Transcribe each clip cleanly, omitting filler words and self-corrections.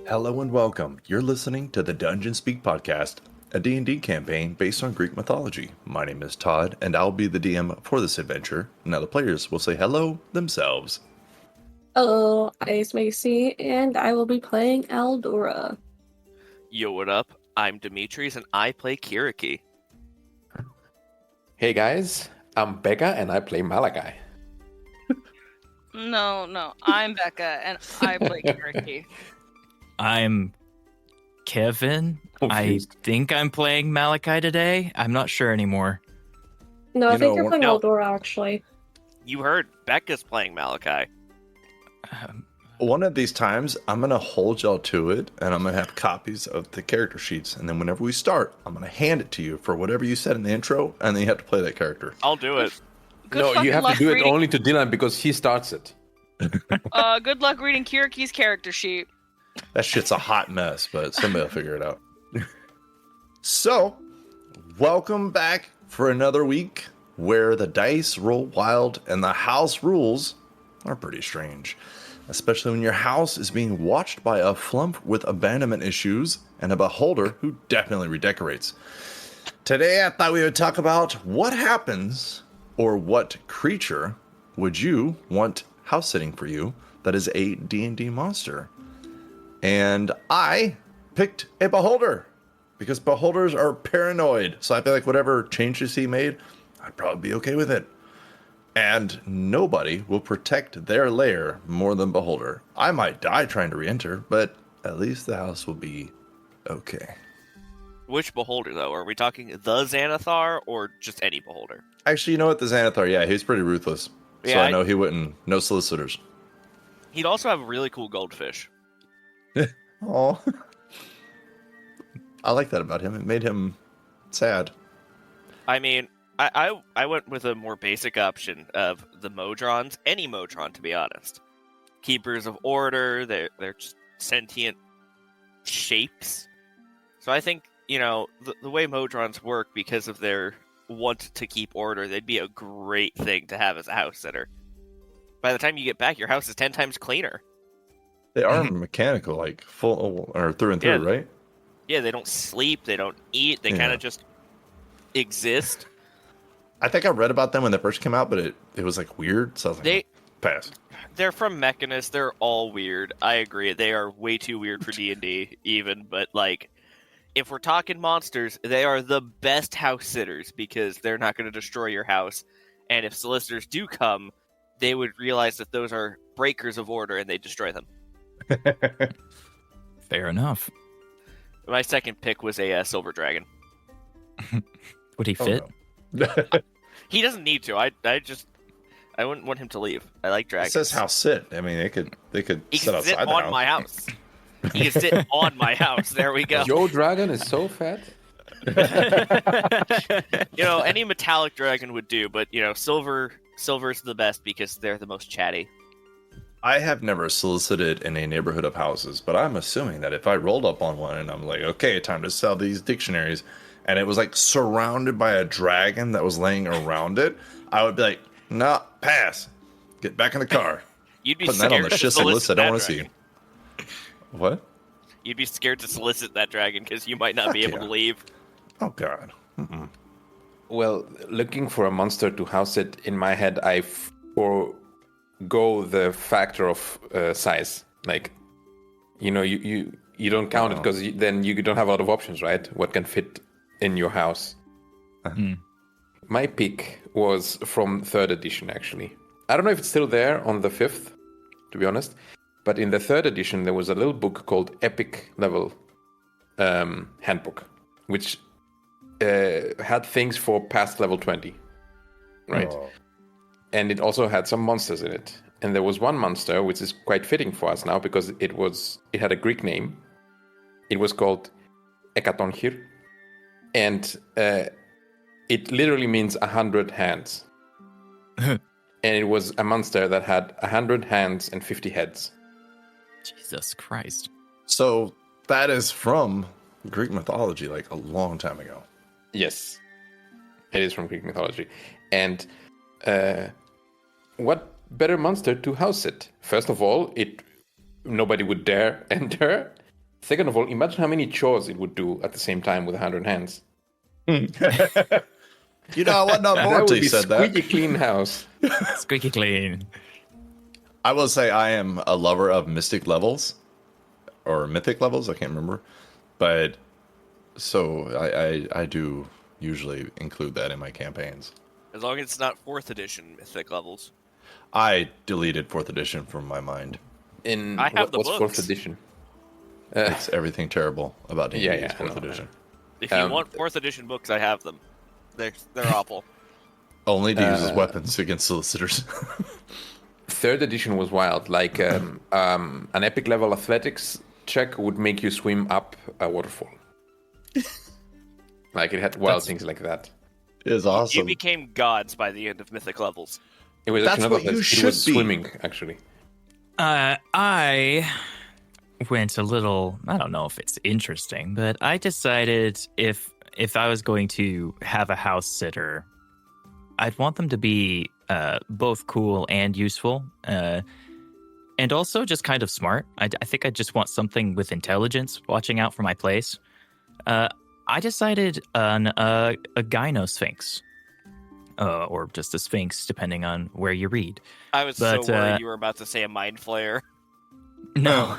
Hello and welcome. You're listening to the Dungeon Speak podcast, a D&D campaign based on Greek mythology. My name is Todd, and I'll be the DM for this adventure. Now the players will say hello themselves. Hello, I'm Macy, and I will be playing Aldora. Yo, what up? I'm Demetrius, and I play Kyriaki. Hey guys, I'm Becca, and I play Malachi. No, I'm Becca, and I play Kyriaki. I'm Kevin. Confused. I think I'm playing Malachi today. I'm not sure anymore. No, I You think know, you're playing no. Aldora, actually. You heard Becca's playing Malachi. One of these times, I'm going to hold y'all to it, and I'm going to have copies of the character sheets. And then whenever we start, I'm going to hand it to you for whatever you said in the intro, and then you have to play that character. I'll do it. Good No, you fucking have to luck do it reading, only to Dylan because he starts it. Good luck reading Kyriaki's character sheet. That shit's a hot mess, but somebody will figure it out. So, welcome back for another week where the dice roll wild and the house rules are pretty strange. Especially when your house is being watched by a flump with abandonment issues and a beholder who definitely redecorates. Today I thought we would talk about what happens or what creature would you want house sitting for you that is a D&D monster. And I picked a beholder because beholders are paranoid. So I feel like whatever changes he made, I'd probably be okay with it. And nobody will protect their lair more than beholder. I might die trying to re-enter, but at least the house will be okay. Which beholder, though? Are we talking the Xanathar or just any beholder? Actually, you know what? The Xanathar, yeah, he's pretty ruthless. So Yeah, I know he wouldn't. No solicitors. He'd also have a really cool goldfish. Oh, I like that about him. It made him sad. I mean, I went with a more basic option of the Modrons. Any Modron, to be honest. Keepers of order, they're just sentient shapes. So I think, the way Modrons work, because of their want to keep order, they'd be a great thing to have as a house sitter. By the time you get back, your house is 10 times cleaner. They are mechanical, like full or through and through, Yeah. right? Yeah, they don't sleep, they don't eat, they Yeah. kind of just exist. I think I read about them when they first came out, but it was like weird. So I was like, They pass. they're from Mechanist, they're all weird. I agree, they are way too weird for D&D even, but like if we're talking monsters, they are the best house sitters because they're not going to destroy your house. And if solicitors do come, they would realize that those are breakers of order and they destroy them. Fair enough. My second pick was a silver dragon. Would he Oh, fit? no. He doesn't need to. I wouldn't want him to leave. I like It dragons. says house sit. I mean, they could He sit can sit outside the on house. my house. He can sit on my house. There we go. Your dragon is so fat. Any metallic dragon would do, but silver's the best because they're the most chatty. I have never solicited in a neighborhood of houses, but I'm assuming that if I rolled up on one and I'm like, okay, time to sell these dictionaries, and it was like surrounded by a dragon that was laying around it, I would be like, nah, pass. Get back in the car. You'd be Putting that scared on the to shizzle list I solicit don't that want to see. dragon. What? You'd be scared to solicit that dragon because you might not be Fuck able yeah. to leave. Oh, God. Mm-mm. Well, looking for a monster to house it, in my head, I forgo the factor of size. Like, you don't count it because then you don't have a lot of options, right? What can fit in your house? My pick was from 3rd edition, actually. I don't know if it's still there on the 5th, to be honest. But in the 3rd edition, there was a little book called Epic Level Handbook, which had things for past level 20, right? Oh. And it also had some monsters in it. And there was one monster, which is quite fitting for us now, because it had a Greek name. It was called Ekatonchir. And it literally means 100 hands. And it was a monster that had 100 hands and 50 heads. Jesus Christ. So that is from Greek mythology, like a long time ago. Yes, it is from Greek mythology. And what better monster to house it? First of all, nobody would dare enter. Second of all, imagine how many chores it would do at the same time with 100 hands. You know what? Not That would Morty be said squeaky that. clean house. Squeaky clean. I will say I am a lover of mystic levels or mythic levels. I can't remember, but so I do usually include that in my campaigns. As long as it's not 4th edition mythic levels. I deleted 4th edition from my mind. I have the what's books. 4th edition? It's everything terrible about D&D is I 4th know. edition. If you want 4th edition books, I have them. They're awful. Only to use as weapons against solicitors. 3rd edition was wild. Like an epic level athletics check would make you swim up a waterfall. Like it had wild things like that. It is You awesome. became gods by the end of mythic levels. It was That's actually what not you it should was be. swimming actually. I went a little, I don't know if it's interesting, but I decided if I was going to have a house sitter, I'd want them to be both cool and useful, and also just kind of smart. I think I just want something with intelligence watching out for my place. I decided on a gynosphinx, or just a sphinx, depending on where you read. I was But, so worried you were about to say a mind flayer. No.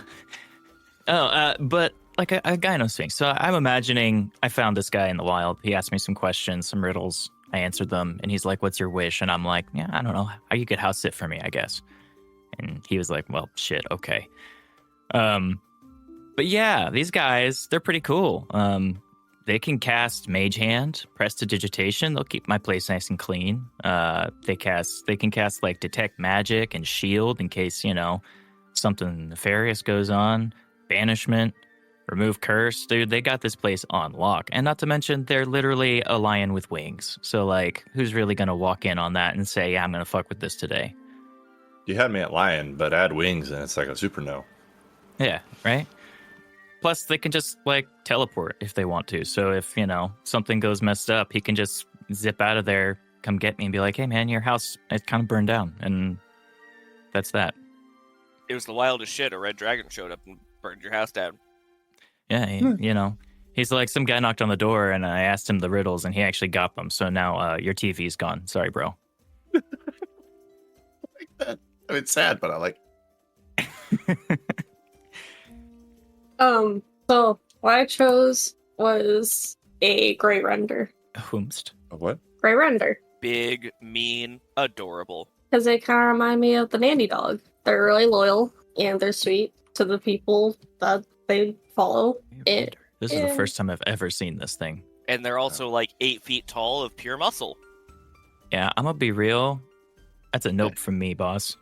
But like a gynosphinx. So I'm imagining I found this guy in the wild. He asked me some questions, some riddles. I answered them, and he's like, "What's your wish?" And I'm like, "Yeah, I don't know. How you could house sit for me, I guess." And he was like, "Well, shit, okay." But yeah, these guys, they're pretty cool. They can cast Mage Hand, Prestidigitation. They'll keep my place nice and clean. They can cast like Detect Magic and Shield in case, something nefarious goes on. Banishment, Remove Curse. Dude, they got this place on lock. And not to mention, they're literally a lion with wings. So like, who's really going to walk in on that and say, yeah, I'm going to fuck with this today? You had me at lion, but add wings and it's like a super no. Yeah, right? Plus, they can just, like, teleport if they want to. So if, something goes messed up, he can just zip out of there, come get me, and be like, hey, man, your house, it kind of burned down. And that's that. It was the wildest shit. A red dragon showed up and burned your house down. Yeah, he's like, some guy knocked on the door, and I asked him the riddles, and he actually got them. So now your TV's gone. Sorry, bro. Like that. I mean, it's sad, but I like So what I chose was a gray render. Whomst. a what? Gray render. Big, mean, adorable. Because they kind of remind me of the nanny dog. They're really loyal and they're sweet to the people that they follow. This is the and- first time I've ever seen this thing. And they're also like 8 feet tall of pure muscle. Yeah, I'm going to be real. That's a nope from me, boss.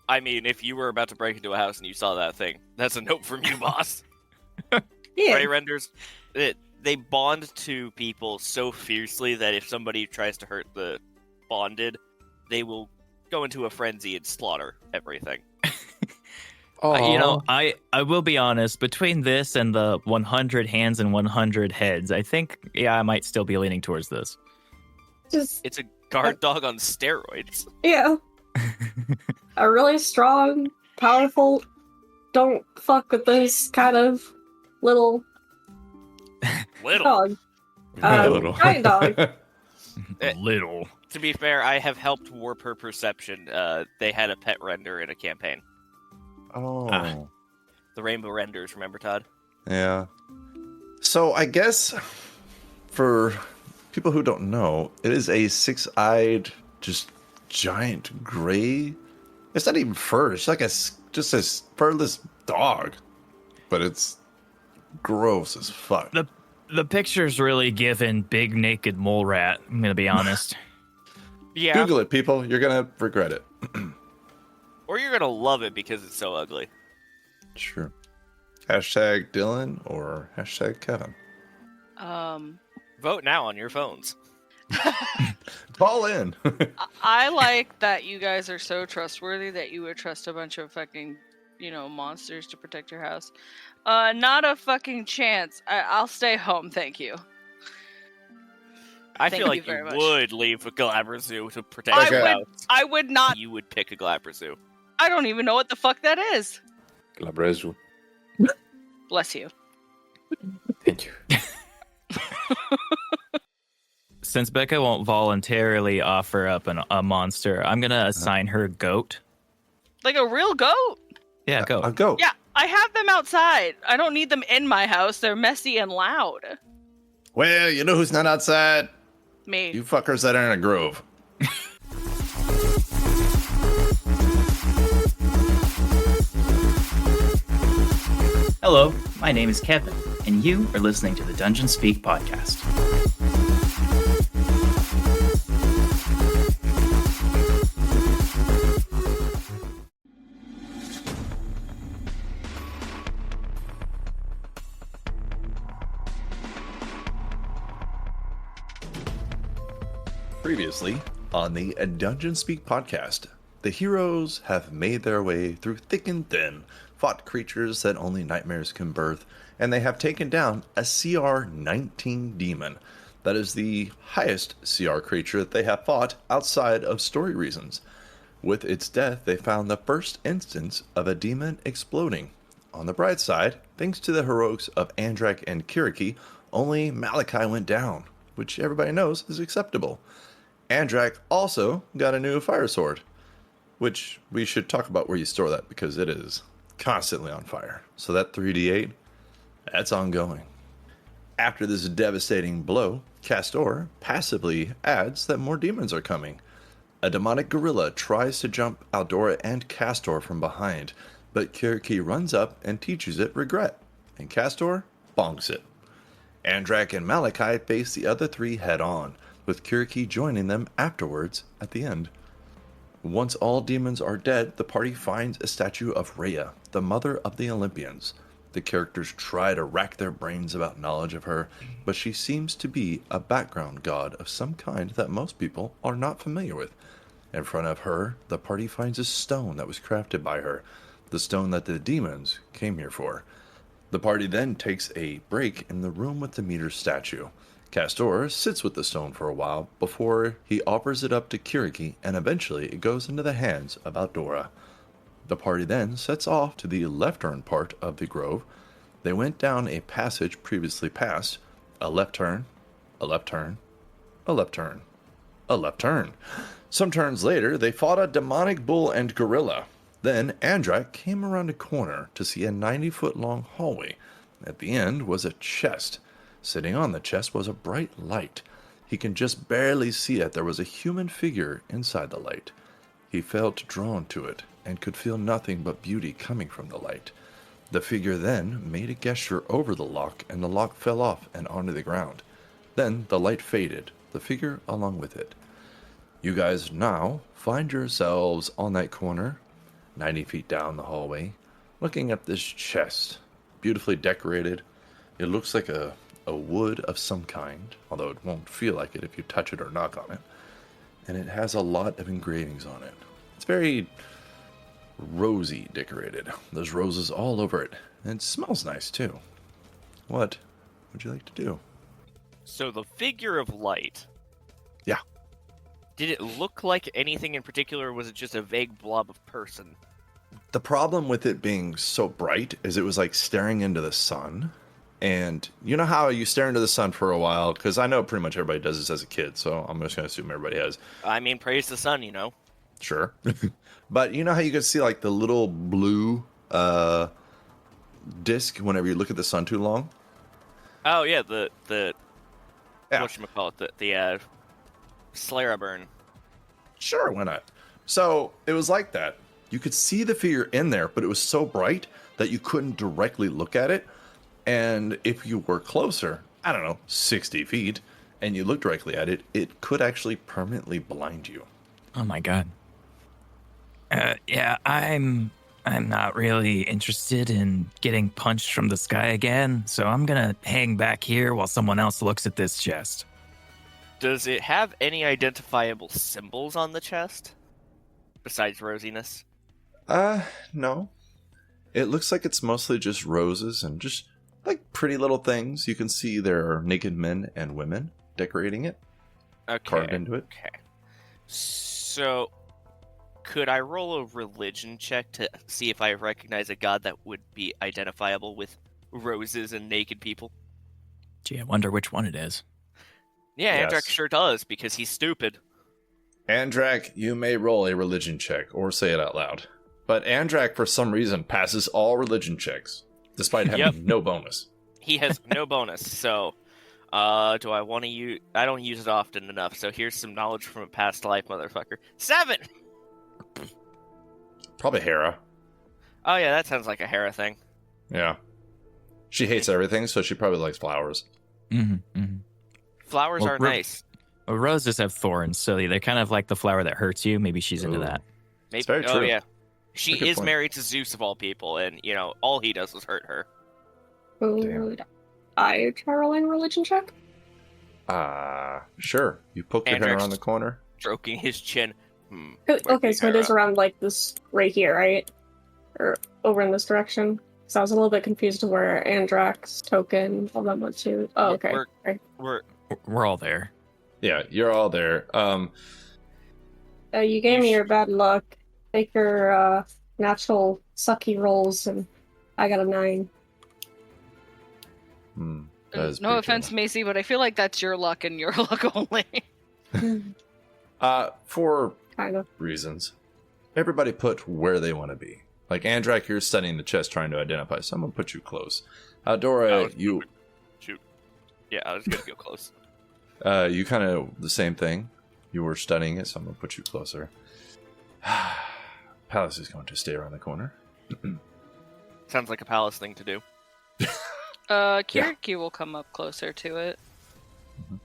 I mean, if you were about to break into a house and you saw that thing, that's a nope from you, boss. Yeah. Gray renders, they bond to people so fiercely that if somebody tries to hurt the bonded, they will go into a frenzy and slaughter everything. I will be honest, between this and the 100 hands and 100 heads, I think, I might still be leaning towards this. Just, It's a guard dog on steroids. yeah. A really strong, powerful, don't fuck with this kind of little Little. dog. Little. Giant dog. Little. To be fair, I have helped warp her perception. They had a pet render in a campaign. Oh. The Rainbow Renders, remember, Todd? Yeah. So I guess for people who don't know, it is a 6-eyed, just giant gray. It's not even fur. It's like just a furless dog, but it's gross as fuck. The picture's really giving big naked mole rat, I'm going to be honest. Yeah. Google it, people. You're gonna regret it. Or you're gonna love it because it's so ugly. Sure. Hashtag Dylan or hashtag Kevin. Vote now on your phones. Call in. I like that you guys are so trustworthy that you would trust a bunch of fucking, monsters to protect your house. Not a fucking chance. I'll stay home, thank you. I Thank feel you like very you much. would leave a Glabrazoo to protect I your would. house. I would not. You would pick a Glabrazoo. I don't even know what the fuck that is. Glabrezu. Bless you. Thank you. Since Becca won't voluntarily offer up a monster, I'm gonna assign her goat. Like a real goat? Yeah, goat. A goat. Yeah, I have them outside. I don't need them in my house. They're messy and loud. Well, you know who's not outside? Me. You fuckers that are in a grove. Hello, my name is Kevin, and you are listening to the Dungeon Speak podcast. Previously on the Dungeon Speak podcast, the heroes have made their way through thick and thin, fought creatures that only nightmares can birth, and they have taken down a CR-19 demon. That is the highest CR creature that they have fought outside of story reasons. With its death, they found the first instance of a demon exploding. On the bright side, thanks to the heroics of Andrak and Kyriaki, only Malachi went down, which everybody knows is acceptable. Andrak also got a new fire sword, which we should talk about where you store that because it is constantly on fire. So that 3d8, that's ongoing. After this devastating blow, Castor passively adds that more demons are coming. A demonic gorilla tries to jump Aldora and Castor from behind, but Kyriaki runs up and teaches it regret, and Castor bonks it. Andrak and Malachi face the other three head on, with Kyriaki joining them afterwards at the end. Once all demons are dead, the party finds a statue of Rhea, the mother of the Olympians. The characters try to rack their brains about knowledge of her, but she seems to be a background god of some kind that most people are not familiar with. In front of her, the party finds a stone that was crafted by her, the stone that the demons came here for. The party then takes a break in the room with the meter statue. Castor sits with the stone for a while before he offers it up to Kyriaki, and eventually it goes into the hands of Aldora. The party then sets off to the left turn part of the grove. They went down a passage previously passed, a left turn, a left turn, a left turn, a left turn. Some turns later, they fought a demonic bull and gorilla. Then Andrak came around a corner to see a 90-foot-long hallway. At the end was a chest. Sitting on the chest was a bright light. He can just barely see it. There was a human figure inside the light. He felt drawn to it and could feel nothing but beauty coming from the light. The figure then made a gesture over the lock, and the lock fell off and onto the ground. Then the light faded, the figure along with it. You guys now find yourselves on that corner, 90 feet down the hallway, looking at this chest, beautifully decorated. It looks like a wood of some kind, although it won't feel like it if you touch it or knock on it. And it has a lot of engravings on it. It's very rosy decorated. There's roses all over it. And it smells nice too. What would you like to do? So the figure of light. Yeah. Did it look like anything in particular, or was it just a vague blob of person? The problem with it being so bright is it was like staring into the sun. And you know how you stare into the sun for a while? Because I know pretty much everybody does this as a kid, so I'm just going to assume everybody has. I mean, praise the sun, you know. Sure. But you know how you can see like the little blue disc whenever you look at the sun too long? Oh, yeah, the Yeah. whatchamacallit, the Slara burn. Sure, why not? So it was like that. You could see the figure in there, but it was so bright that you couldn't directly look at it. And if you were closer, I don't know, 60 feet, and you look directly at it, it could actually permanently blind you. Oh my god. Yeah, I'm not really interested in getting punched from the sky again, so I'm gonna hang back here while someone else looks at this chest. Does it have any identifiable symbols on the chest? Besides rosiness? No. It looks like it's mostly just roses and just like pretty little things. You can see there are naked men and women decorating it, carved into it. Okay. So, could I roll a religion check to see if I recognize a god that would be identifiable with roses and naked people. Gee, I wonder which one it is. Yeah, Yes. Andrak sure does, because he's stupid. Andrak, you may roll a religion check or say it out loud. But Andrak, for some reason, passes all religion checks, despite having Yep. no bonus. He has no bonus, so do I want to use... I don't use it often enough, so here's some knowledge from a past life, motherfucker. 7! Probably Hera. Oh yeah, that sounds like a Hera thing. Yeah. She hates everything, so she probably likes flowers. Mm-hmm, mm-hmm. Flowers Well, are nice. Well, roses have thorns, so they're kind of like the flower that hurts you. Maybe she's into Ooh. that. Maybe. It's very Oh true. yeah. She Good is point. married to Zeus of all people, and, you know, all he does is hurt her. Would I try rolling a religion check? Sure. You poke your head Andrak's- around the corner. Stroking his chin. Okay, so it is around like this right here, right? Or over in this direction? So I was a little bit confused to where Andrak's token, all that much too. Oh, Yeah, okay. we're- Right. We're all there. Yeah, you're all there. You gave me your bad luck. Take your natural sucky rolls, and I got a 9. That is No pretty offense, good. Macy, but I feel like that's your luck and your luck only. For Kind of. reasons. Everybody put where they want to be. Like Andrak, you're studying the chest trying to identify. Someone put you close. Dora, Oh, you Shoot. Yeah, I was gonna go close. you kind of the same thing. You were studying it. Someone put you closer. Palace is going to stay around the corner. Sounds like a palace thing to do. Kyriaki will come up closer to it. Mhm.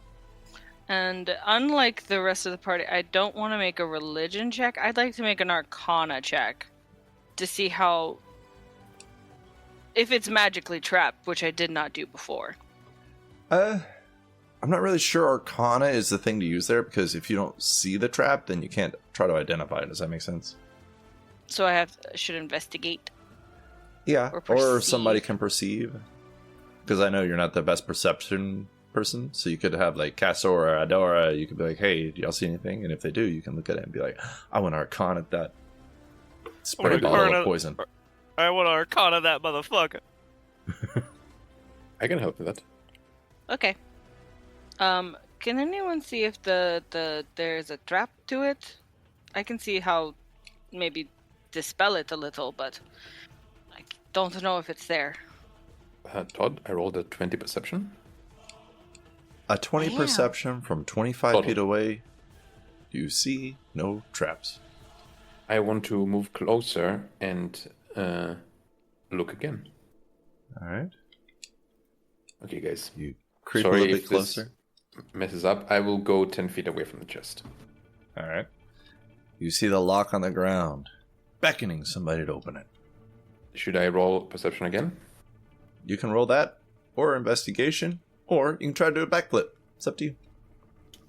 And unlike the rest of the party, I don't want to make a religion check. I'd like to make an arcana check to see how... if it's magically trapped, which I did not do before. I'm not really sure Arcana is the thing to use there because if you don't see the trap, then you can't try to identify it. Does that make sense? So I should investigate. Yeah. Or Or somebody perceive. can perceive. Because I know you're not the best perception person, so you could have like Castor or Adora. You could be like, "Hey, do y'all see anything?" And if they do, you can look at it and be like, "I want to Arcana that spray wanna bottle Arcana- of poison." I want to arcana that motherfucker. I can help with that. Okay. Can anyone see if there's a trap to it? I can see how maybe dispel it a little, but I don't know if it's there. Todd, I rolled a 20 perception. A 20 Damn. perception from 25 Total. feet away. You see no traps. I want to move closer and look again. All right. Okay, guys. You creep Sorry a little if bit closer. this messes up. I will go 10 feet away from the chest. All right. You see the lock on the ground, beckoning somebody to open it. Should I roll perception again? You can roll that, or investigation, or you can try to do a backflip. It's up to you.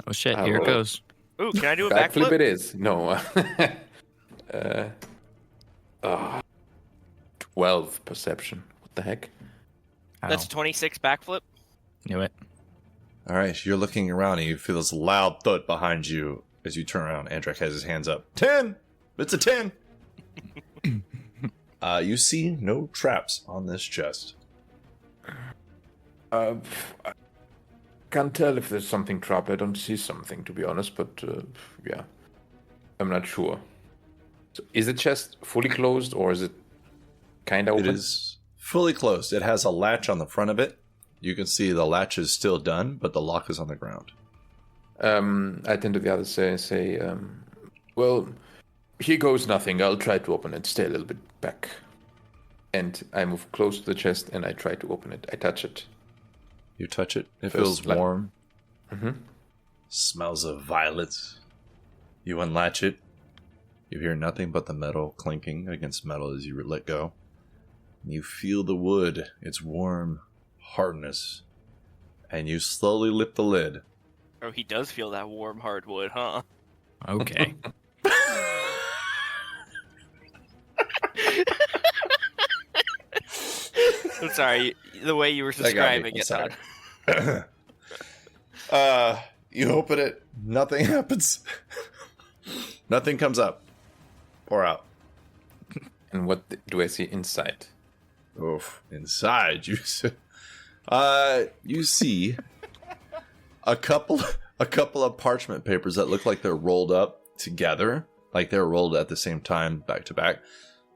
Oh shit, I here it roll. goes. Ooh, can I do a Backflip backflip? it is. No. 12 perception. What the heck? That's Ow. 26 backflip. Knew it. All right, you're looking around and you feel this loud thud behind you as you turn around. Andrak has his hands up. 10! It's a 10! You see no traps on this chest. I can't tell if there's something trapped. I don't see something, to be honest, but yeah. I'm not sure. So is the chest fully closed or is it kind of open? It is fully closed. It has a latch on the front of it. You can see the latch is still done, but the lock is on the ground. I tend to the others say, well, here goes nothing. I'll try to open it. Stay a little bit back. And I move close to the chest and I try to open it. I touch it. You touch it. It First feels light. warm. Mm-hmm. Smells of violets. You unlatch it. You hear nothing but the metal clinking against metal as you let go. You feel the wood, its warm hardness, and you slowly lift the lid. Oh, he does feel that warm hardwood, huh? Okay. I'm sorry, the way you were That got me. describing it. I'm Todd. sorry. You open it. Nothing happens. Nothing comes up or out. And what do I see inside? Oof. Inside, you see a couple of parchment papers that look like they're rolled up together, like they're rolled at the same time, back to back.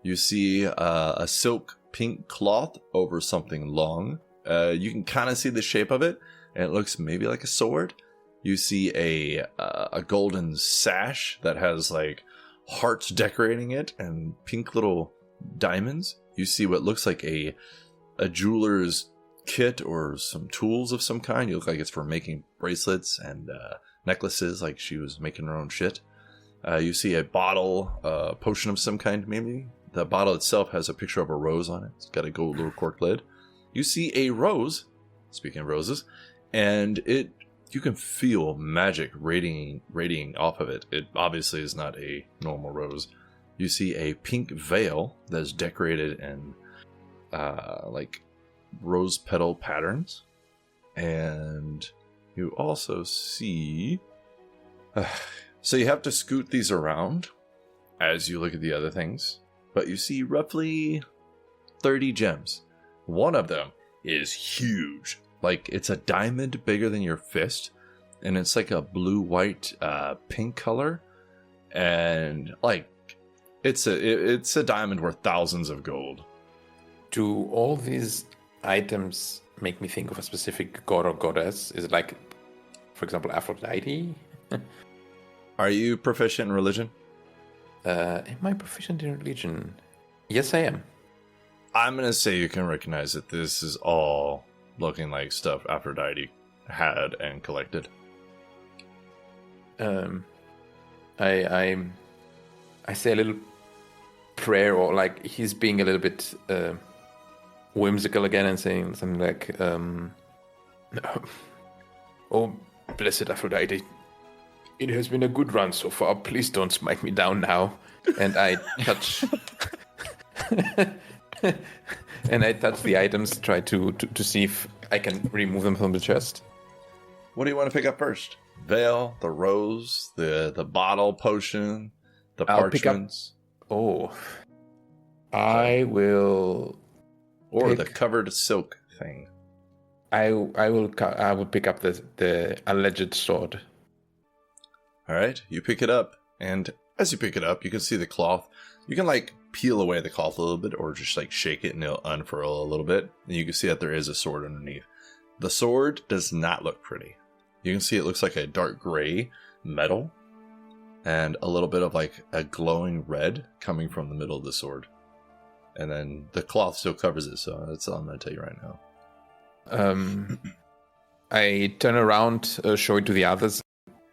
You see a silk pink cloth over something long. You can kind of see the shape of it, and it looks maybe like a sword. You see a golden sash that has like hearts decorating it and pink little diamonds. You see what looks like a jeweler's kit or some tools of some kind. You look like it's for making bracelets and necklaces, like she was making her own shit. You see a bottle, potion of some kind, maybe. The bottle itself has a picture of a rose on it. It's got a gold little cork lid. You see a rose, speaking of roses, and you can feel magic radiating off of it. It obviously is not a normal rose. You see a pink veil that's decorated in like rose petal patterns. And you also see... so you have to scoot these around as you look at the other things. But you see roughly 30 gems. One of them is huge. Like, it's a diamond bigger than your fist. And it's like a blue-white pink color. And, like, it's a diamond worth thousands of gold. Do all these items make me think of a specific god or goddess? Is it like, for example, Aphrodite? Are you proficient in religion? Am I proficient in religion? Yes, I am. I'm going to say you can recognize that this is all looking like stuff Aphrodite had and collected. I say a little prayer, or like he's being a little bit whimsical again and saying something like, "Oh, blessed Aphrodite, it has been a good run so far. Please don't smite me down now." And I touch, the items, try to see if I can remove them from the chest. What do you want to pick up first? Veil, the rose, the bottle potion, the parchments. I will. Or the covered silk thing. I will pick up the alleged sword. All right, you pick it up, and as you pick it up, you can see the cloth. You can like peel away the cloth a little bit, or just like shake it and it'll unfurl a little bit, and you can see that there is a sword underneath. The sword does not look pretty. You can see it looks like a dark gray metal, and a little bit of like a glowing red coming from the middle of the sword. And then the cloth still covers it, so that's all I'm going to tell you right now. I turn around, show it to the others.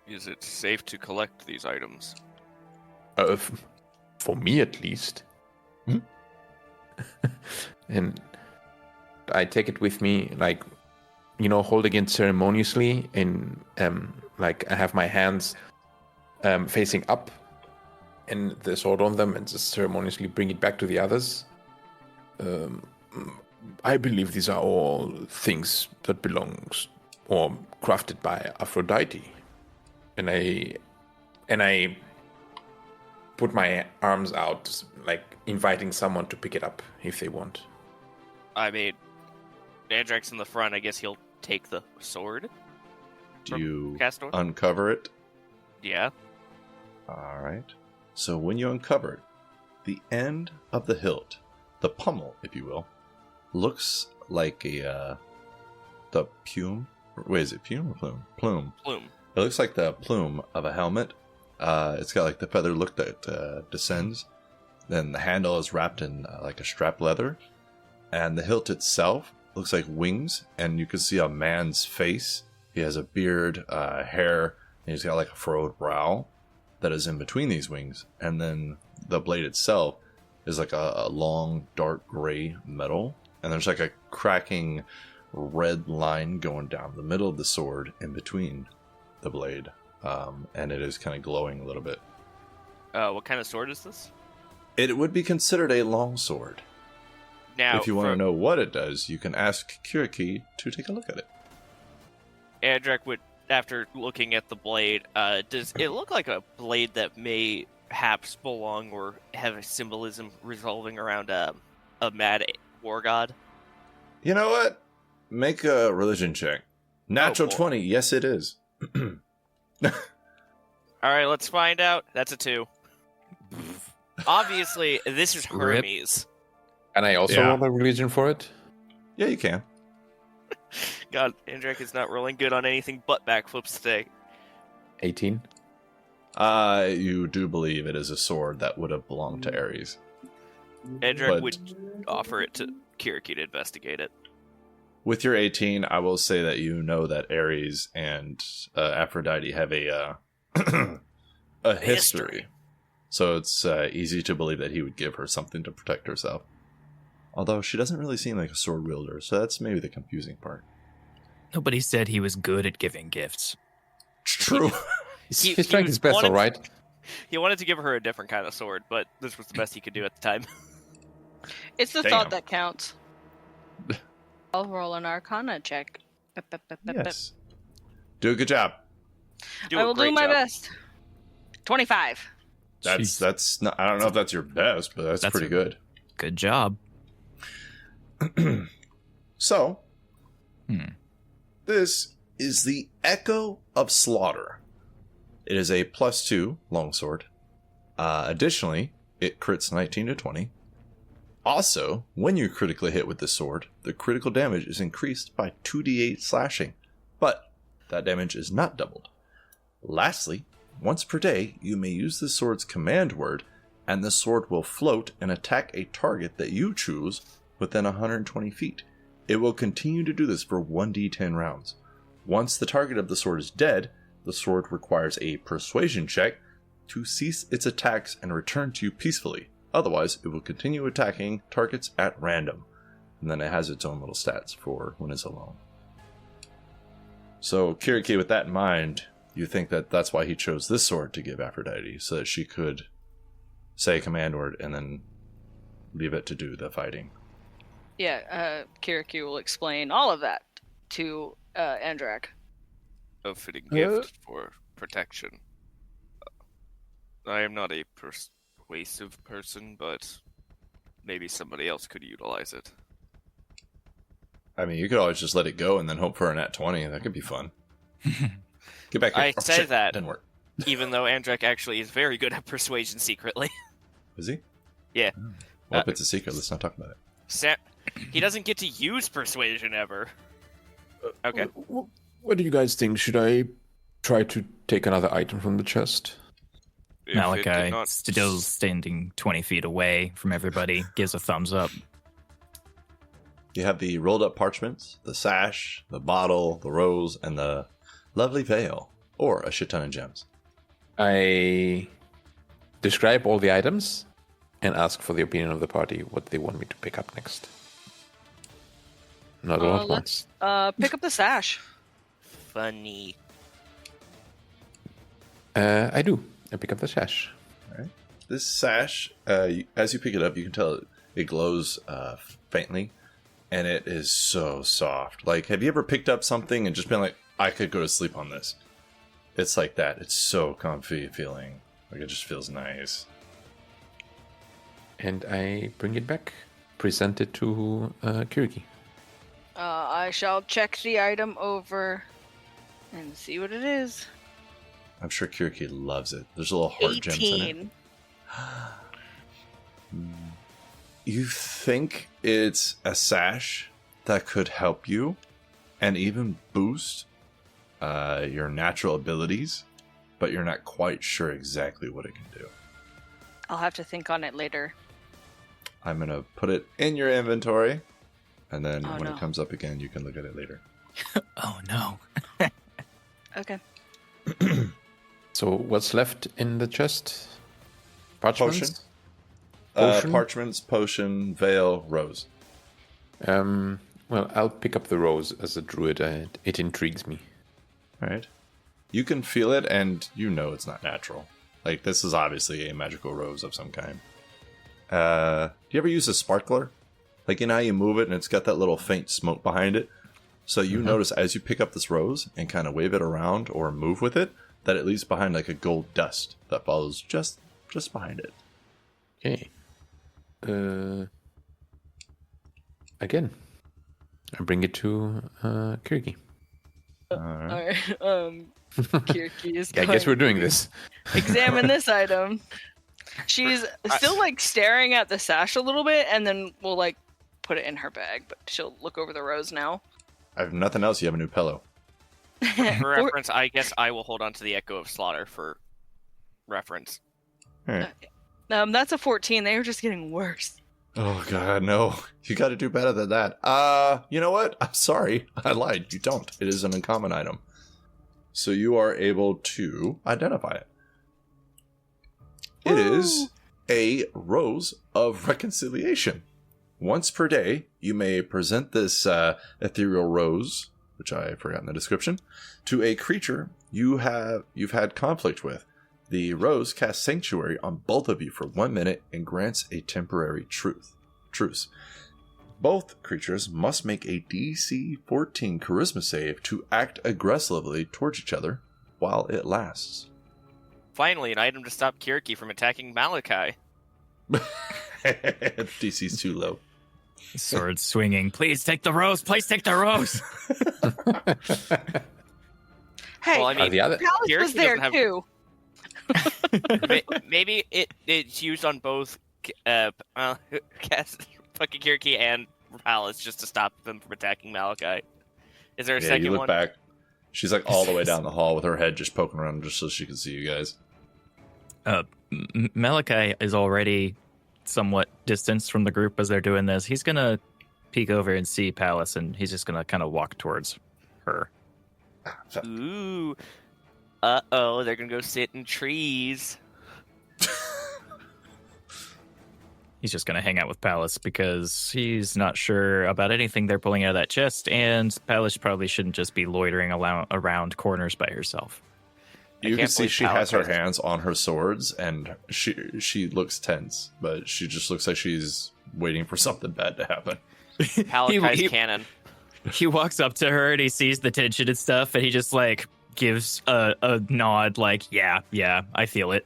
Is it safe to collect these items? For me, at least. And I take it with me, like, holding it ceremoniously, and like I have my hands facing up, and the sword on them, and just ceremoniously bring it back to the others. I believe these are all things that belongs or crafted by Aphrodite. And I put my arms out, like inviting someone to pick it up if they want. I mean, Andrak's in the front. I guess he'll take the sword. Do you Castor? uncover it? Yeah. All right. So when you uncover it, the end of the hilt, the pommel, if you will, looks like the plume. Wait, is it plume or plume? Plume. Plume. It looks like the plume of a helmet. It's got like the feather look that descends. Then the handle is wrapped in like a strap leather. And the hilt itself looks like wings. And you can see a man's face. He has a beard, hair, and he's got like a furrowed brow that is in between these wings. And then the blade itself is like a long, dark gray metal. And there's like a cracking red line going down the middle of the sword in between the blade. And it is kind of glowing a little bit. What kind of sword is this? It would be considered a long sword. Now, if you want to know what it does, you can ask Kyriaki to take a look at it. Andrak would, after looking at the blade, does it look like a blade that may perhaps belong or have a symbolism revolving around a mad war god? You know what? Make a religion check. Natural boy. 20. Yes, it is. All right, let's find out. That's a 2. Obviously, this is Rip. Hermes. And I also Yeah. roll a religion for it. Yeah, you can. God, Andrak is not rolling good on anything but backflips today. 18. You do believe it is a sword that would have belonged to Ares. Andrak But- would offer it to Kyriaki to investigate it. With your 18, I will say that you know that Ares and Aphrodite have a history. So it's easy to believe that he would give her something to protect herself. Although she doesn't really seem like a sword wielder, so that's maybe the confusing part. Nobody said he was good at giving gifts. True. He- He's trying he his best, wanted- all right? He wanted to give her a different kind of sword, but this was the best he could do at the time. It's the Damn. thought that counts. I'll roll an Arcana check. Yes. Do a good job. Do I a will do great my job. best. 25. That's not. I don't know if that's your best, but that's pretty good. Good job. So, Hmm. this is the Echo of Slaughter. It is a +2 longsword. Additionally, it crits 19 to 20. Also, when you critically hit with this sword, the critical damage is increased by 2d8 slashing, but that damage is not doubled. Lastly, once per day, you may use the sword's command word, and the sword will float and attack a target that you choose within 120 feet. It will continue to do this for 1d10 rounds. Once the target of the sword is dead, the sword requires a persuasion check to cease its attacks and return to you peacefully. Otherwise, it will continue attacking targets at random. And then it has its own little stats for when it's alone. So, Kyriaki, with that in mind, you think that that's why he chose this sword to give Aphrodite, so that she could say a command word and then leave it to do the fighting. Yeah, Kyriaki will explain all of that to Andrak. A fitting gift for protection. I am not a persuasive person, but maybe somebody else could utilize it. I mean, you could always just let it go and then hope for a nat 20. That could be fun. Get back here. I Oh, say shit, that. Didn't work. Even though Andrak actually is very good at persuasion secretly. Is he? Yeah. Oh. Well, if it's a secret, let's not talk about it. He doesn't get to use persuasion ever. Okay. What do you guys think? Should I try to take another item from the chest? If it did Malachi, not- still standing 20 feet away from everybody, gives a thumbs up. You have the rolled up parchments, the sash, the bottle, the rose, and the lovely veil, or a shit ton of gems. I describe all the items and ask for the opinion of the party what they want me to pick up next. Not all at once. Let's pick up the sash. Funny. I do. I pick up the sash. This sash, as you pick it up, you can tell it glows faintly, and it is so soft. Like, have you ever picked up something and just been like, I could go to sleep on this? It's like that. It's so comfy feeling. Like, it just feels nice. And I bring it back. Present it to Kyriaki. I shall check the item over and see what it is. I'm sure Kyriaki loves it. There's little heart gems in it. 18. You think it's a sash that could help you and even boost your natural abilities, but you're not quite sure exactly what it can do. I'll have to think on it later. I'm going to put it in your inventory, and then Oh, when no. it comes up again, you can look at it later. Oh no. Okay. So what's left in the chest? Parchments? Potion. Potion? Parchments, potion, veil, rose. Well, I'll pick up the rose as a druid. It intrigues me. All right. You can feel it, and you know it's not natural. Like, this is obviously a magical rose of some kind. Do you ever use a sparkler? Like, you know how you move it and it's got that little faint smoke behind it? So you notice as you pick up this rose and kind of wave it around or move with it, that it leaves behind like a gold dust that follows just behind it. Okay. again. I bring it to Kyriaki. Alright, Kyriaki is I guess we're doing this. examine this item. She's still like staring at the sash a little bit, and then we'll like put it in her bag, but she'll look over the rose now. I have nothing else. You have a new pillow. For reference, I guess I will hold on to the Echo of Slaughter for reference. That's a 14. They were just getting worse. Oh god, no. You got to do better than that. You know what? I'm sorry. I lied. You don't. It is an uncommon item. So you are able to identify it. It is a Rose of Reconciliation. Once per day, you may present this ethereal rose, which I forgot in the description, to a creature you've had conflict with. The rose casts Sanctuary on both of you for 1 minute and grants a temporary truce. Both creatures must make a DC 14 Charisma save to act aggressively towards each other while it lasts. Finally, an item to stop Kyriaki from attacking Malachi. DC's too low. Sword swinging. Please take the rose. Please take the rose. Hey, Well, I mean, the other... Palace Kyriaki was there doesn't too. Maybe it's used on both fucking Kyriaki and Palace just to stop them from attacking Malachi. Is there a Yeah, second you look one? back. She's like all the way down the hall with her head just poking around just so she can see you guys. Malachi is already somewhat distanced from the group as they're doing this. He's going to peek over and see Palace, and he's just going to kind of walk towards her. Ooh. Uh-oh, they're gonna go sit in trees. He's just going to hang out with Palace because he's not sure about anything they're pulling out of that chest, and Palace probably shouldn't just be loitering around corners by herself. You can can't see believe she has Palace her hands on her swords, and she looks tense, but she just looks like she's waiting for something bad to happen. Malachi's cannon. He walks up to her and he sees the tension and stuff, and he just like gives a nod like, yeah, I feel it.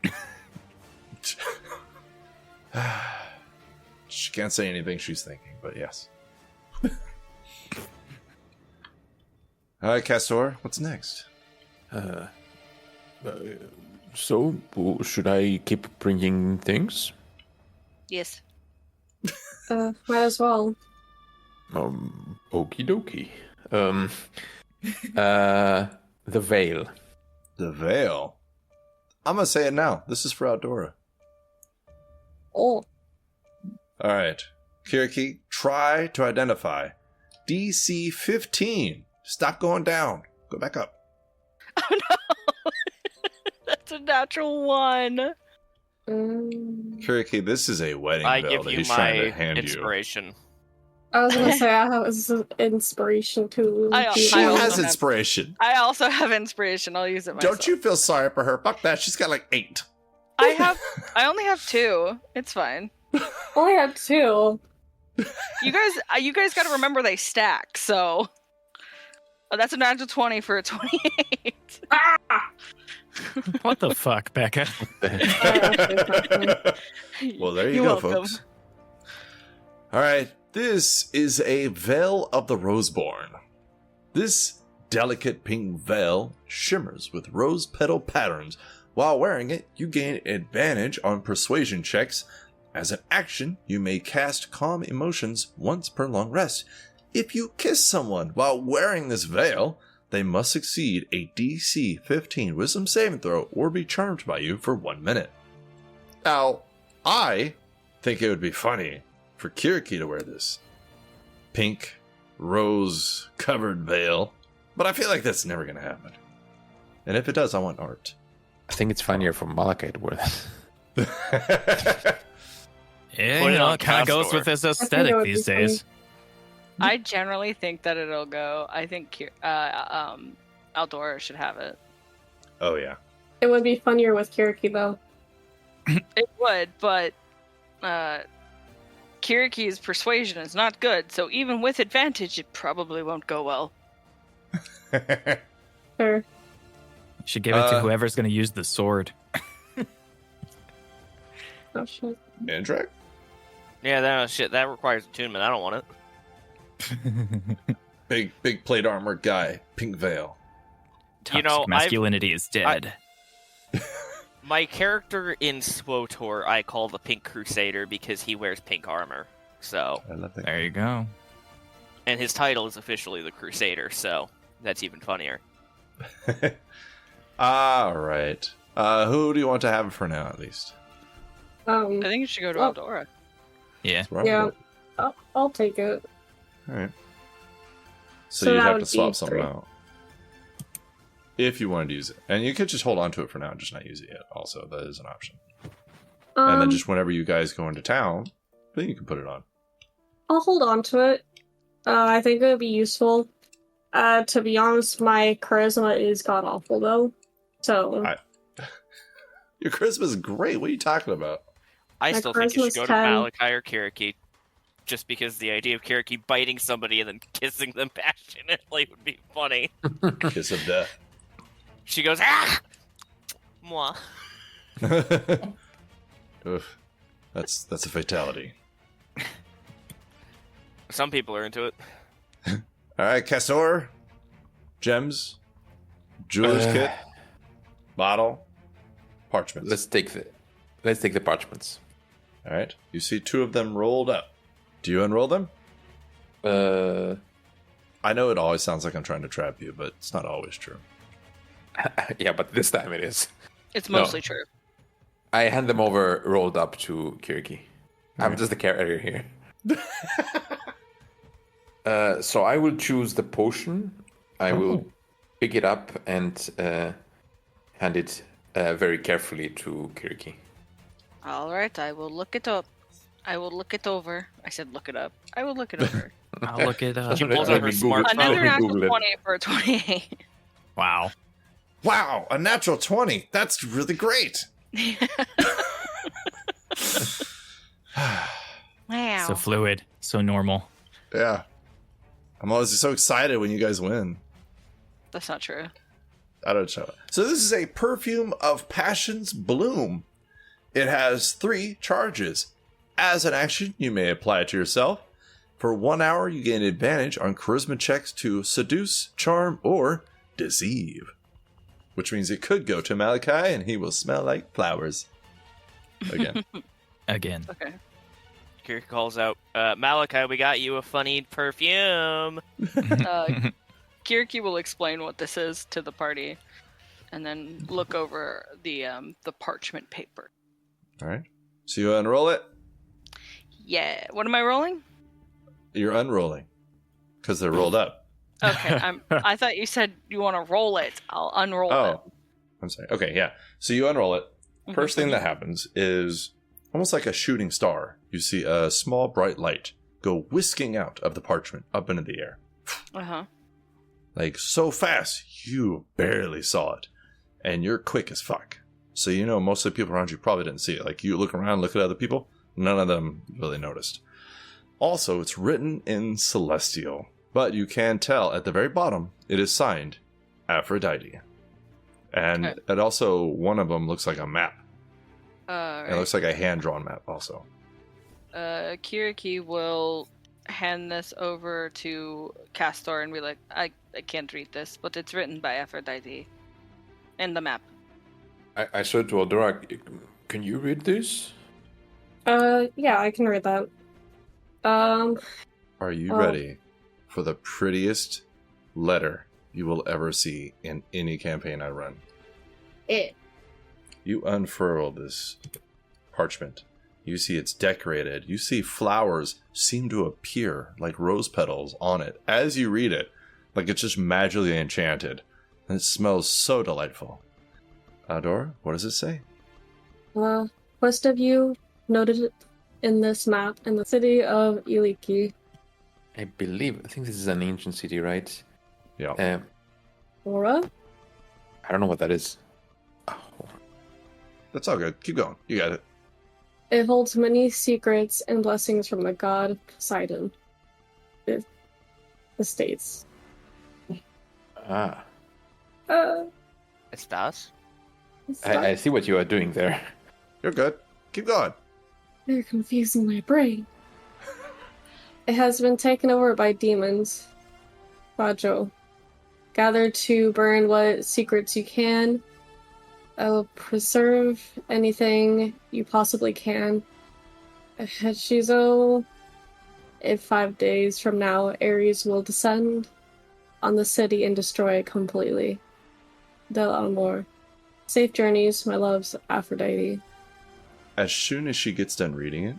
She can't say anything she's thinking, but yes. All right, Castor, what's next? So, should I keep bringing things? Yes. Might as well. Okie dokie. The veil. The veil. I'm gonna say it now. This is for Outdora. Oh. All right, Kyriaki, try to identify DC 15. Stop going down. Go back up. Oh no! That's a natural 1. Kyriaki, this is a wedding I veil give that you he's trying to my hand inspiration. I was gonna say I have inspiration too. I you. She also has have- inspiration. I also have inspiration. I'll use it myself. Don't you feel sorry for her? Fuck that. She's got like 8. I only have 2. It's fine. Only had 2. You guys got to remember they stack. So that's a natural 20 for a 28. What the fuck, Becca? Well, there you You're go, welcome. folks. All right, this is a veil of the Roseborn. This delicate pink veil shimmers with rose petal patterns. While wearing it, you gain advantage on persuasion checks. As an action, you may cast Calm Emotions once per long rest. If you kiss someone while wearing this veil, they must succeed a DC 15 Wisdom saving throw or be charmed by you for 1 minute. Now, I think it would be funny for Kyriaki to wear this pink, rose-covered veil, but I feel like that's never going to happen. And if it does, I want art. I think it's funnier for Malachi to wear that. Yeah, Put you it know, on it kind of goes Castor. with this it aesthetic would these be days. I generally think that it'll go. I think Outdoor should have it. Oh, yeah. It would be funnier with Kyriaki though. It would, but Kyriaki's persuasion is not good, so even with advantage, it probably won't go well. Sure. Should give it to whoever's going to use the sword. Oh shit. Andrak? Yeah, that shit that requires attunement. I don't want it. Big plate armor guy, pink veil. Toxic masculinity is dead. My character in SWOTOR I call the Pink Crusader because he wears pink armor. So I love that. There you go. and his title is officially the Crusader, so that's even funnier. All right. Who do you want to have for now, at least? I think you should go to Eldora. Yeah. Yeah, I'll take it. All right. So So you'd that have would to swap be something 3. out. If you wanted to use it. And you could just hold on to it for now, just not use it yet. Also, that is an option. And then just whenever you guys go into town, then you can put it on. I'll hold on to it. I think it would be useful. To be honest, my charisma is god awful though. So Your charisma is great. What are you talking about? I My still think you should charisma's go 10. to Malachi or Kyriaki, just because the idea of Kyriaki biting somebody and then kissing them passionately would be funny. Kiss of death. She goes, ah! Mwah. Oof. That's a fatality. Some people are into it. All right, Castor. Gems. Jeweler's kit. Bottle. Parchments. Let's take the parchments. All right. You see 2 of them rolled up. Do you unroll them? I know it always sounds like I'm trying to trap you, but it's not always true. Yeah, but this time it is. It's No. mostly true. I hand them over rolled up to Kyriaki. I'm just the carrier here. So I will choose the potion. I will pick it up and hand it very carefully to Kyriaki. All right, I will look it up. I will look it over. I said look it up. I will look it over. I'll look it up. She pulls Let out her me Google it. smartphone. Another Google natural it. 20 for a 28. Wow. Wow, a natural 20. That's really great. Wow. So fluid. So normal. Yeah. I'm always so excited when you guys win. That's not true. I don't know. So this is a perfume of passion's bloom. It has 3 charges. As an action, you may apply it to yourself. For 1 hour, you gain advantage on charisma checks to seduce, charm, or deceive. Which means it could go to Malachi and he will smell like flowers. Again. Again. Okay. Kyriaki calls out, Malachi, we got you a funny perfume. Kyriaki will explain what this is to the party, and then look over the parchment paper. All right. So you unroll it. Yeah. What am I rolling? You're unrolling. Because they're rolled up. Okay. I thought you said you want to roll it. I'll unroll it. Oh. I'm sorry. Okay, yeah. So you unroll it. First thing that happens is almost like a shooting star. You see a small bright light go whisking out of the parchment up into the air. Uh-huh. Like so fast, you barely saw it. And you're quick as fuck. So you know most of the people around you probably didn't see it. Like you look around, look at other people, none of them really noticed. Also, it's written in Celestial, but you can tell at the very bottom it is signed Aphrodite. And Okay. it also, one of them looks like a map. Right. It looks like a hand-drawn map also. Kyriaki will hand this over to Castor and be like, I can't read this, but it's written by Aphrodite. And the map. I said to Eldora, can you read this? Yeah, I can read that. Are you Oh. ready for the prettiest letter you will ever see in any campaign I run? You unfurl this parchment. You see it's decorated. You see flowers seem to appear like rose petals on it as you read it, like it's just magically enchanted. And it smells so delightful. Dora, what does it say? Most of you noted in this map in the city of Iliki. I think this is an ancient city, right? Yeah. Aura? I don't know what that is. Oh, That's all good. Keep going. You got it. It holds many secrets and blessings from the god Poseidon. The states. ah. It's das. I see what you are doing there. You're good. Keep going. They're confusing my brain. It has been taken over by demons. Bajo. Gather to burn what secrets you can. I will preserve anything you possibly can. Shizo, in 5 days from now, Ares will descend on the city and destroy it completely. Del Amor. Safe journeys, my loves, Aphrodite. As soon as she gets done reading it,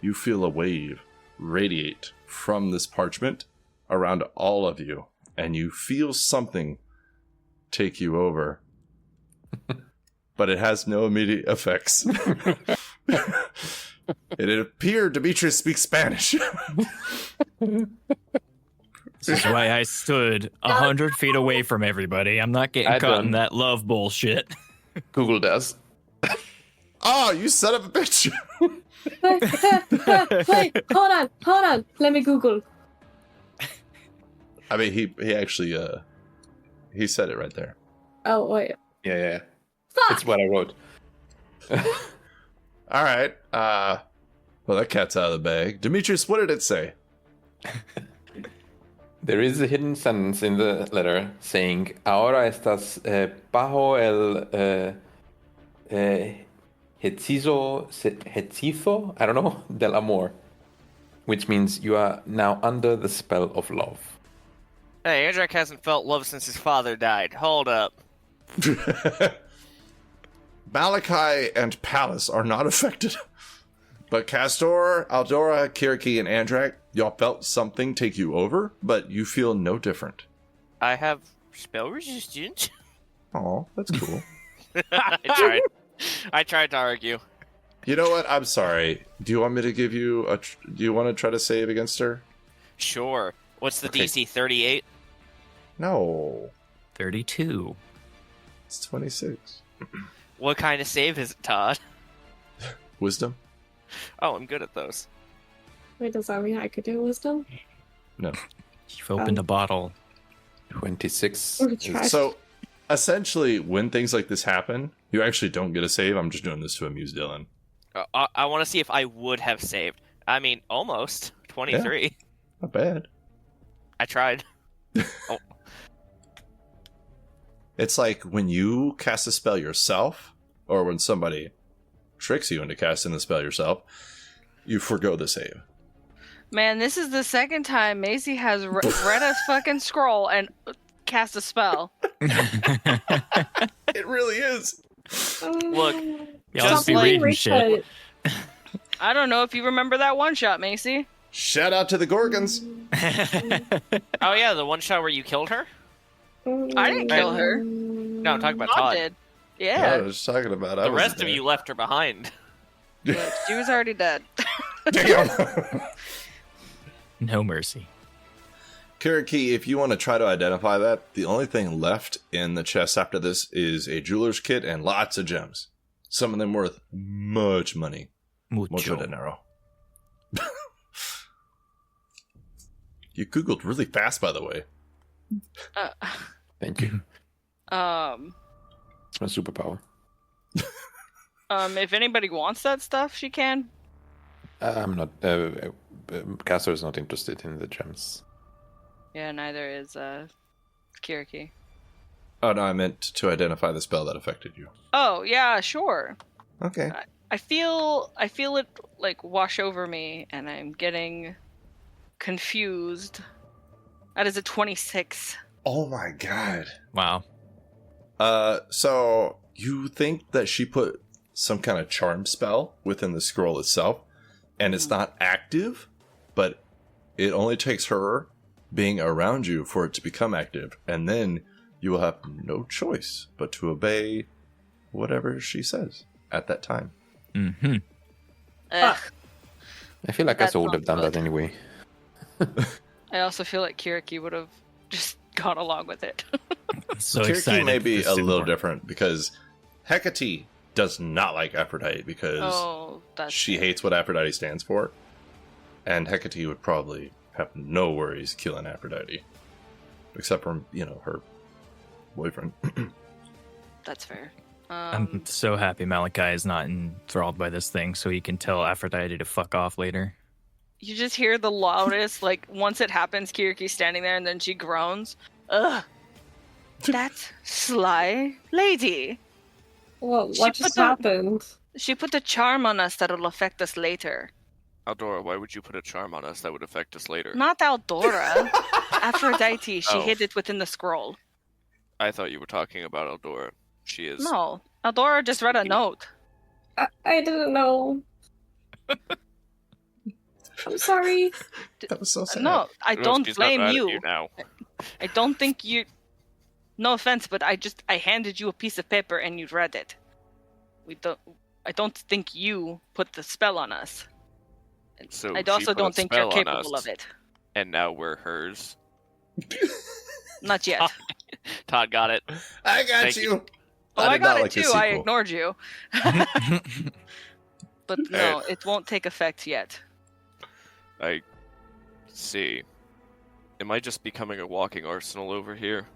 you feel a wave radiate from this parchment around all of you, and you feel something take you over. But it has no immediate effects. It appeared Demetrius speaks Spanish. This is why I stood 100 feet away from everybody. I'm not getting caught in that love bullshit. Google does. Oh, you son of a bitch. Wait, hold on. Let me Google. I mean, he actually, he said it right there. Oh, wait. Yeah. Fuck! It's what I wrote. All right. Well, that cat's out of the bag. Demetrius, what did it say? There is a hidden sentence in the letter saying, Ahora estás bajo el hechizo, I don't know, del amor, which means you are now under the spell of love. Hey, Andrak hasn't felt love since his father died. Hold up. Malachi and Pallas are not affected. But Castor, Aldora, Kyriaki, and Andrak, y'all felt something take you over, but you feel no different. I have spell resistance. Oh, that's cool. I tried to argue. You know what? I'm sorry. Do you want me to give you a... do you want to try to save against her? Sure. What's the Okay. DC, 38? No. 32. It's 26. What kind of save is it, Todd? Wisdom? Oh, I'm good at those. Wait, does that mean I could do wisdom? No. You've opened a bottle. 26. Try. So, essentially, when things like this happen, you actually don't get a save. I'm just doing this to amuse Dylan. I want to see if I would have saved. I mean, almost. 23. Not bad. I tried. Oh, It's like when you cast a spell yourself, or when somebody tricks you into casting the spell yourself, you forgo the save. Man, this is the second time Macy has read a fucking scroll and cast a spell. It really is. Look, Y'all just be like- reading shit. I don't know if you remember that one shot, Macy. Shout out to the Gorgons. oh yeah, the one shot where you killed her? I didn't kill her. No, I'm talking about Todd Todd. did. I Yeah. was talking about. The rest of you left her behind. Yeah, she was already dead. Damn. No mercy. Kyriaki, if you want to try to identify that, the only thing left in the chest after this is a jeweler's kit and lots of gems. Some of them worth much money. Mucho dinero. You Googled really fast, by the way. Thank you. It's my superpower. If anybody wants that stuff, she can. I'm not. Castor is not interested in the gems. Yeah, neither is Kyriaki. Oh, no, I meant to identify the spell that affected you. Oh yeah, sure. Okay. I feel it like wash over me, and I'm getting confused. That is a 26. Oh my god. Wow. So you think that she put some kind of charm spell within the scroll itself, and it's not active, but it only takes her being around you for it to become active, and then you will have no choice but to obey whatever she says at that time. Mm-hmm. Ugh. I feel like That's I would have not done good. that anyway. I also feel like Kyriaki would have just gone along with it. So Kyriaki excited. may be this a didn't little work. different because Hecate does not like Aphrodite because Oh, that's she hates what Aphrodite stands for, and Hecate would probably have no worries killing Aphrodite, except for her boyfriend. that's fair. I'm so happy Malachi is not enthralled by this thing, so he can tell Aphrodite to fuck off later. You just hear the loudest, like, once it happens, Kyriaki's standing there and then she groans. Ugh. That sly lady. Well, She what put just the- happened? She put a charm on us that'll affect us later. Aldora, why would you put a charm on us that would affect us later? Not Aldora. Aphrodite. She Oh. hid it within the scroll. I thought you were talking about Aldora. She is. No. Aldora just read a note. I didn't know. I'm sorry. That was so sad. No, I Well, don't she's not blame mad at you. now. I don't think you... No offense, but I handed you a piece of paper and you read it. I don't think you put the spell on us. So I she also put a don't think you're spell on capable us, of it. And now we're hers. Not yet. Todd got it. I got Thank you. Oh, I did got not it like the too. I sequel. ignored you. But no, it won't take effect yet. I see. Am I just becoming a walking arsenal over here?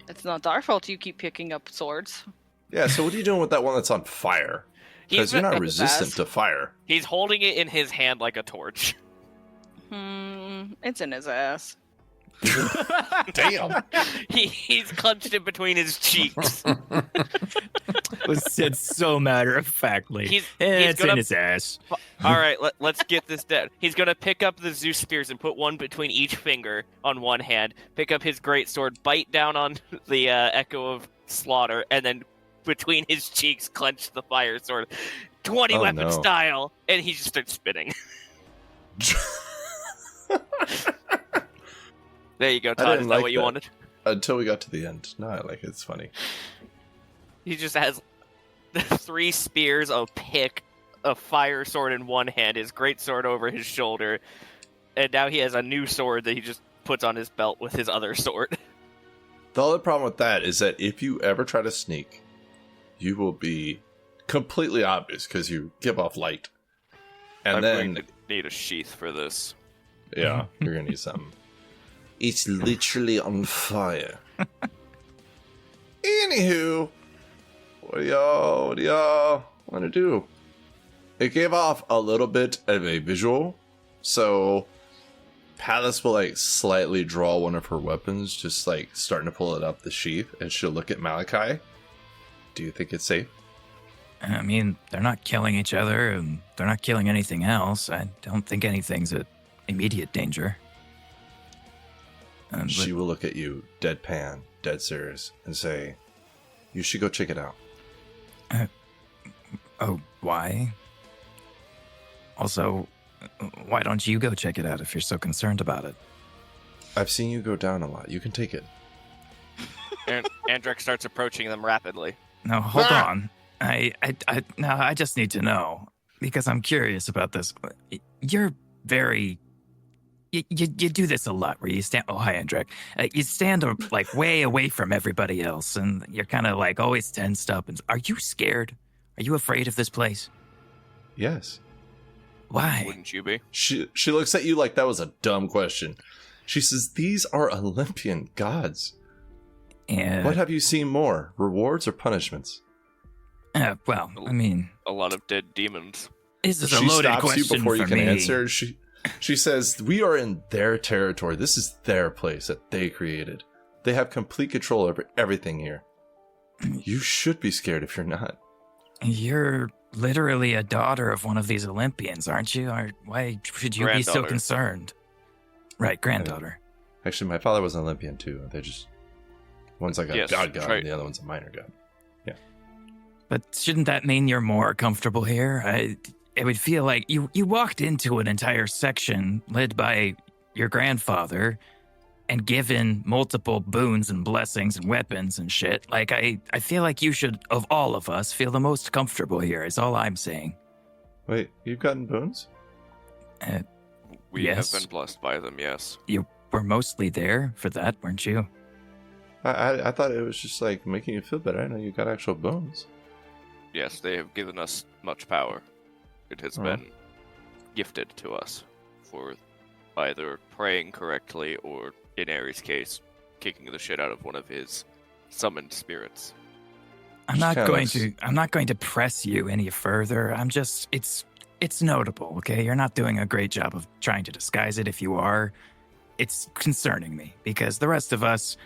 It's not our fault you keep picking up swords. Yeah, so what are you doing with that one that's on fire? Because you're not That's resistant fast. to fire. He's holding it in his hand like a torch. It's in his ass. Damn. He's clenched it between his cheeks. Was said so matter of factly. He's It's gonna- in his ass. All right, let's get this down. He's gonna pick up the Zeus spears and put one between each finger on one hand. Pick up his greatsword, bite down on the Echo of Slaughter, and then between his cheeks clench the fire sword, 20 Oh, weapon no. style, and he just starts spinning. There you go, Todd. didn't Is that like what you that. wanted? Until we got to the end. No, I like it. It's funny. He just has 3 spears, a pick, a fire sword in one hand, his greatsword over his shoulder, and now he has a new sword that he just puts on his belt with his other sword. The only problem with that is that if you ever try to sneak, you will be completely obvious because you give off light. And I'm then, going to need a sheath for this. yeah, you're going to need something. It's literally on fire. Anywho, what do y'all want to do? It gave off a little bit of a visual, so Palace will like slightly draw one of her weapons, just like starting to pull it up the sheath, and she'll look at Malachi. Do you think it's safe? I mean, they're not killing each other, and they're not killing anything else. I don't think anything's an immediate danger. She will look at you, deadpan, dead serious, and say, "You should go check it out." Oh, why? Also, why don't you go check it out if you're so concerned about it? I've seen you go down a lot. You can take it. And Andrak starts approaching them rapidly. No, hold on. I just need to know because I'm curious about this. You're very. You do this a lot where you stand. Oh, hi, Andrak. You stand like way away from everybody else, and you're kind of like always tensed up. And are you scared? Are you afraid of this place? Yes. Why? Wouldn't you be? She looks at you like that was a dumb question. She says, "These are Olympian gods. And What have you seen more, rewards or punishments?" well, I mean, A lot of dead demons. this is a She loaded stops you question before you for can me. answer. She says, "We are in their territory. This is their place that they created. They have complete control over everything here. You should be scared if you're not." You're literally a daughter of one of these Olympians, aren't you? Or why should you be so Granddaughter. concerned? Right, granddaughter. Actually, my father was an Olympian too. They're just one's like a Yes, god, try- and the other one's a minor god. But shouldn't that mean you're more comfortable here? It would feel like you walked into an entire section led by your grandfather and given multiple boons and blessings and weapons and shit. Like, I feel like you should, of all of us, feel the most comfortable here, is all I'm saying. Wait, you've gotten boons? We Yes. have been blessed by them, yes. You were mostly there for that, weren't you? I thought it was just like making you feel better. I know you got actual bones. Yes, they have given us much power. It has Oh. been gifted to us for either praying correctly or, in Ares' case, kicking the shit out of one of his summoned spirits. I'm Just not kinda going looks- to press you any further. It's it's notable, okay? You're not doing a great job of trying to disguise it. If you are, it's concerning me because the rest of us,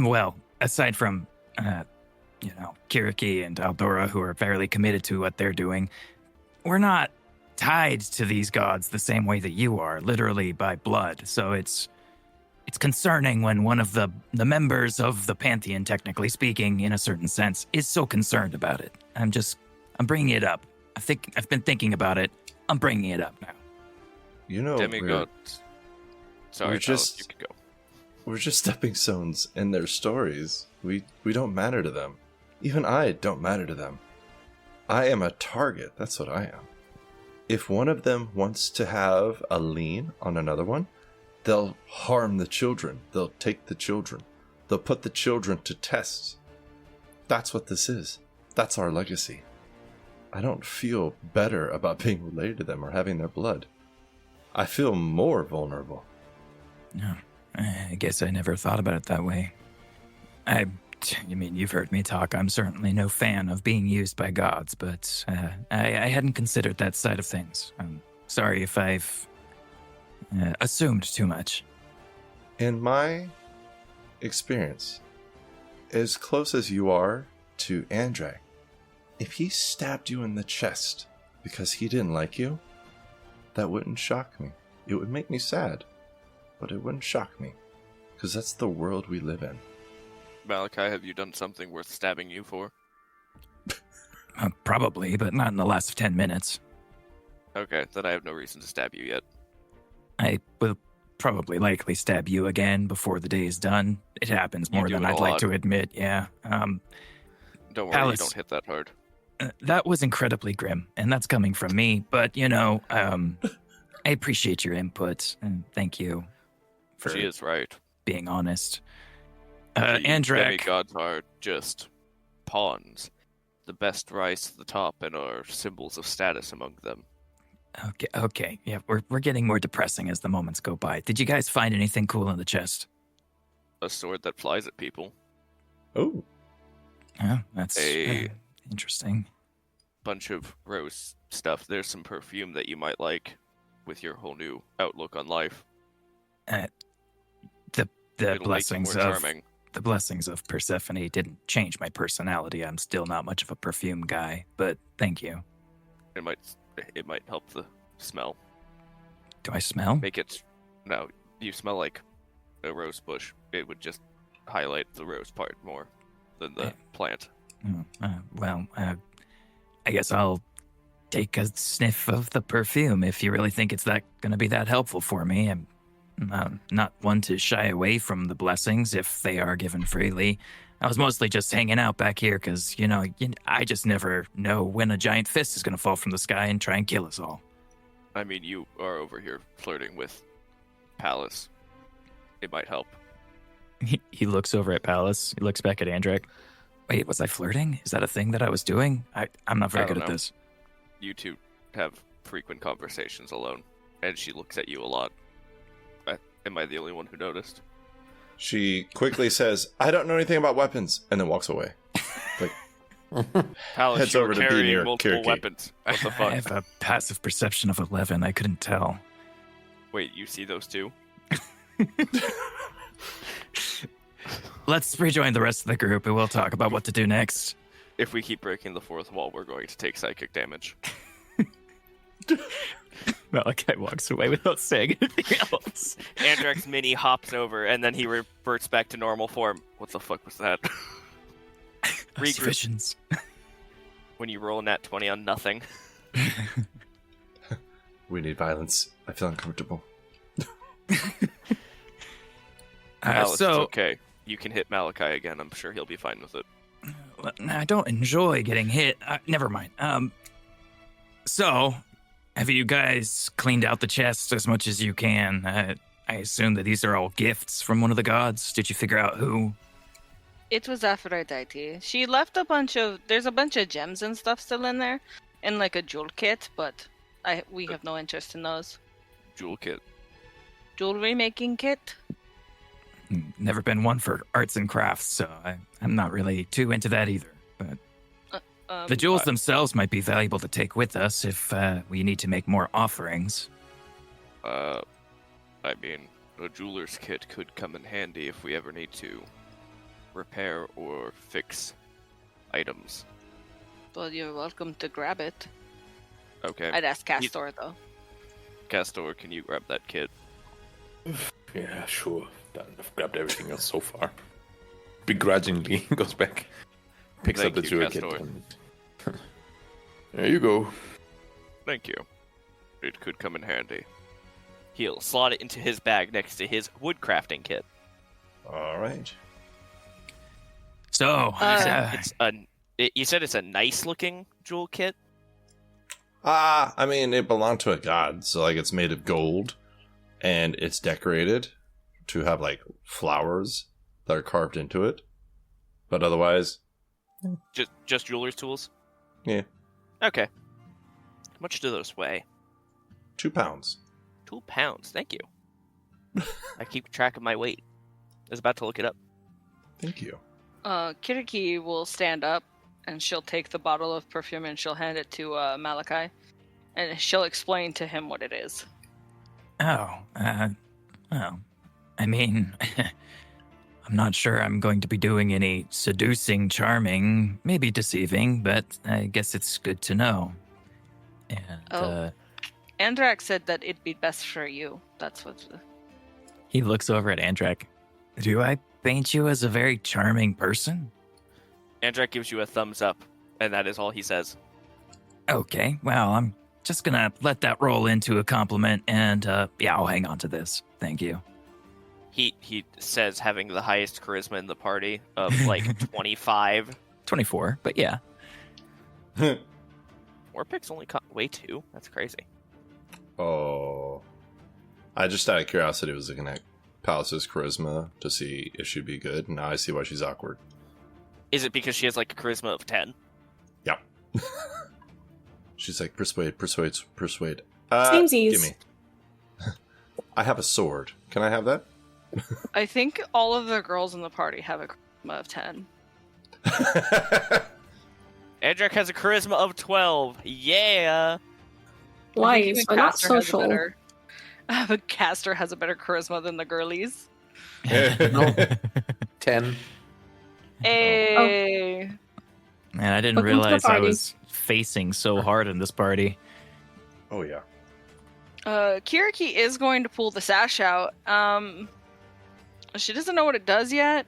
well, aside from, Kyriaki and Aldora, who are fairly committed to what they're doing, we're not tied to these gods the same way that you are, literally by blood. So it's concerning when one of the members of the Pantheon, technically speaking, in a certain sense, is so concerned about it. I'm bringing it up. I've been thinking about it. I'm bringing it up now. You know, Demigods. Sorry, we're just- you could go. we're just stepping stones in their stories. We don't matter to them. Even I don't matter to them. I am a target. That's what I am. If one of them wants to have a lien on another one, they'll harm the children. They'll take the children. They'll put the children to tests. That's what this is. That's our legacy. I don't feel better about being related to them or having their blood. I feel more vulnerable. No, I guess I never thought about it that way. I mean, you've heard me talk. I'm certainly no fan of being used by gods, but I hadn't considered that side of things. I'm sorry if I've assumed too much. In my experience, as close as you are to Andrak, if he stabbed you in the chest because he didn't like you, that wouldn't shock me. It would make me sad, but it wouldn't shock me, because that's the world we live in. Malachi, have you done something worth stabbing you for? Probably, but not in the last 10 minutes. Okay, then I have no reason to stab you yet. I will probably likely stab you again before the day is done. It happens more do than it a I'd like lot. to admit, yeah. Don't worry, Alice. you don't hit that hard. That was incredibly grim, and that's coming from me. But, I appreciate your input, and thank you for She is right. being honest. The Andrak, demigods are just pawns. The best rise to the top and are symbols of status among them. okay, yeah, we're getting more depressing as the moments go by. Did you guys find anything cool in the chest? A sword that flies at people. Oh, Yeah, that's A- interesting. Bunch of rose stuff. There's some perfume that you might like with your whole new outlook on life. The It'll make you blessings more of charming. the blessings of Persephone didn't change my personality. I'm still not much of a perfume guy, but thank you. It might help the smell. Do I smell? Make it. No, you smell like a rose bush. It would just highlight the rose part more than the Yeah. plant. I guess I'll take a sniff of the perfume if you really think it's going to be that helpful for me. I'm not one to shy away from the blessings if they are given freely. I was mostly just hanging out back here because, I just never know when a giant fist is going to fall from the sky and try and kill us all. I mean, you are over here flirting with Palace. It might help. He looks over at Palace. He looks back at Andrak. Wait, was I flirting? Is that a thing that I was doing? I'm not very I don't good at know. this. You two have frequent conversations alone, and she looks at you a lot. Am I the only one who noticed? she quickly says, "I don't know anything about weapons," and then walks away. Like, Palace, Heads you over were to be carrying near multiple Kyriaki. weapons. What the I fuck? have a passive perception of 11. I couldn't tell. Wait, you see those two? Let's rejoin the rest of the group and we'll talk about what to do next. If we keep breaking the fourth wall, we're going to take psychic damage. Malachi walks away without saying anything else. Andrak's mini hops over, and then he reverts back to normal form. What the fuck was that? Regroup. Visions. When you roll a nat 20 on nothing. we need violence. I feel uncomfortable. Alice, it's So, okay. You can hit Malachi again. I'm sure he'll be fine with it. I don't enjoy getting hit. Never mind. So, have you guys cleaned out the chest as much as you can? I assume that these are all gifts from one of the gods. Did you figure out who? It was Aphrodite. She left there's a bunch of gems and stuff still in there, and like a jewel kit, but we have no interest in those. Jewel kit. Jewelry making kit? Never been one for arts and crafts, so I'm not really too into that either. But The jewels themselves might be valuable to take with us if we need to make more offerings. I mean, a jeweler's kit could come in handy if we ever need to repair or fix items. Well, you're welcome to grab it. Okay. I'd ask Castor, though. Castor, can you grab that kit? Yeah, sure. I've grabbed everything else so far. Begrudgingly goes back, picks Thank up the you, jewel kit. Castor. And... there you go. Thank you. It could come in handy. He'll slot it into his bag next to his woodcrafting kit. All right. So, You said it's a nice-looking jewel kit? I mean, it belonged to a god, so like it's made of gold, and it's decorated to have like flowers that are carved into it. But otherwise, Just jeweler's tools? yeah, Okay. How much do those weigh? 2 pounds. 2 pounds. Thank you. I keep track of my weight. I was about to look it up. Thank you. Kyriaki will stand up, and she'll take the bottle of perfume and she'll hand it to Malachi, and she'll explain to him what it is. well, I mean, I'm not sure I'm going to be doing any seducing, charming, maybe deceiving, but I guess it's good to know. And Andrak said that it'd be best for you. That's what. he looks over at Andrak. Do I paint you as a very charming person? Andrak gives you a thumbs up, and that is all he says. Okay, well, I'm just gonna let that roll into a compliment, and yeah, I'll hang on to this. Thank you. He says having the highest charisma in the party of like 25. 24, but yeah. Warpix only weigh 2. That's crazy. Oh, I just out of curiosity was looking at Palace's charisma to see if she'd be good. Now I see why she's awkward. Is it because she has like a charisma of 10? Yeah. She's like, persuade. Samesies. Gimme. I have a sword. Can I have that? I think all of the girls in the party have a charisma of 10. Andrak has a charisma of 12. Yeah. Wise, but not social. But Castor has a better charisma than the girlies. 10. Hey. Man, I didn't Welcome to the realize I party. was facing so hard in this party. Oh yeah. Kyriaki is going to pull the sash out. She doesn't know what it does yet,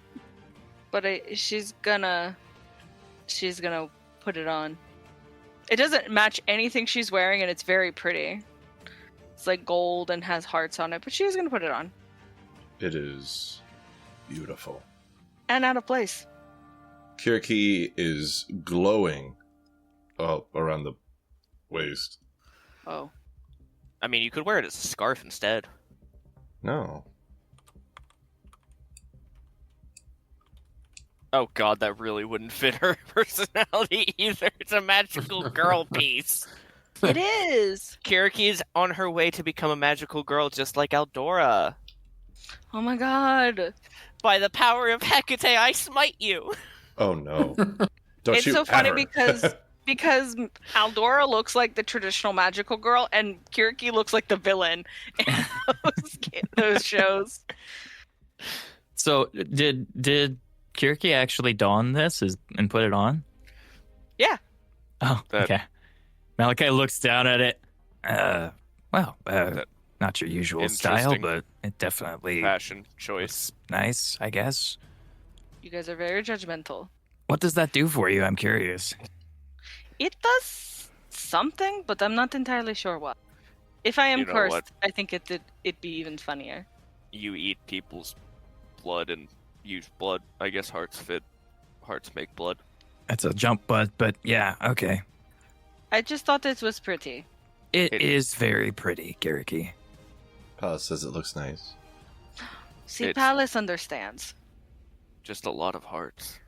but she's gonna put it on. It doesn't match anything she's wearing, and it's very pretty. It's like gold and has hearts on it, but she's gonna put it on. It is beautiful. And out of place. Kyriaki is glowing around the waist. Oh. I mean, you could wear it as a scarf instead. No. Oh god, that really wouldn't fit her personality either. It's a magical girl piece. It is! Kyriaki is on her way to become a magical girl just like Aldora. Oh my god. By the power of Hecate, I smite you! Oh no. Don't It's you so funny ever. because Aldora looks like the traditional magical girl and Kyriaki looks like the villain in those shows. So, did Kyriaki actually don this and put it on? Yeah. Oh, That- okay. Malachi looks down at it. Not your usual style, Interesting. but it definitely Fashion choice. nice, I guess. You guys are very judgmental. What does that do for you? I'm curious. It does something, but I'm not entirely sure what. If I am You know cursed, what? I think it'd be even funnier. You eat people's blood and use blood. I guess hearts make blood. That's a jump, but yeah, okay. I just thought this was pretty. It It- is very pretty, Kyriaki. Palace says it looks nice. See, It's- Palace understands. Just a lot of hearts.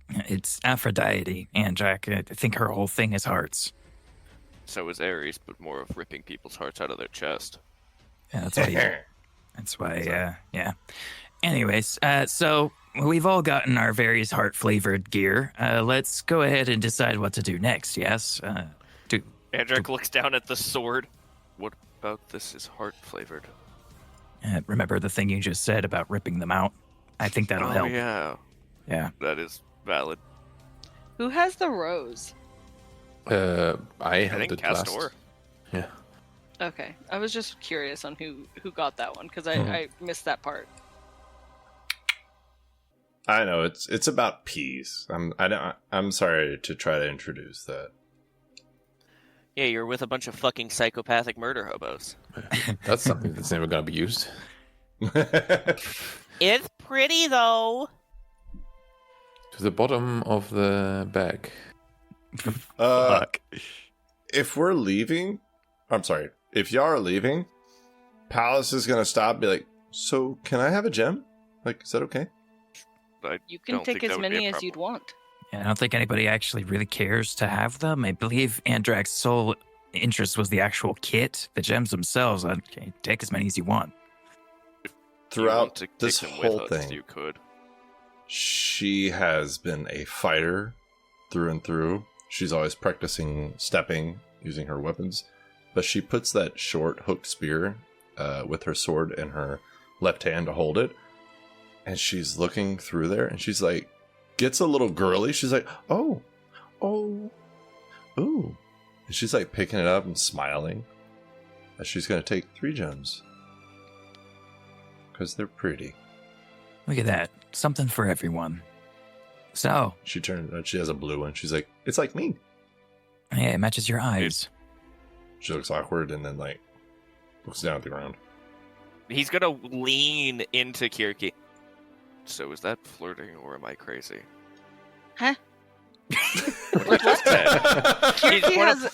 It's Aphrodite, Andrak. I think her whole thing is hearts. So is Ares, but more of ripping people's hearts out of their chest. Yeah, that's why. That's why. Yeah. Anyways, so we've all gotten our various heart-flavored gear. Let's go ahead and decide what to do next, yes? Andrak looks down at the sword. What about this is heart-flavored? Remember the thing you just said about ripping them out? I think that'll help. Yeah. Yeah. That is valid. Who has the rose? I held think it last. Castor. Yeah. Okay, I was just curious on who got that one because I missed that part. I know it's about peas. I'm sorry to try to introduce that. Yeah, you're with a bunch of fucking psychopathic murder hobos. That's something that's never gonna be used. It's pretty though. To the bottom of the bag. If we're leaving, I'm sorry. If y'all are leaving, Palace is gonna stop and be like, so can I have a gem? Like, is that okay? You can take as many as you'd want. Yeah, I don't think anybody actually really cares to have them. I believe Andrak's sole interest was the actual kit. The gems themselves, okay, take as many as you want. Throughout to this take them whole with us, thing, you could. she has been a fighter through and through. She's always practicing stepping, using her weapons. But she puts that short hooked spear with her sword in her left hand to hold it. And she's looking through there and she's like, gets a little girly. She's like, oh, ooh. And she's like picking it up and smiling. And she's going to take 3 gems. Because they're pretty. Look at that. Something for everyone. So. She has a blue one. She's like, it's like me. Yeah, it matches your eyes. She looks awkward and then like looks down at the ground. He's gonna lean into Kyriaki. So is that flirting or am I crazy? Huh? Kyriaki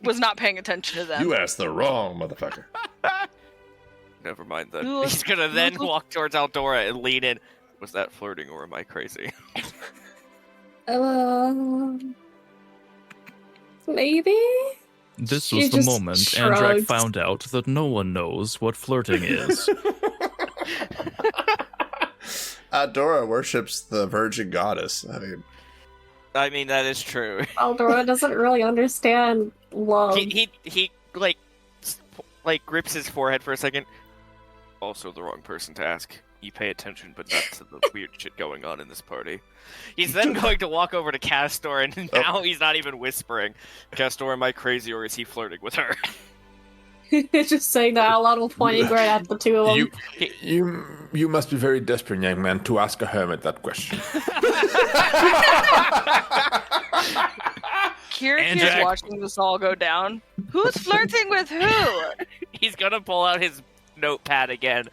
was not paying attention to them. You asked the wrong motherfucker. Never mind then. He's gonna then walk towards Aldora and lean in. Was that flirting or am I crazy? Maybe? This She was the just moment shrugged. Andrak found out that no one knows what flirting is. Adora worships the virgin goddess. I mean that is true. Aldora doesn't really understand love. He grips his forehead for a second. Also the wrong person to ask. You pay attention, but not to the weird shit going on in this party. He's then going to walk over to Castor, and now he's not even whispering. Castor, am I crazy, or is he flirting with her? Just saying that out loud while pointing right at the two of them. You must be very desperate, young man, to ask a hermit that question. Kyriaki is watching this all go down. Who's flirting with who? He's gonna pull out his notepad again.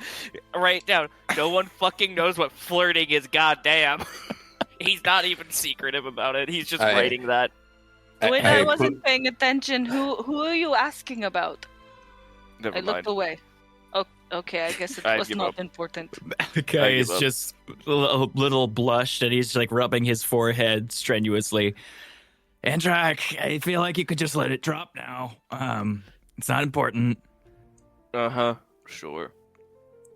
Write down. No one fucking knows what flirting is, goddamn. He's not even secretive about it. He's just writing that. When I wasn't paying attention, who are you asking about? Never I mind. looked away. Oh, okay, I guess it was not important. The guy is just a little blushed and he's like rubbing his forehead strenuously. Andrak, I feel like you could just let it drop now. It's not important. Uh-huh. Sure.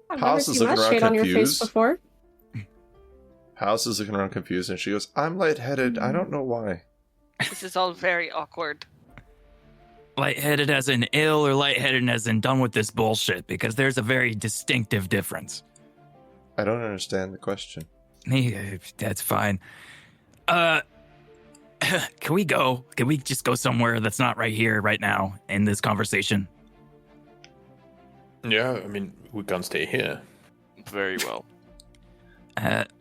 I've House never is seen that looking around shade on your face confused. before. House is looking around confused and she goes, I'm lightheaded. I don't know why. This is all very awkward. Lightheaded as in ill or lightheaded as in done with this bullshit? Because there's a very distinctive difference. I don't understand the question. That's fine. Can we go? Can we just go somewhere that's not right here, right now, in this conversation? Yeah, I mean, we can't stay here. Very well.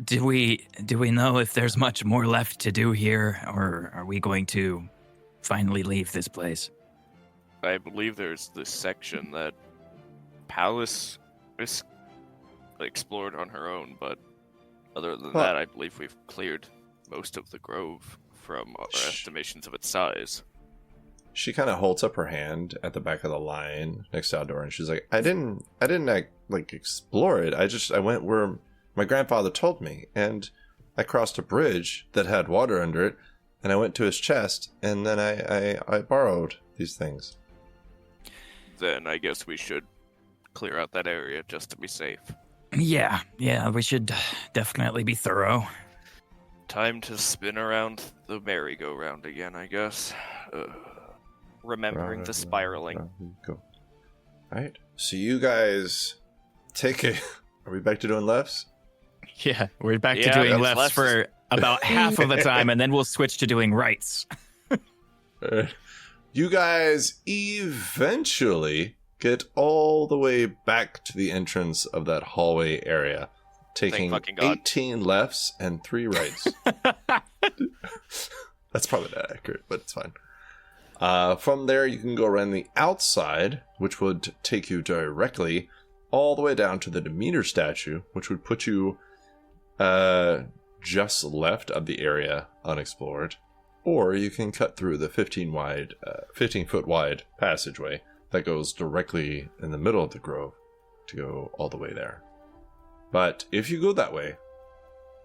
Do we know if there's much more left to do here, or are we going to finally leave this place? I believe there's this section that Palace is explored on her own, but other than that, I believe we've cleared most of the grove from our estimations of its size. She kind of holds up her hand at the back of the line next to Aldora, and she's like, I didn't explore it. I went where my grandfather told me, and I crossed a bridge that had water under it, and I went to his chest, and then I borrowed these things. Then I guess we should clear out that area just to be safe. Yeah, we should definitely be thorough. Time to spin around the merry-go-round again, I guess. Remembering the spiraling. Go. All right. So you guys take a. Are we back to doing lefts? Yeah, we're back to Yeah, doing that's lefts lefts. for about half of the time, and then we'll switch to doing rights. You guys eventually get all the way back to the entrance of that hallway area, taking fucking God. 18 lefts and 3 rights. That's probably not accurate, but it's fine. From there, you can go around the outside, which would take you directly all the way down to the Demeter statue, which would put you just left of the area unexplored. Or you can cut through the 15-foot wide passageway that goes directly in the middle of the grove to go all the way there. But if you go that way,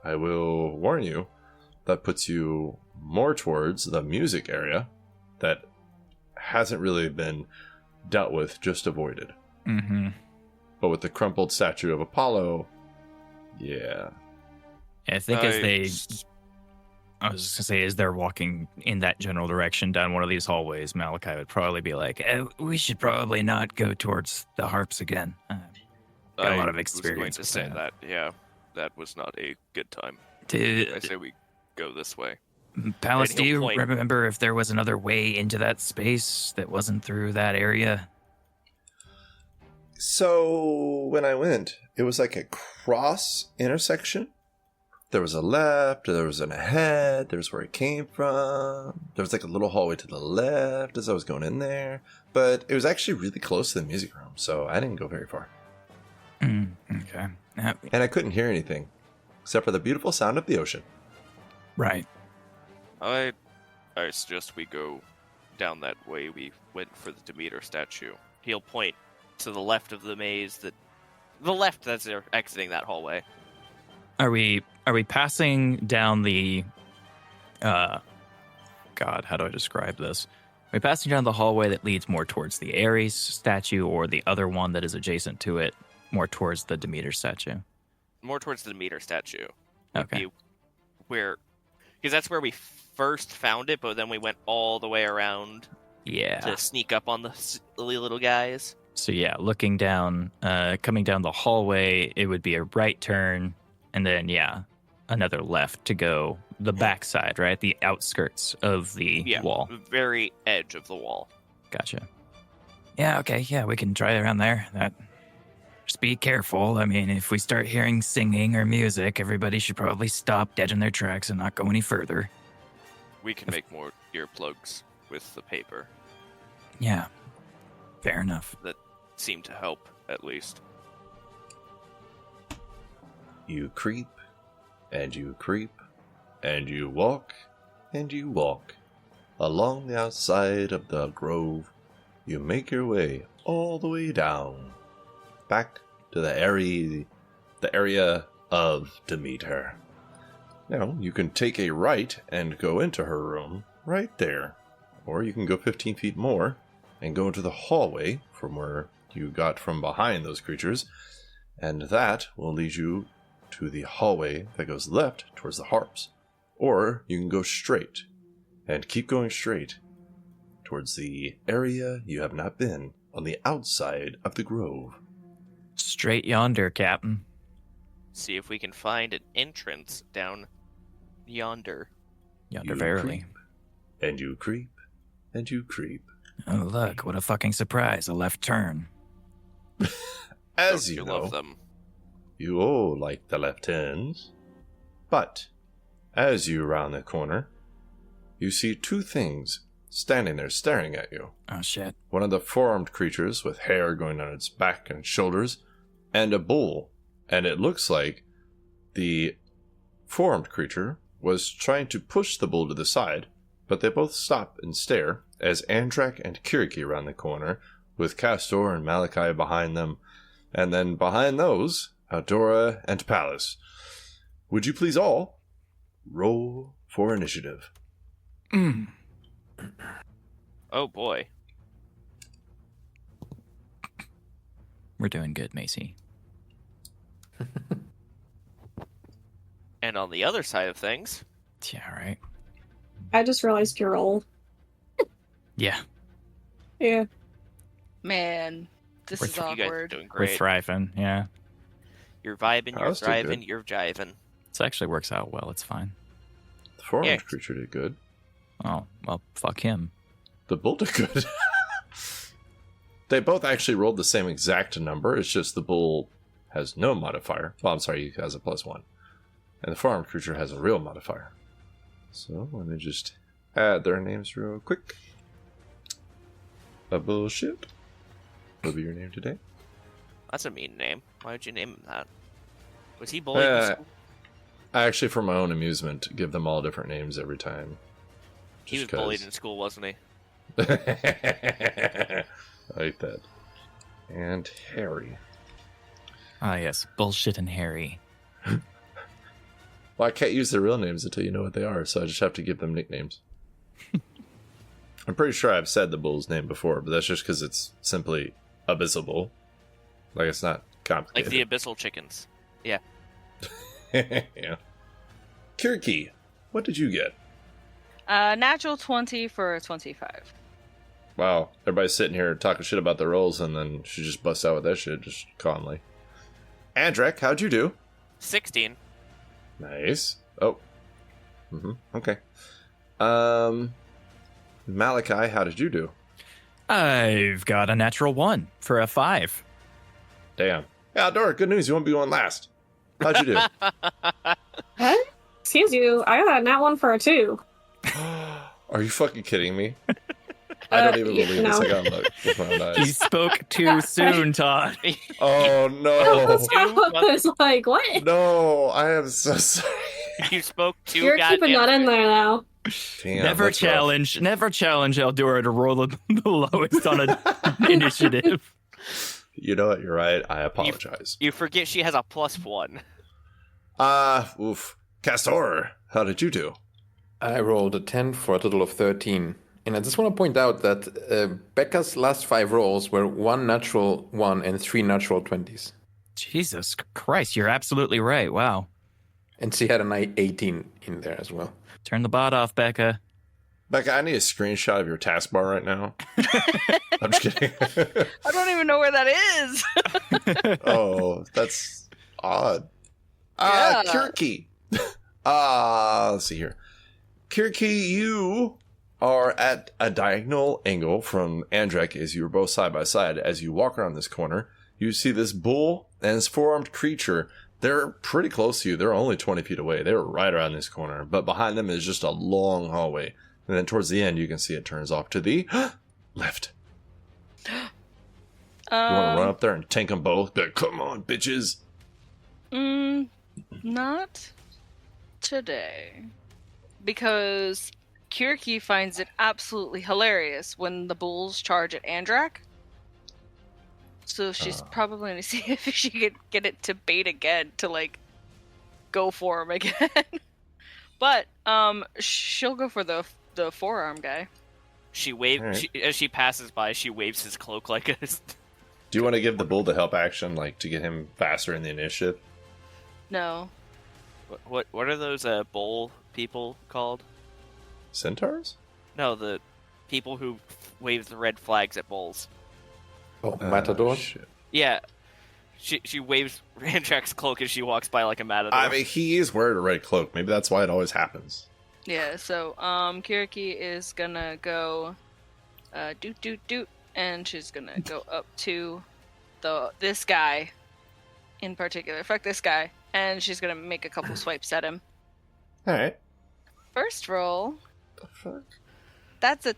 I will warn you, that puts you more towards the music area that hasn't really been dealt with, just avoided. Mm-hmm. But with the crumpled statue of Apollo, yeah. I think I was just gonna say, as they're walking in that general direction down one of these hallways, Malachi would probably be like, we should probably not go towards the harps again. Got a lot of experience I was going to say that. Yeah, that was not a good time. I say we go this way. Palace, do you point. remember if there was another way into that space that wasn't through that area? So when I went, it was like a cross intersection. There was a left, there was an ahead, there's where it came from. There was like a little hallway to the left as I was going in there. But it was actually really close to the music room, so I didn't go very far. Okay. And I couldn't hear anything, except for the beautiful sound of the ocean. Right. I suggest we go down that way we went for the Demeter statue. He'll point to the left of the maze, the left as they're exiting that hallway. Are we passing down the God, how do I describe this? Are we passing down the hallway that leads more towards the Ares statue, or the other one that is adjacent to it, more towards the Demeter statue? More towards the Demeter statue. Okay. Because that's where we first found it, but then we went all the way around to sneak up on the silly little guys. So yeah, looking down, coming down the hallway, it would be a right turn, and then another left to go the backside, right? The outskirts of the wall. The very edge of the wall. Gotcha. Yeah, okay, we can try around there. Just be careful. I mean, if we start hearing singing or music, everybody should probably stop dead in their tracks and not go any further. We can make more earplugs with the paper. Yeah, fair enough. That seemed to help, at least. You creep, and you creep, and you walk, and you walk. Along the outside of the grove, you make your way all the way down, back to the area of Demeter. Now, you can take a right and go into her room right there. Or you can go 15 feet more and go into the hallway from where you got from behind those creatures, and that will lead you to the hallway that goes left towards the harps. Or you can go straight and keep going straight towards the area you have not been on the outside of the grove. Straight yonder, Captain. See if we can find an entrance down yonder. Yonder, You verily. creep, and you creep, and you creep. Oh, look, what a fucking surprise. A left turn. As Don't you love know, them. you all like the left turns. But as you round the corner, you see 2 things standing there staring at you. Oh, shit. One of the four-armed creatures with hair going down its back and shoulders, and a bull. And it looks like the four-armed creature was trying to push the bull to the side, but they both stop and stare as Andrak and Kyriaki round the corner, with Castor and Malachi behind them, and then behind those, Aldora and Pallas. Would you please all roll for initiative? Oh boy. We're doing good, Macy. And on the other side of things, Yeah, right. I just realized your roll. Yeah, Yeah. Man, this is you guys are awkward. doing we're great. thriving. Yeah, You're vibing, you're House did thriving, good. you're jiving. this actually works out well. It's fine. The four-armed Yeah. creature did good. Oh, well, fuck him. The bull did good. They both actually rolled the same exact number. It's just the bull has no modifier. Well, I'm sorry, he has a +1. And the four-armed creature has a real modifier. So let me just add their names real quick. A bullshit will be your name today. That's a mean name. Why would you name him that? Was he bullied in school? I actually, for my own amusement, give them all different names every time. He was Just 'cause. bullied in school, wasn't he? I like that. And Harry. Ah, yes, bullshit and Harry. Well, I can't use their real names until you know what they are, so I just have to give them nicknames. I'm pretty sure I've said the bull's name before, but that's just because it's simply abyssal. Like, it's not Like complicated. the abyssal chickens. Yeah. Yeah. Kyriaki, what did you get? Natural 20 for a 25. Wow, everybody's sitting here talking shit about their rolls, and then she just busts out with that shit just calmly. Andrak, how'd you do? 16. Nice. Oh. Okay. Malachi, how did you do? I've got a natural 1 for a 5. Damn. Yeah, Dora, good news. You won't be going last. How'd you do? Huh? Excuse you. I got a nat 1 for a 2. Are you fucking kidding me? I don't even believe this. no. I got luck with my own You eyes. spoke too soon, Todd. Oh, no. I was like, what? No, I am so sorry. You spoke too You're goddamn keeping that in there now. Damn, Never that's rough. challenge Eldora to roll the lowest on an initiative. You know what? You're right. I apologize. You forget she has a +1. Oof. Castor, how did you do? I rolled a 10 for a total of 13. And I just want to point out that Becca's last 5 rolls were 1 natural 1 and 3 natural 20s. Jesus Christ, you're absolutely right. Wow. And she had an 18 in there as well. Turn the bot off, Becca. Becca, I need a screenshot of your taskbar right now. I'm just kidding. I don't even know where that is. Oh, that's odd. Yeah. Kyriaki. Let's see here. Kyriaki, you are at a diagonal angle from Andrak as you are both side by side. As you walk around this corner, you see this bull and his four-armed creature. They're pretty close to you. They're only 20 feet away. They were right around this corner. But behind them is just a long hallway. And then towards the end, you can see it turns off to the left. You want to run up there and tank them both? Be like, come on, bitches. Not today. Because Kyriaki finds it absolutely hilarious when the bulls charge at Andrak. So she's probably going to see if she could get it to bait again, to, like, go for him again. But, she'll go for the forearm guy. She waves Alright. as she passes by. She waves his cloak like a. Do you want to give the bull the help action, like to get him faster in the initiative? No. What are those bull people called? Centaurs? No, the people who wave the red flags at bulls. Oh, Matador? Shit. Yeah, she waves Randrak's cloak as she walks by like a matador. I mean, he is wearing a red cloak. Maybe that's why it always happens. Yeah, so, Kyriaki is gonna go, doot, and she's gonna go up to this guy in particular. Fuck this guy. And she's gonna make a couple swipes at him. Alright. First roll, The fuck? that's a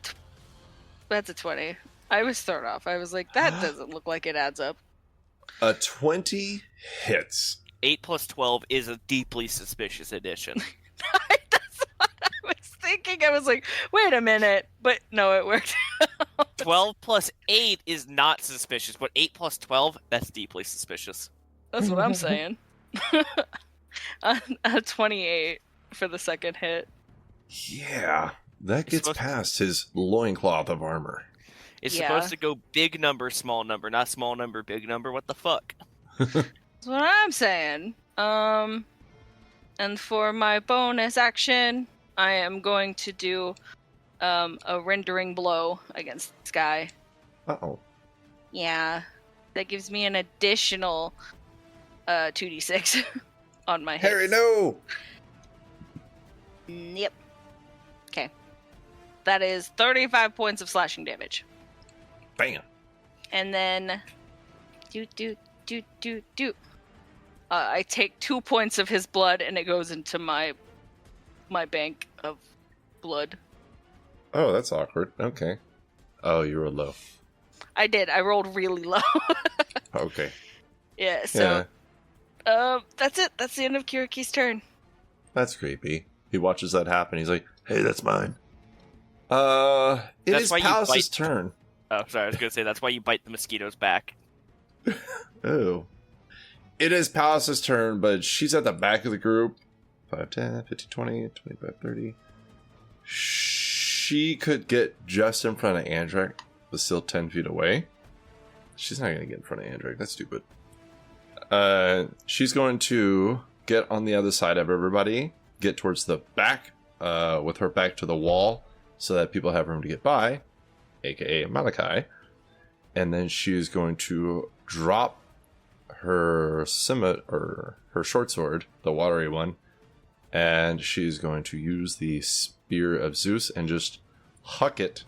20. I was thrown off. I was like, that doesn't look like it adds up. A 20 hits. 8 plus 12 is a deeply suspicious addition. That's what I was thinking. I was like, wait a minute. But no, it worked. 12 plus 8 is not suspicious, but 8 plus 12, that's deeply suspicious. That's what I'm saying. A 28 for the second hit. Yeah. That gets supposed to- past his loincloth of armor. It's Yeah. supposed to go big number, small number, not small number, big number. What the fuck? That's what I'm saying. And for my bonus action, I am going to do a rendering blow against this guy. Uh-oh. Yeah. That gives me an additional 2d6 on my hits. Harry, no! Yep. Okay. That is 35 points of slashing damage. Bam. And then I take 2 points of his blood and it goes into my bank of blood. Oh, that's awkward. Okay. Oh, you were low. I did. I rolled really low. Okay. Yeah, so that's it. That's the end of Kyriaki's turn. That's creepy. He watches that happen. He's like, hey, that's mine. It That's is why you Palace's bite- turn. Oh, sorry, I was gonna say that's why you bite the mosquito's back. Oh. It is Palace's turn, but she's at the back of the group. 5, 10, 15, 20, 25, 30. She could get just in front of Andrak, but still 10 feet away. She's not going to get in front of Andrak. That's stupid. She's going to get on the other side of everybody, get towards the back, with her back to the wall, so that people have room to get by, aka Malachi. And then she's going to drop her her short sword, the watery one, and she's going to use the Spear of Zeus and just huck it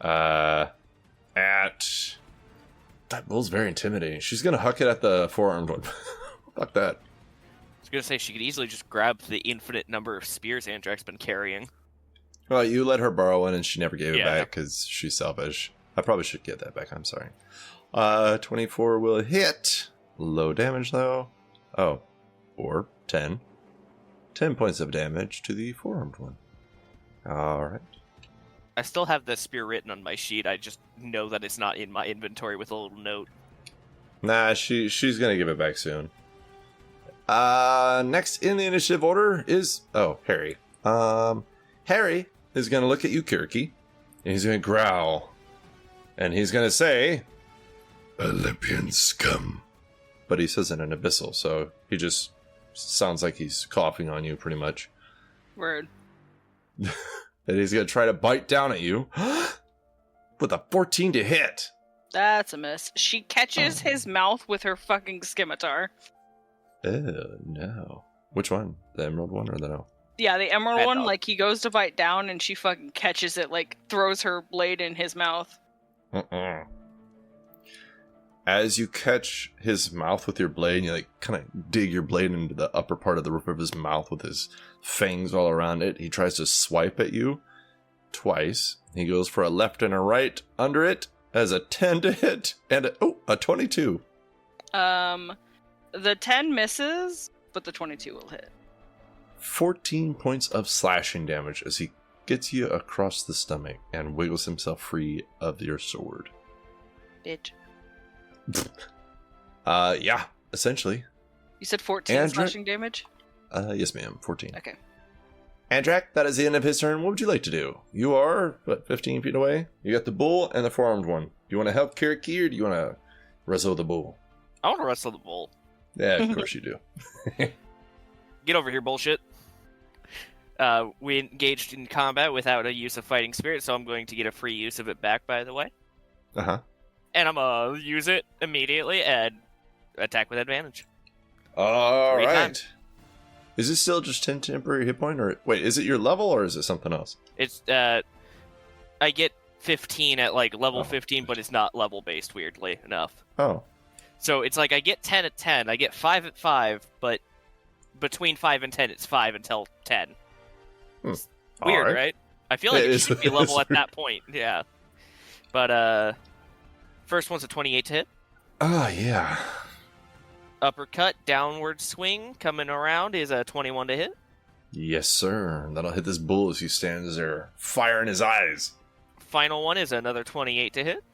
at... That bull's very intimidating. She's going to huck it at the four-armed one. Fuck that. I was gonna say she could easily just grab the infinite number of spears Andrak's been carrying. Well, you let her borrow one and she never gave it Yeah. back because she's selfish. I probably should get that back. I'm sorry. 24 will hit. Low damage, though. Oh. Or 10. 10 points of damage to the four-armed one. Alright. I still have the spear written on my sheet. I just know that it's not in my inventory with a little note. Nah, she's gonna give it back soon. Next in the initiative order is... Oh, Harry. Harry is gonna look at you, Kyriaki, and he's gonna growl. And he's gonna say... Olympian scum. But he says it in abyssal, so he just sounds like he's coughing on you, pretty much. Word. And he's gonna try to bite down at you with a 14 to hit. That's a miss. She catches his mouth with her fucking scimitar. Oh, no. Which one? The emerald one or the no? Yeah, the emerald I one, know. like, he goes to bite down and she fucking catches it, like, throws her blade in his mouth. As you catch his mouth with your blade, and you like kind of dig your blade into the upper part of the roof of his mouth with his fangs all around it, he tries to swipe at you twice. He goes for a left and a right under it as a 10 to hit and a 22. The 10 misses, but the 22 will hit. 14 points of slashing damage as he gets you across the stomach and wiggles himself free of your sword. Bitch. Yeah, essentially. You said 14 Andrak? slashing damage? Yes, ma'am. 14. Okay. Andrak, that is the end of his turn. What would you like to do? You are, 15 feet away? You got the bull and the four-armed one. Do you want to help Kyriaki or do you want to wrestle the bull? I want to wrestle the bull. Yeah, of course you do. Get over here, bullshit. We engaged in combat without a use of fighting spirit, so I'm going to get a free use of it back, by the way. Uh-huh. And I'm going to use it immediately and attack with advantage. All 3 right. times. Is this still just 10 temporary hit point? Or wait, is it your level or is it something else? It's, I get 15 at, like, level Oh. 15, but it's not level-based, weirdly enough. Oh. So it's like I get 10 at 10, I get 5 at 5, but between 5 and 10, it's 5 until 10. It's weird, All right? I feel like It it is- should be it's level at weird. that point, yeah. But, first one's a 28 to hit. Ah, yeah. Uppercut, downward swing, coming around is a 21 to hit. Yes, sir. That'll hit this bull as he stands there, fire in his eyes. Final one is another 28 to hit.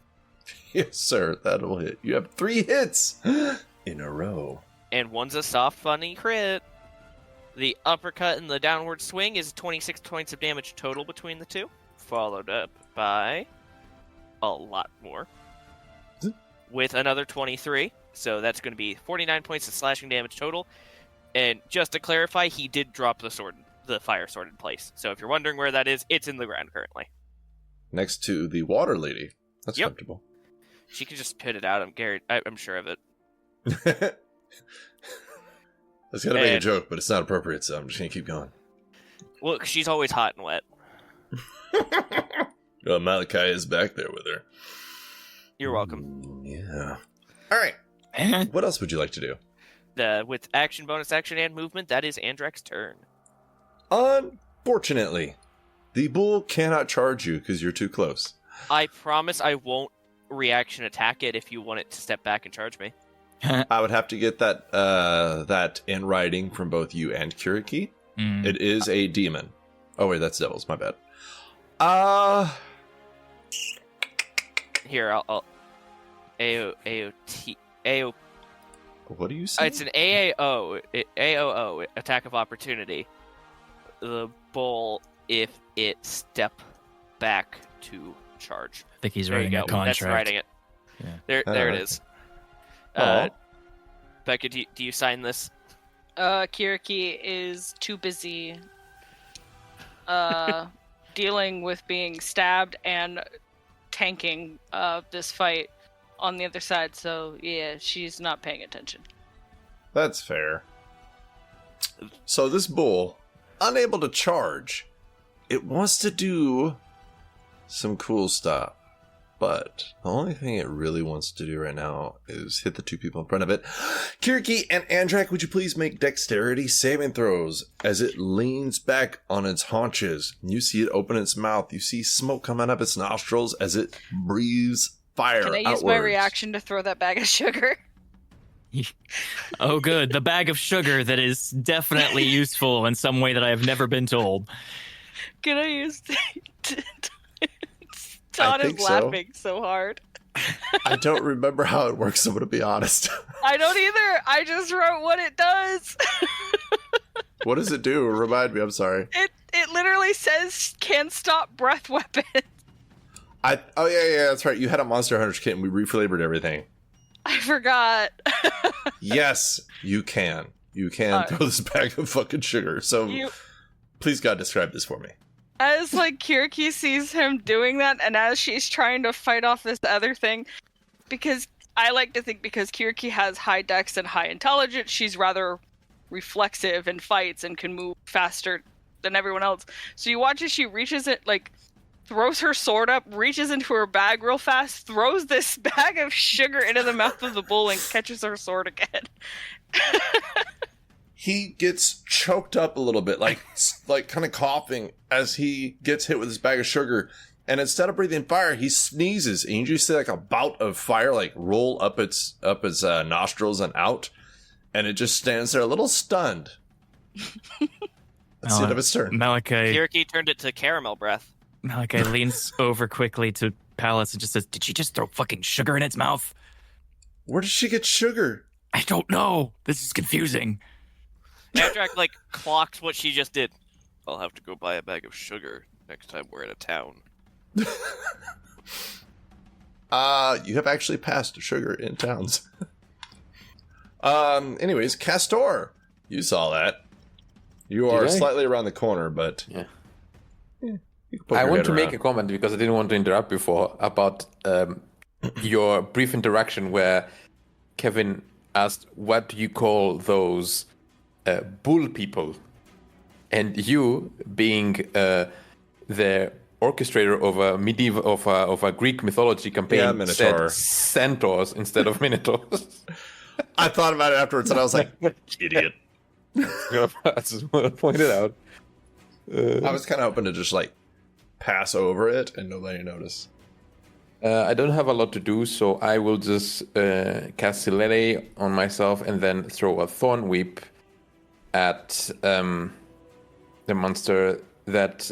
Yes, sir. That'll hit. You have 3 hits in a row. And one's a soft, funny crit. The uppercut and the downward swing is 26 points of damage total between the two, followed up by a lot more with another 23. So that's going to be 49 points of slashing damage total. And just to clarify, he did drop the fire sword in place. So if you're wondering where that is, it's in the ground currently. Next to the water lady. That's comfortable. She can just put it out. I'm sure of it. I was gonna make a joke, but it's not appropriate, so I'm just gonna keep going. Well, 'cause she's always hot and wet. Malachi is back there with her. You're welcome. Yeah. All right. What else would you like to do? With action, bonus action, and movement, that is Andrak's turn. Unfortunately, the bull cannot charge you because you're too close. I promise I won't reaction attack it if you want it to step back and charge me. I would have to get that in writing from both you and Kyriaki. It is a demon. Oh wait, that's devils. My bad. Here, I'll AOT. What do you say? It's an AOO, attack of opportunity. The bull, if it step back to charge. I think he's There you writing a go. contract. That's writing it. Yeah. There it is. Becca, do you sign this? Kyriaki is too busy dealing with being stabbed and tanking this fight on the other side, so yeah, she's not paying attention. That's fair. So this bull, unable to charge, it wants to do some cool stuff. But the only thing it really wants to do right now is hit the two people in front of it. Kyriaki and Andrak, would you please make dexterity saving throws as it leans back on its haunches? You see it open its mouth. You see smoke come out of its nostrils as it breathes fire Can I use outwards. my reaction to throw that bag of sugar? Oh, good. The bag of sugar that is definitely useful in some way that I have never been told. Can I use Todd is laughing so hard. I don't remember how it works, I'm going to be honest. I don't either. I just wrote what it does. What does it do? Remind me, I'm sorry. It literally says can stop breath weapon. Oh yeah, that's right. You had a Monster Hunter's kit and we reflavored everything. I forgot. Yes, you can. You can throw this bag of fucking sugar. So please God, describe this for me. As Kyriaki sees him doing that, and as she's trying to fight off this other thing, because I like to think because Kyriaki has high dex and high intelligence, she's rather reflexive in fights and can move faster than everyone else. So you watch as she reaches it, throws her sword up, reaches into her bag real fast, throws this bag of sugar into the mouth of the bull, and catches her sword again. He gets choked up a little bit, like kind of coughing as he gets hit with his bag of sugar. And instead of breathing fire, he sneezes. And you just see a bout of fire roll up its nostrils and out. And it just stands there a little stunned. That's the end of its turn. Malachi Kyriaki turned it to caramel breath. Malachi leans over quickly to Pallas and just says, "Did she just throw fucking sugar in its mouth?" Where did she get sugar? I don't know. This is confusing. Andrak clocks what she just did. I'll have to go buy a bag of sugar next time we're in a town. You have actually passed sugar in towns. Anyways, Castor, you saw that. You are slightly around the corner, but yeah. I want to make a comment because I didn't want to interrupt before about your brief interaction where Kevin asked, "What do you call those bull people?" And you, being the orchestrator of a Greek mythology campaign, said centaurs instead of minotaurs. I thought about it afterwards, and I was like, "Idiot." I just want to point it out. I was kind of hoping to just pass over it and nobody notice. I don't have a lot to do, so I will just cast Silere on myself and then throw a Thorn Whip at the monster that...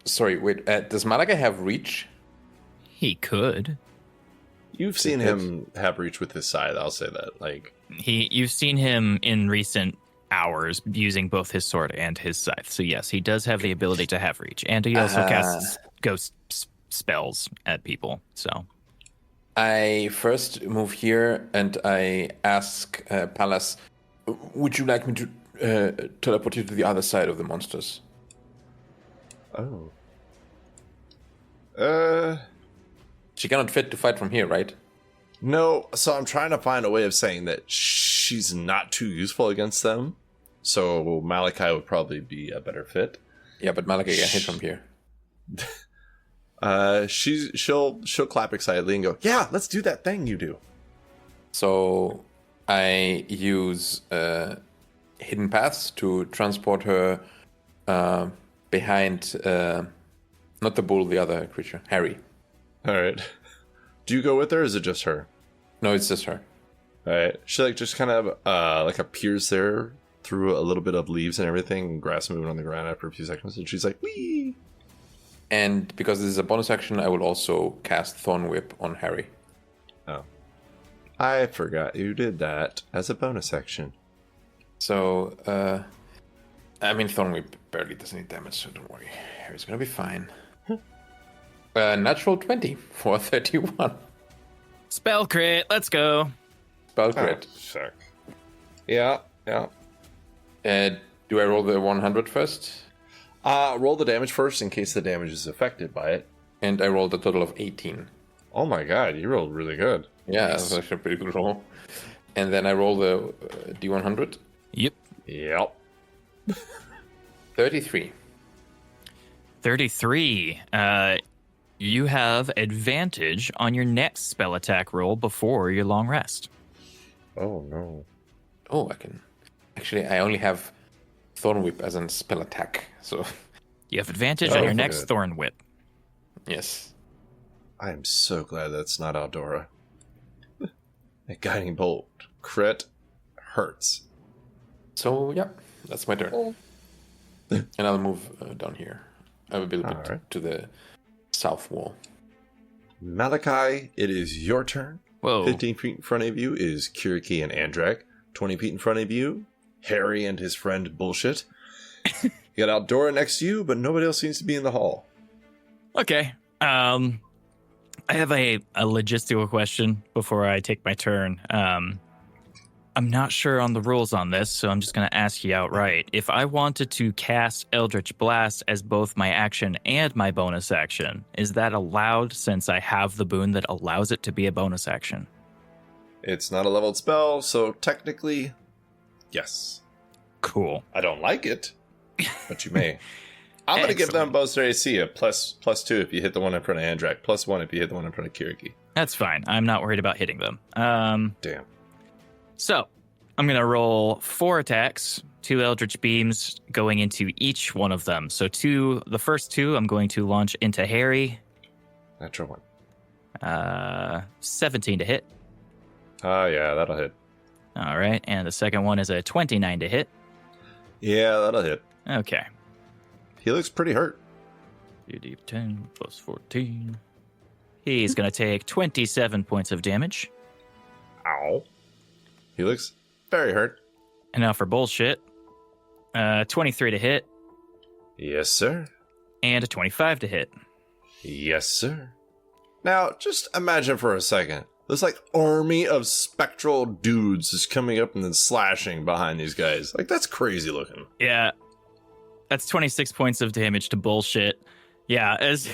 sorry, wait. Does Malachi have reach? He could. You've seen him have reach with his scythe, I'll say that. You've seen him in recent hours using both his sword and his scythe. So yes, he does have the ability to have reach. And he also casts ghost spells at people, so... I first move here and I ask Pallas, would you like me to teleport you to the other side of the monsters? Oh. She cannot fit to fight from here, right? No, so I'm trying to find a way of saying that she's not too useful against them. So Malachi would probably be a better fit. Yeah, but Malachi can hit from here. She'll clap excitedly and go, "Yeah, let's do that thing you do." So I use hidden paths to transport her behind, not the bull, the other creature, Harry. All right. Do you go with her, or is it just her? No, it's just her. All right. She like just kind of like appears there through a little bit of leaves and everything, and grass moving on the ground after a few seconds, and she's like, "Wee!" And because this is a bonus action, I will also cast Thorn Whip on Harry. Oh, I forgot you did that as a bonus action. So, I mean, Thorn Whip barely does any damage, so don't worry. Harry's gonna be fine. Natural 20 for 31. Spell crit. Let's go. Spell crit. Oh, fuck. Yeah. Do I roll the 100 first? Roll the damage first in case the damage is affected by it. And I rolled a total of 18. Oh my god, you rolled really good. Yeah, that's actually a pretty good roll. And then I roll the D100. Yep. 33. 33. You have advantage on your next spell attack roll before your long rest. Oh no. Oh, I can... Actually, I only have Thorn Whip as a spell attack, so... You have advantage on your next good. Thorn Whip. Yes. I am so glad that's not Aldora. A guiding bolt crit hurts. So, yeah, that's my turn. Oh. And I'll move down here. I will be a little bit Alright. to the south wall. Malachi, it is your turn. Whoa. 15 feet in front of you is Kyriaki and Andrak. 20 feet in front of you, Harry and his friend Bullshit. You got Aldora next to you, but nobody else seems to be in the hall. Okay. I have a logistical question before I take my turn. I'm not sure on the rules on this, so I'm just going to ask you outright. If I wanted to cast Eldritch Blast as both my action and my bonus action, is that allowed since I have the boon that allows it to be a bonus action? It's not a leveled spell, so technically, yes. Cool. I don't like it, but you may. I'm going to give them both their AC a plus 2 if you hit the one in front of Andrak, +1 if you hit the one in front of Kyriaki. That's fine. I'm not worried about hitting them. Damn. So, I'm going to roll 4 attacks, 2 Eldritch Beams going into each one of them. So the first 2 I'm going to launch into Harry. Natural 1. 17 to hit. Oh, yeah, that'll hit. All right, and the second one is a 29 to hit. Yeah, that'll hit. Okay. He looks pretty hurt. 2d10 plus 14. He's going to take 27 points of damage. Ow. He looks very hurt. And now for bullshit. 23 to hit Yes, sir. and a 25 to hit. Yes, sir. Now, just imagine for a second. This, like, army of spectral dudes is coming up and then slashing behind these guys. Like, that's crazy looking. Yeah. That's 26 points of damage to bullshit. Yeah, as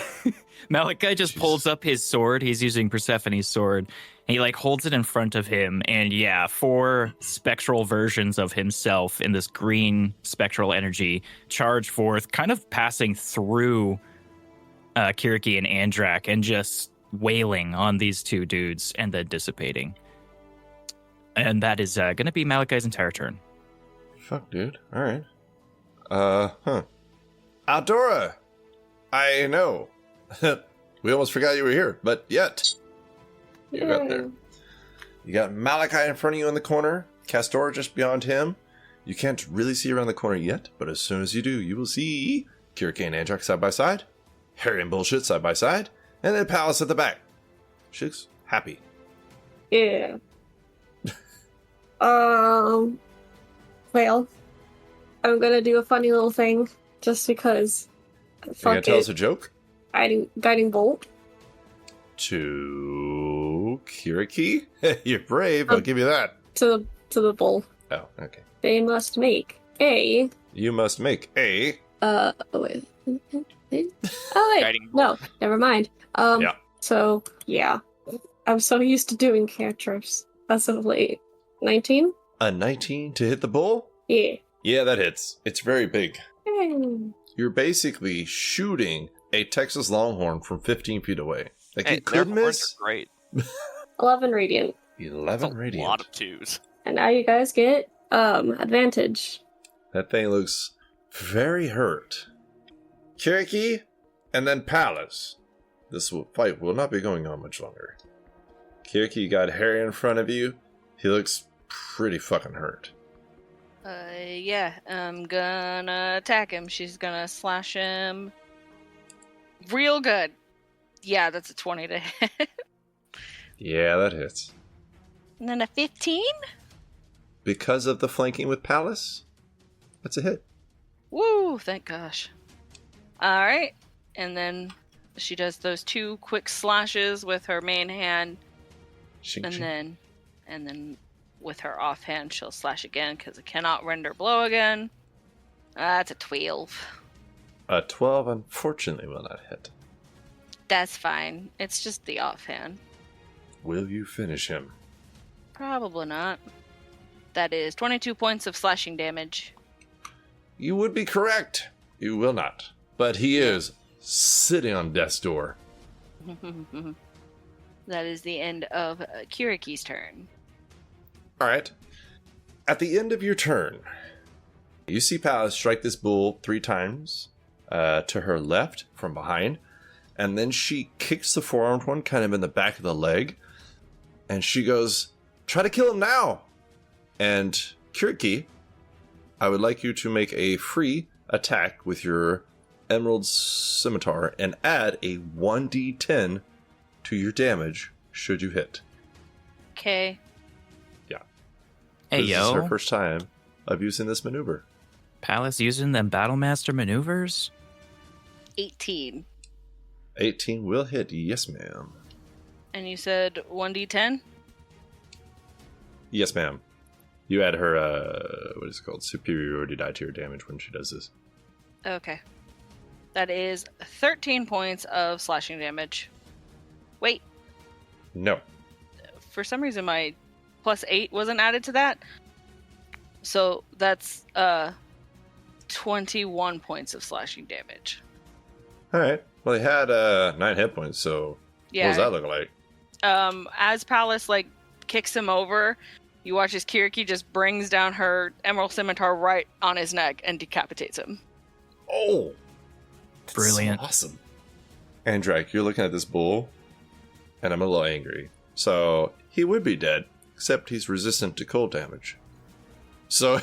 Malachi just pulls up his sword. He's using Persephone's sword. And he, like, holds it in front of him. And, yeah, 4 spectral versions of himself in this green spectral energy charge forth, kind of passing through Kyriaki and Andrak and just wailing on these 2 dudes and then dissipating. And that is going to be Malachi's entire turn. Fuck, dude. All right. Aldora! I know. We almost forgot you were here, but yet. You got there. You got Malachi in front of you in the corner, Castor just beyond him. You can't really see around the corner yet, but as soon as you do, you will see Kyriaki and Andrak side by side, Harry and Bullshit side by side, and then Palace at the back. She looks happy. Yeah. Well, I'm gonna do a funny little thing just because. You gonna tell us a joke? Guiding bolt. To So, Kyriaki, you're brave. I'll give you that. To the bull. Oh, okay. They must make a. You must make a. Oh wait. Oh wait. Guiding No, never mind. Yeah. So yeah, I'm so used to doing cantrips as of late. 19. A 19 to hit the bull? Yeah. Yeah, that hits. It's very big. Yay. You're basically shooting a Texas Longhorn from 15 feet away. Like, Hey, you could their horns miss. are great. 11 radiant. 11 That's a radiant. lot of twos. And now you guys get advantage. That thing looks very hurt. Kyriaki, and then Palace. This fight will not be going on much longer. Kyriaki, you got Harry in front of you. He looks pretty fucking hurt. Yeah, I'm gonna attack him. She's gonna slash him real good. Yeah, that's a 20 to hit. Yeah, that hits. And then a 15? Because of the flanking with Palace, that's a hit. Woo, thank gosh. Alright, and then she does those 2 quick slashes with her main hand, Shing, and shing. then with her offhand she'll slash again because it cannot render blow again. That's a 12. A 12 unfortunately will not hit. That's fine. It's just the offhand. Will you finish him? Probably not. That is 22 points of slashing damage. You would be correct. You will not. But he is sitting on death's door. That is the end of Kyriaki's turn. All right. At the end of your turn, you see Palace strike this bull 3 times to her left from behind. And then she kicks the forearmed one kind of in the back of the leg. And she goes, try to kill him now. And Kyriaki, I would like you to make a free attack with your Emerald Scimitar and add a 1d10 to your damage should you hit. Okay. Hey, This is her yo. first time of using this maneuver. Palace using them Battlemaster maneuvers? 18. 18 will hit. Yes, ma'am. And you said 1d10? Yes, ma'am. You add her, what is it called? Superiority die to your damage when she does this. Okay. That is 13 points of slashing damage. Wait, No. for some reason my plus 8 wasn't added to that. So that's 21 points of slashing damage. All right. Well, he had 9 hit points, so Yeah. what does that look like? As Palace kicks him over, you watch as Kyriaki just brings down her Emerald Scimitar right on his neck and decapitates him. Oh! That's Brilliant. So awesome. Andrak, you're looking at this bull, and I'm a little angry. So, he would be dead, except he's resistant to cold damage. So,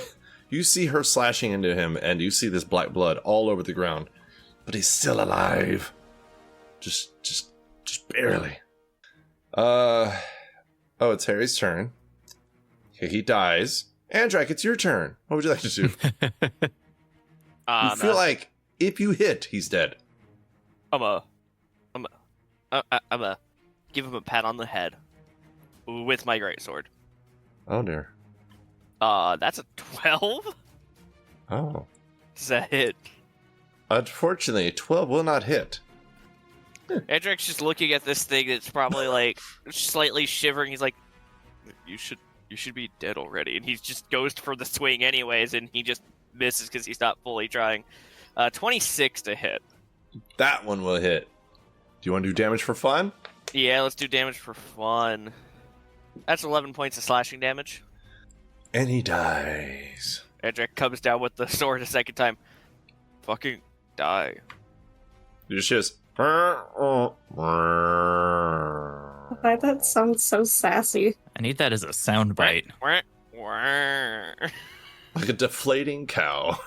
you see her slashing into him, and you see this black blood all over the ground. But he's still alive. Just barely. Oh, it's Harry's turn. Okay, he dies. Andrak, it's your turn. What would you like to do? You feel like if you hit, he's dead. I'm a give him a pat on the head with my greatsword. Oh dear. That's a 12. Oh. Does that hit? Unfortunately, 12 will not hit. Andrak's just looking at this thing that's probably slightly shivering. He's like, you should be dead already. And he just goes for the swing anyways, and he just misses because he's not fully trying. 26 to hit. That one will hit. Do you want to do damage for fun? Yeah, let's do damage for fun. That's 11 points of slashing damage. And he dies. Andrak comes down with the sword a second time. Fucking die. You just Why that sounds so sassy. I need that as a soundbite. like a deflating cow.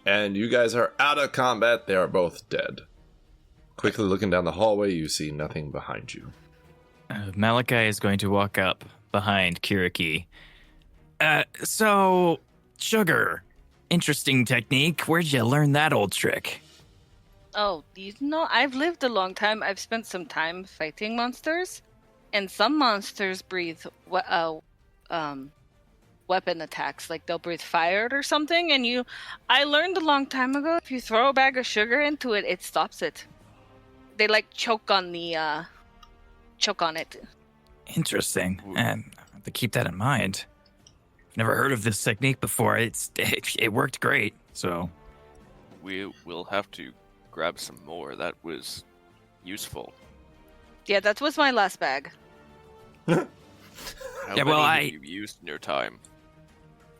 And you guys are out of combat. They are both dead. Quickly looking down the hallway, you see nothing behind you. Malachi is going to walk up behind Kyriaki. So, Sugar, interesting technique. Where'd you learn that old trick? Oh, I've lived a long time. I've spent some time fighting monsters, and some monsters breathe weapon attacks. Like they'll breathe fire or something. And I learned a long time ago, if you throw a bag of sugar into it, it stops it. They like choke on it. Interesting. And I have to keep that in mind. I've never heard of this technique before. It worked great. So We will have to grab some more. That was useful. Yeah, that was my last bag. How Yeah, well, many have you used in your time?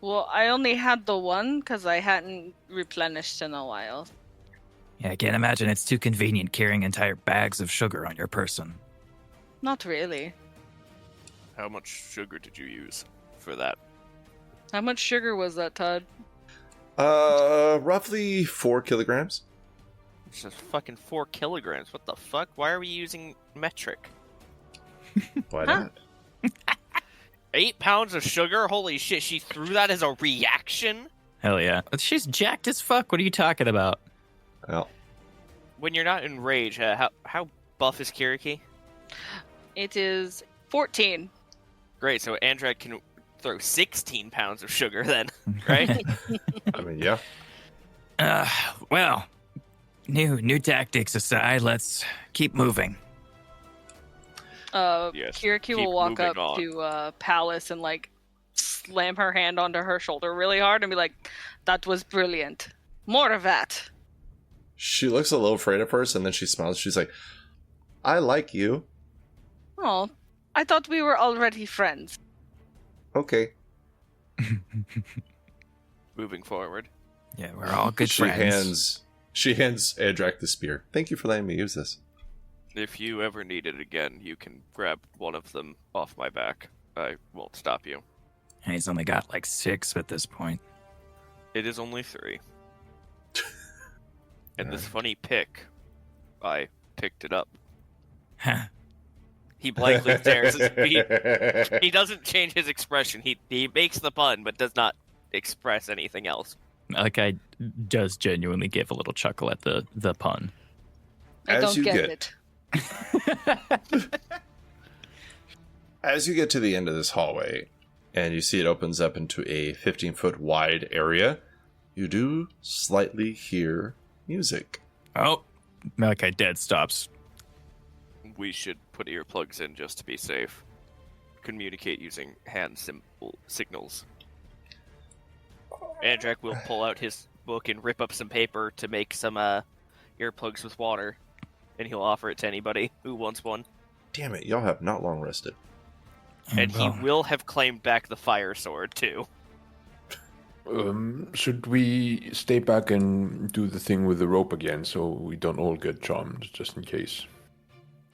Well, I only had the one because I hadn't replenished in a while. yeah, I can't imagine it's too convenient carrying entire bags of sugar on your person. Not really. How much sugar did you use for that? How much sugar was that, Todd? Roughly 4 kilograms. It's just fucking 4 kilograms. What the fuck? Why are we using metric? Why Huh? not? 8 pounds of sugar? Holy shit, she threw that as a reaction? Hell yeah. She's jacked as fuck. What are you talking about? Well, When you're not in rage, how buff is Kyriaki? It is 14. Great, so Andrak can throw 16 pounds of sugar then, right? I mean, yeah. Well, new tactics aside, let's keep moving. Yes, Kyriaki keep will walk moving up on. to Palace and like slam her hand onto her shoulder really hard and be like, "That was brilliant. More of that." She looks a little afraid at first, and then she smiles. She's like, I like you. Oh, I thought we were already friends. Okay. Moving forward. Yeah, we're all good friends. She hands Andrak the spear. Thank you for letting me use this. If you ever need it again, you can grab one of them off my back. I won't stop you. And he's only got like 6 at this point. It is only 3. And this funny pick, I picked it up. Huh. He blankly stares. He doesn't change his expression. He makes the pun, but does not express anything else. Malachi does genuinely give a little chuckle at the pun. I As don't you get get- it. As you get to the end of this hallway, and you see it opens up into a 15-foot wide area, you do slightly hear music. Oh, Malachi dead stops. We should put earplugs in just to be safe. Communicate using hand signals. Andrak will pull out his book and rip up some paper to make some earplugs with water, and he'll offer it to anybody who wants one. Damn it, y'all have not long rested. And he Well, will have claimed back the fire sword too. Should we stay back and do the thing with the rope again so we don't all get charmed, just in case?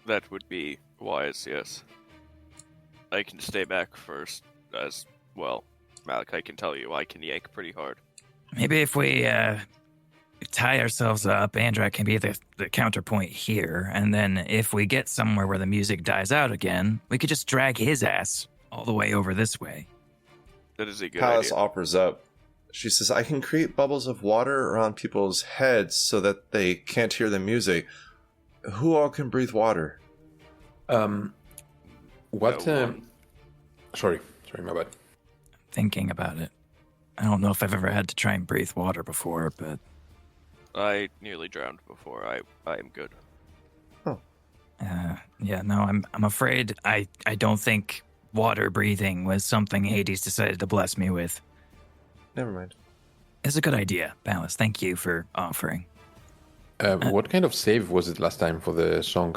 That would be wise, yes. I can stay back first as well. Malachi can tell you I can yank pretty hard. maybe if we tie ourselves up, Andrak can be the counterpoint here, and then if we get somewhere where the music dies out again, we could just drag his ass all the way over this way. That is a good Palace idea. offers up. She says, I can create bubbles of water around people's heads so that they can't hear the music. Who all can breathe water? What? No one. Sorry, my bad. Thinking about it. I don't know if I've ever had to try and breathe water before, but I nearly drowned before. I am good. yeah, no, I'm afraid I don't think water breathing was something Hades decided to bless me with. Never mind. It's a good idea, Palace. Thank you for offering. What kind of save was it last time for the song?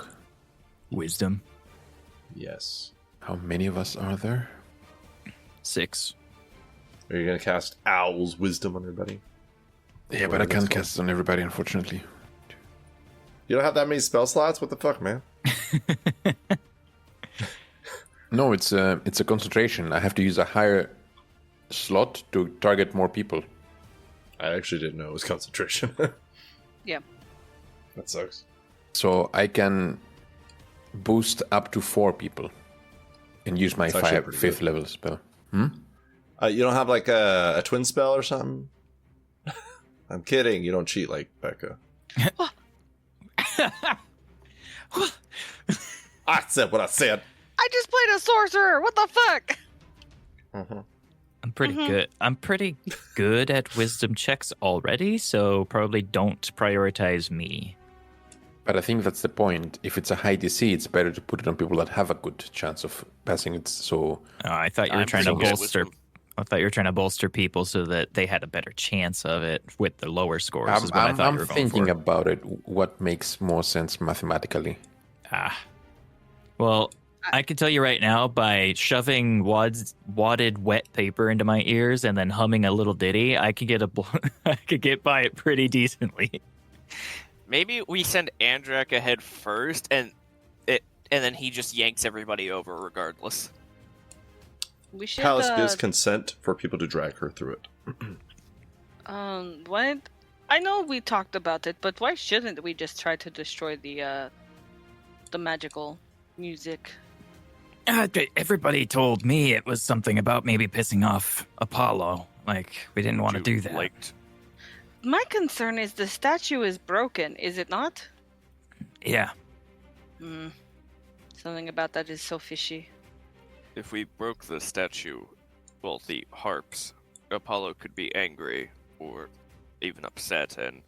Wisdom. Yes. How many of us are there? 6. Are you going to cast Owl's Wisdom on everybody? Yeah, but I can't cast it on everybody, unfortunately. You don't have that many spell slots? What the fuck, man? No, it's a concentration. I have to use a higher slot to target more people. I actually didn't know it was concentration. Yeah. That sucks. So I can boost up to 4 people and use my That's actually pretty 5th good. level spell. You don't have like a twin spell or something? I'm kidding. You don't cheat like Becca. I said what I said. I just played a sorcerer. What the fuck? I'm pretty good. I'm pretty good at wisdom checks already, so probably don't prioritize me. But I think that's the point. If it's a high DC, it's better to put it on people that have a good chance of passing it. So I thought you were I'm trying to pretty good at bolster. wisdom. I thought you were trying to bolster people so that they had a better chance of it with the lower scores. Is what I thought you were going thinking for. about it. What makes more sense mathematically? Well, I can tell you right now, by shoving wadded wet paper into my ears and then humming a little ditty, I could get by it pretty decently. Maybe we send Andrak ahead first, and then he just yanks everybody over regardless. We should. Palace gives consent for people to drag her through it. What? I know we talked about it, but why shouldn't we just try to destroy the magical music? Everybody told me it was something about maybe pissing off Apollo. Like, we didn't want to do that. My concern is the statue is broken, is it not? Yeah. Something about that is so fishy. If we broke the statue, well, the harps, Apollo could be angry or even upset, and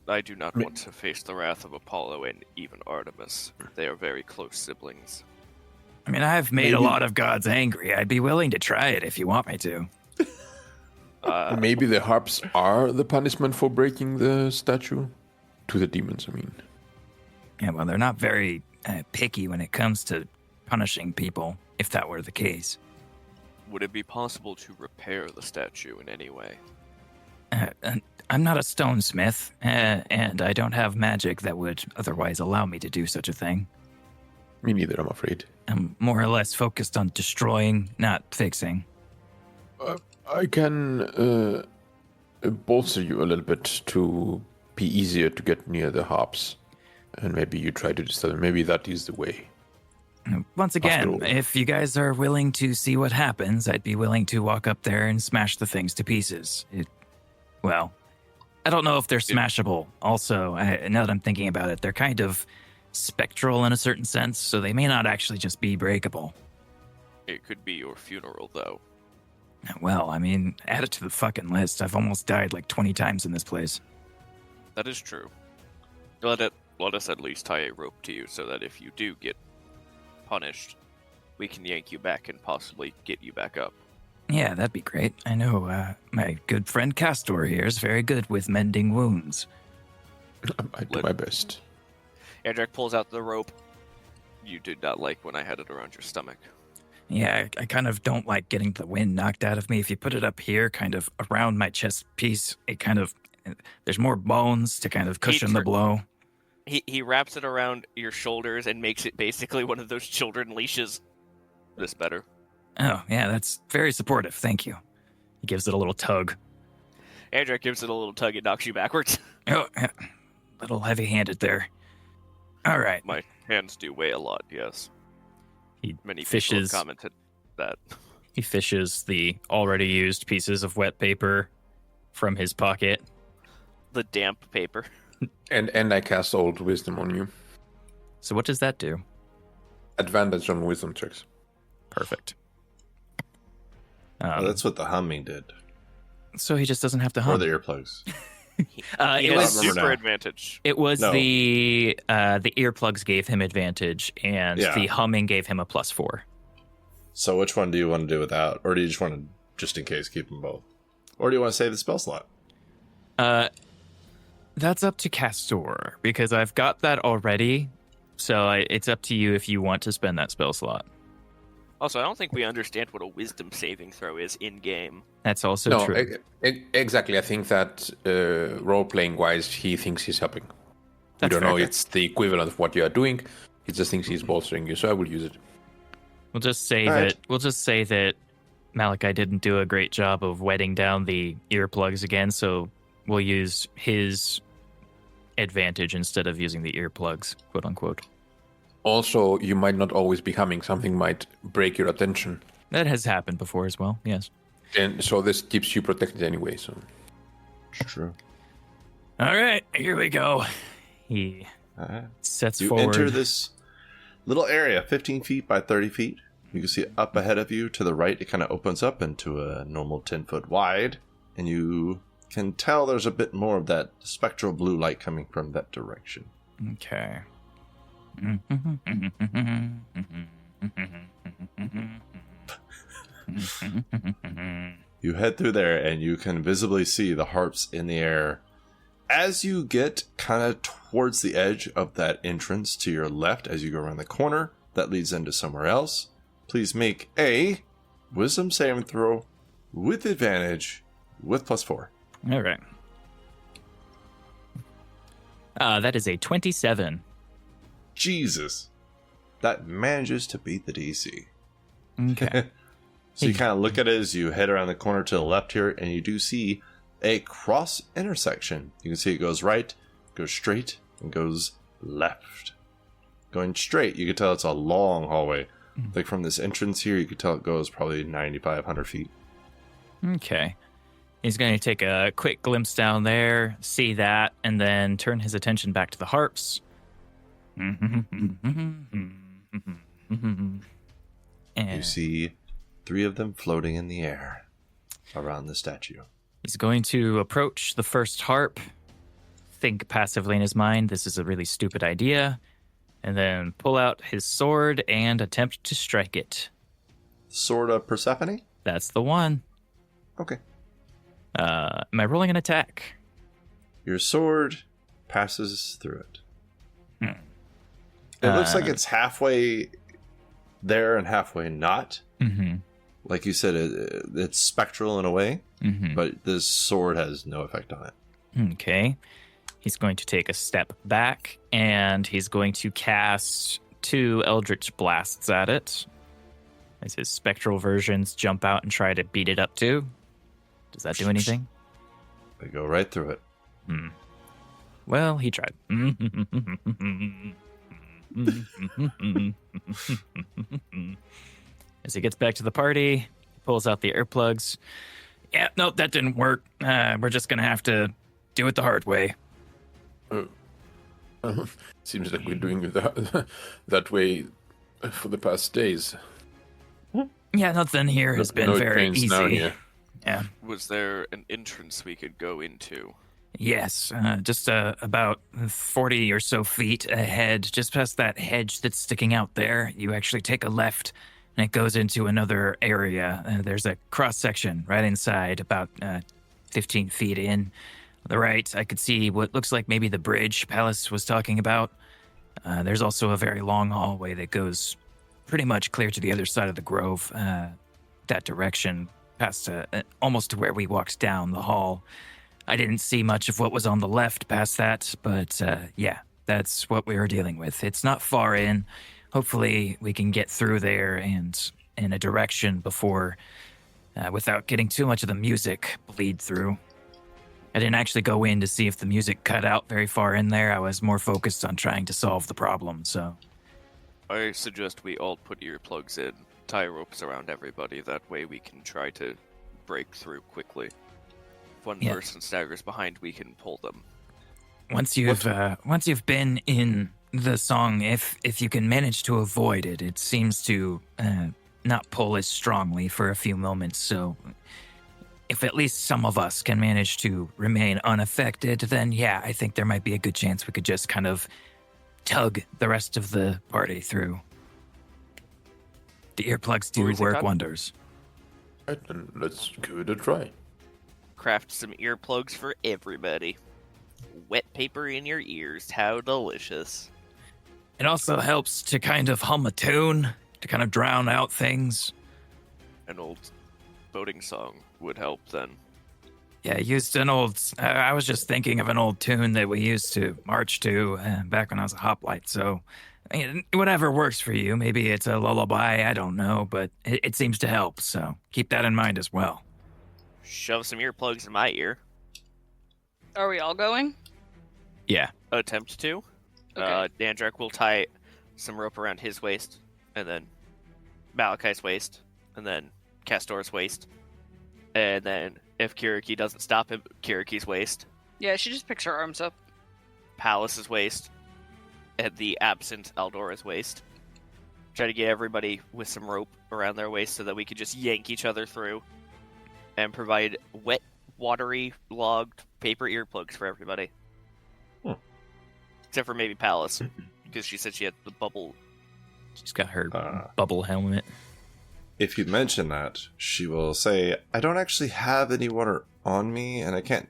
I do not want to face the wrath of Apollo and even Artemis. They are very close siblings. I mean, I've made a lot of gods angry. I'd be willing to try it if you want me to. Maybe the harps are the punishment for breaking the statue? To the demons, I mean. Yeah, well, they're not very picky when it comes to punishing people, if that were the case. Would it be possible to repair the statue in any way? I'm not a stonesmith, and I don't have magic that would otherwise allow me to do such a thing. Me neither, I'm afraid. I'm more or less focused on destroying, not fixing. I can bolster you a little bit to be easier to get near the harps. And maybe you try to disturb them. Maybe that is the way. Once again, if you guys are willing to see what happens, I'd be willing to walk up there and smash the things to pieces. Well, I don't know if they're smashable. Also, now that I'm thinking about it, they're kind of spectral in a certain sense, so they may not actually just be breakable. It could be your funeral, though. Well, I mean, add it to the fucking list. I've almost died like 20 times in this place. That is true. Let us at least tie a rope to you so that if you do get punished, we can yank you back and possibly get you back up. Yeah, that'd be great. I know my good friend Castor here is very good with mending wounds. I do my best. Andrak pulls out the rope. You did not like when I had it around your stomach. Yeah, I kind of don't like getting the wind knocked out of me. If you put it up here, kind of around my chest piece, there's more bones to kind of cushion the blow. He wraps it around your shoulders and makes it basically one of those children leashes. This better. Oh, yeah, that's very supportive. Thank you. He gives it a little tug. Andrak gives it a little tug. It knocks you backwards. Oh, yeah. A little heavy-handed there. All right. My hands do weigh a lot, yes. Many people have commented that. He fishes the already used pieces of wet paper from his pocket. The damp paper. And I cast Old Wisdom on you. So what does that do? Advantage on wisdom checks. Perfect. That's what the humming did. So he just doesn't have to hum. Or the earplugs. It was super advantage. It was the earplugs gave him advantage, and the humming gave him a +4. So which one do you want to do without? Or do you just want to, just in case, keep them both? Or do you want to save the spell slot? That's up to Castor, because I've got that already. So it's up to you if you want to spend that spell slot. Also, I don't think we understand what a wisdom saving throw is in-game. That's also true. Exactly. I think that role-playing wise, he thinks he's helping. We don't know it's the equivalent of what you are doing. He just thinks he's bolstering you, so I will use it. We'll just say that Malachi didn't do a great job of wetting down the earplugs again, so we'll use his advantage instead of using the earplugs, quote unquote. Also, you might not always be humming. Something might break your attention. That has happened before as well, yes. And so this keeps you protected anyway, so... It's true. All right, here we go. He Sets You forward. enter this little area, 15 feet by 30 feet. You can see up ahead of you to the right, it kind of opens up into a normal 10 foot wide. And you can tell there's a bit more of that spectral blue light coming from that direction. Okay. You head through there and you can visibly see the harps in the air. As you get kind of towards the edge of that entrance to your left, as you go around the corner that leads into somewhere else, please make a wisdom saving throw with advantage with +4. All right. That is a 27. Jesus. That manages to beat the DC. Okay. So you kind of look at it as you head around the corner to the left here, and you do see a cross intersection. You can see it goes right, goes straight, and goes left. Going straight, you can tell it's a long hallway. Like from this entrance here, you can tell it goes probably 9,500 feet. Okay. He's going to take a quick glimpse down there, see that, and then turn his attention back to the harps. And You see 3 of them floating in the air around the statue. he's going to approach the first harp, think passively in his mind, this is a really stupid idea, and then pull out his sword and attempt to strike it. Sword of Persephone? That's the one. Okay. Am I rolling an attack? Your sword passes through it. It looks like it's halfway there and halfway not. Mm-hmm. Like you said, it's spectral in a way, Mm-hmm. but this sword has no effect on it. Okay. He's going to take a step back, and he's going to cast 2 Eldritch Blasts at it. As his spectral versions jump out and try to beat it up too. Does that do anything? They go right through it. Well, he tried. As he gets back to the party, he pulls out the earplugs. Yeah, nope, that didn't work. We're just going to have to do it the hard way. Seems like we're doing it that way for the past days. Yeah, nothing here has been No very trains down easy. here. Yeah. Was there an entrance we could go into? Yes, just about 40 or so feet ahead, just past that hedge that's sticking out there. You actually take a left, and it goes into another area. There's a cross-section right inside, about 15 feet in. On the right, I could see what looks like maybe the bridge Palace was talking about. There's also a very long hallway that goes pretty much clear to the other side of the grove, that direction, past almost to where we walked down the hall. I didn't see much of what was on the left past that, but yeah, that's what we were dealing with. It's not far in. Hopefully we can get through there and in a direction before, without getting too much of the music bleed through. I didn't actually go in to see if the music cut out very far in there. I was more focused on trying to solve the problem, so... I suggest we all put earplugs in, tie ropes around everybody. That way we can try to break through quickly. If one Yeah. person staggers behind, we can pull them. Once you've been in the song, if you can manage to avoid it, it seems to not pull as strongly for a few moments. So if at least some of us can manage to remain unaffected, then yeah, I think there might be a good chance we could just kind of tug the rest of the party through. The earplugs do Where's it work cut? wonders. Right, then let's give it a try. Craft some earplugs for everybody. Wet paper in your ears. How delicious. It also helps to kind of hum a tune to kind of drown out things. An old boating song would help then. Yeah, I used an old... I was just thinking of an old tune that we used to march to back when I was a hoplite, so... I mean, whatever works for you. Maybe it's a lullaby, I don't know, but it seems to help, so keep that in mind as well. Shove some earplugs in my ear. Are we all going? Yeah. Attempt to. Okay. Andrak will tie some rope around his waist, and then Malachi's waist, and then Castor's waist. And then if Kyriaki doesn't stop him, Kyriaki's waist, Yeah, she just picks her arms up. Palace's waist, at the absent Aldora's waist. Try to get everybody with some rope around their waist so that we could just yank each other through and provide wet, watery, logged paper earplugs for everybody. Except for maybe Palace, because she said she had the bubble. She's got her bubble helmet. If you mention that, she will say, I don't actually have any water on me, and I can't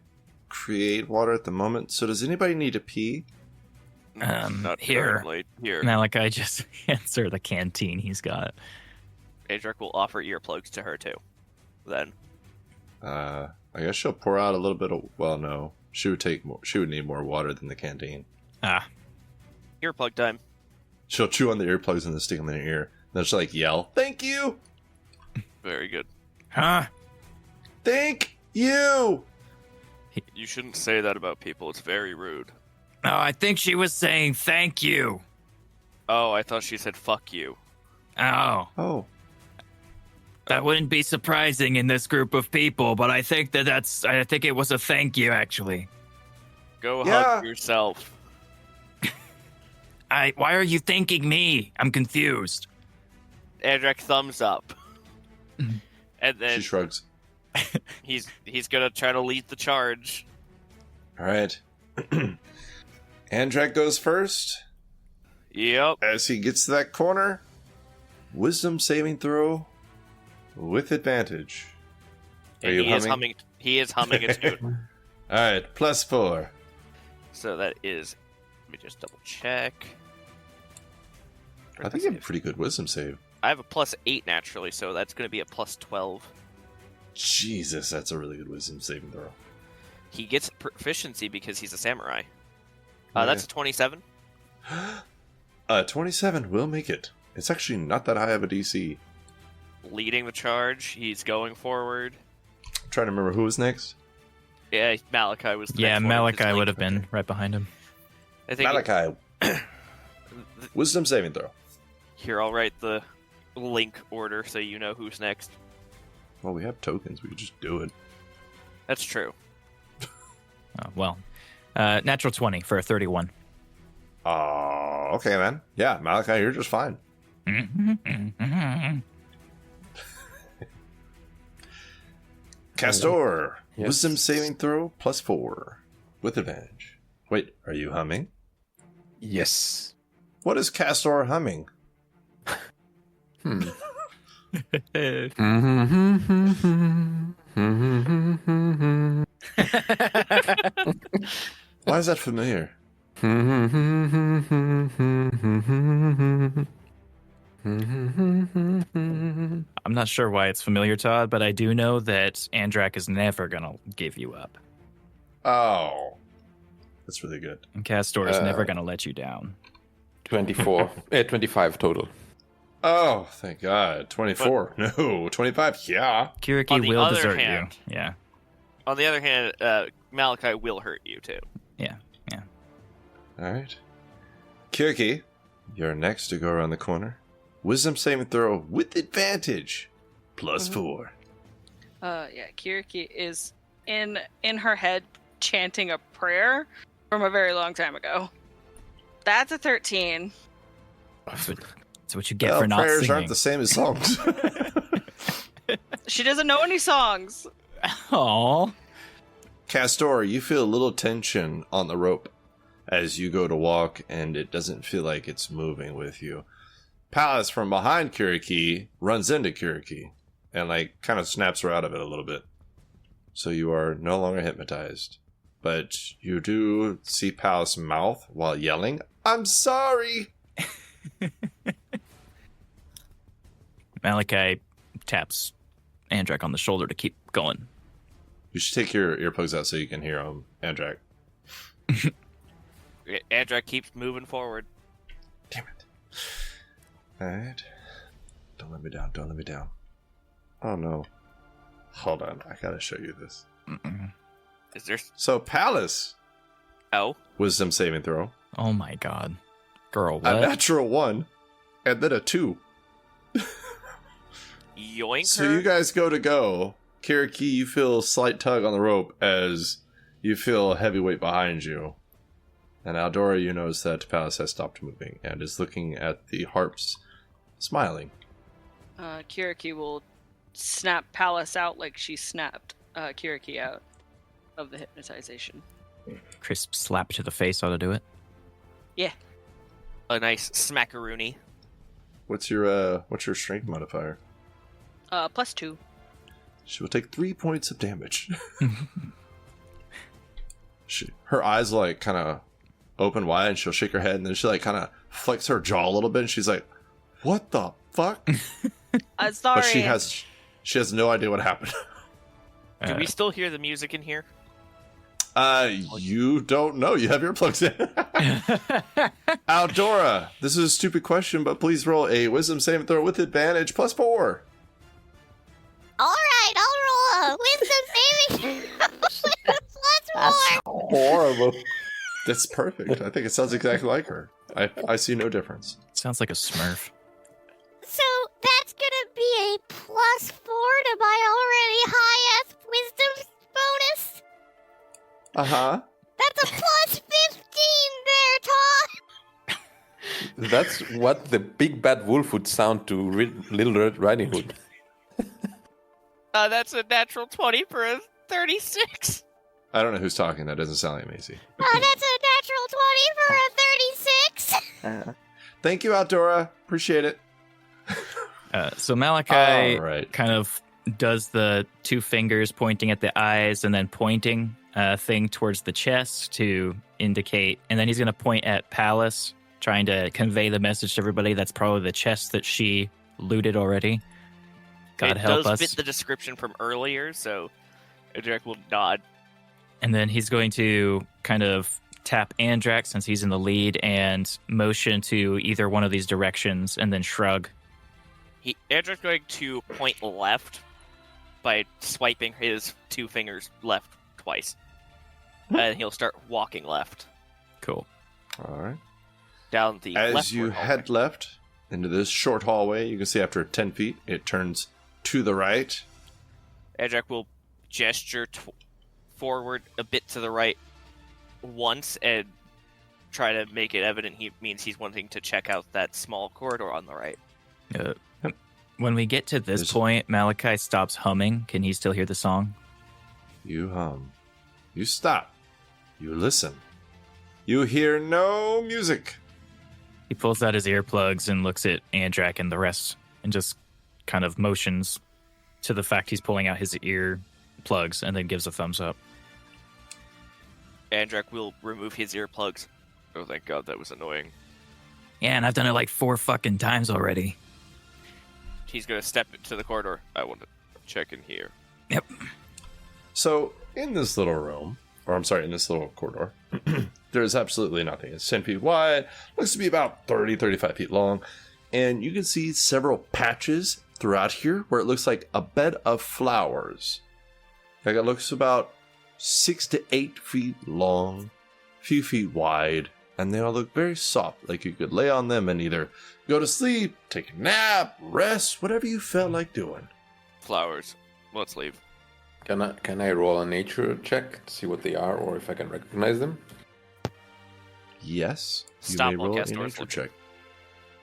create water at the moment, so does anybody need to pee? Not here. currently. Here. Malachi just hands her the canteen he's got. Andrak will offer earplugs to her too. Then. I guess she'll pour out a little bit of... Well, no. She would take more. She would need more water than the canteen. Earplug time. She'll chew on the earplugs and then stick them in her ear. Then she'll yell, thank you! Very good. Huh? Thank you! You shouldn't say that about people. It's very rude. No, I think she was saying thank you. Oh, I thought she said fuck you. Oh. That wouldn't be surprising in this group of people, but I think I think it was a thank you, actually. Go hug yourself. Why are you thanking me? I'm confused. Andrak thumbs up. And then She shrugs. he's gonna try to lead the charge. Alright. Andrak goes first. Yep. As he gets to that corner, wisdom saving throw with advantage. And he is humming a tune. Alright, +4. So that is, let me just double check. I think you have a pretty good wisdom save. I have a +8 naturally, so that's going to be a +12. Jesus, that's a really good wisdom saving throw. He gets proficiency because he's a samurai. Yeah. That's a 27. 27 will make it. It's actually not that high of a DC. Leading the charge, he's going forward. I'm trying to remember who was next. Yeah, Malachi was the Yeah, next one, Malachi because would have been right behind him. I think Malachi. Wisdom saving throw. Here, I'll write the link order so you know who's next. Well, we have tokens. We could just do it. That's true. Natural 20 for a 31. Okay, man. Yeah, Malachi, you're just fine. Castor. Yes. Wisdom saving throw +4 with advantage. Wait, are you humming? Yes. What is Castor humming? Why is that familiar? I'm not sure why it's familiar, Todd, but I do know that Andrak is never going to give you up. Oh. That's really good. And Castor is never going to let you down. 25 total. Oh, thank God. 24. No, 25. Yeah. Kyriaki On the will other desert hand- you. Yeah. On the other hand, Malachi will hurt you too. Yeah. All right. Kyriaki, you're next to go around the corner. Wisdom saving throw with advantage. +4. Kyriaki is in her head chanting a prayer from a very long time ago. That's a 13. That's what you get for not prayers singing. aren't the same as songs. She doesn't know any songs. Aww. Castor, you feel a little tension on the rope as you go to walk, and it doesn't feel like it's moving with you. Palace from behind Kyriaki runs into Kyriaki and kind of snaps her out of it a little bit. So you are no longer hypnotized. But you do see Palace mouth while yelling, I'm sorry! Malachi taps Andrak on the shoulder to keep going. You should take your earplugs out so you can hear him, Andrak. Andrak keeps moving forward. Damn it. Alright. Don't let me down, don't let me down. Oh no. Hold on, I gotta show you this. Is there? So, Palace, Oh, wisdom saving throw. Oh my god. Girl, A what? natural 1, and then a 2. yoink So her? you guys go. Kyriaki, you feel a slight tug on the rope as you feel a heavy weight behind you. And Aldora, you notice that Palace has stopped moving and is looking at the harps, smiling. Kyriaki will snap Palace out like she snapped Kyriaki out of the hypnotization. Crisp slap to the face ought to do it. Yeah. A nice smackaroony. What's your strength modifier? +2. She will take 3 points of damage. Her eyes like kind of open wide, and she'll shake her head, and then she like kind of flicks her jaw a little bit, and she's like, "What the fuck?" Sorry. But she has no idea what happened. Do we still hear the music in here? You don't know. You have your plugs in. Aldora, this is a stupid question, but please roll a wisdom saving throw with advantage +4. Alright, I'll roll a wisdom saving. That's horrible. That's perfect. I think it sounds exactly like her. I see no difference. Sounds like a Smurf. So that's gonna be a +4 to my already high-ass wisdom bonus? Uh-huh. That's a +15 there, Todd! That's what the big bad wolf would sound to Little Red Riding Hood. That's a natural 20 for a 36. I don't know who's talking. That doesn't sound like Macy. That's a natural 20 for a 36! Thank you, Aldora. Appreciate it. So Malachi All right. kind of does the 2 fingers pointing at the eyes and then pointing thing towards the chest to indicate, and then he's going to point at Palace, trying to convey the message to everybody. That's probably the chest that she looted already. God help us. It does us. fit the description from earlier, so Andrak will nod. And then he's going to kind of tap Andrak since he's in the lead and motion to either one of these directions and then shrug. Andrak's going to point left by swiping his 2 fingers left twice. And he'll start walking left. Cool. All right. Down the As leftward you hallway. head left into this short hallway, you can see after 10 feet, it turns to the right. Andrak will gesture forward a bit to the right once and try to make it evident he means he's wanting to check out that small corridor on the right. When we get to this point, Malachi stops humming. Can he still hear the song? You hum. You stop. You listen. You hear no music. He pulls out his earplugs and looks at Andrak and the rest and just kind of motions to the fact he's pulling out his ear plugs and then gives a thumbs up. Andrak will remove his earplugs. Oh, thank God, that was annoying. Yeah, and I've done it like 4 fucking times already. He's going to step into the corridor. I want to check in here. Yep. So, in this little room, or I'm sorry, in this little corridor, there's absolutely nothing. It's 10 feet wide, looks to be about 30, 35 feet long, and you can see several patches throughout here where it looks like a bed of flowers. Like it looks about 6 to 8 feet long, a few feet wide, and they all look very soft, like you could lay on them and either go to sleep, take a nap, rest, whatever you felt like doing. Flowers. Let's leave. Can I roll a nature check to see what they are or if I can recognize them? Yes, you Stop may while roll a Castor's nature looking.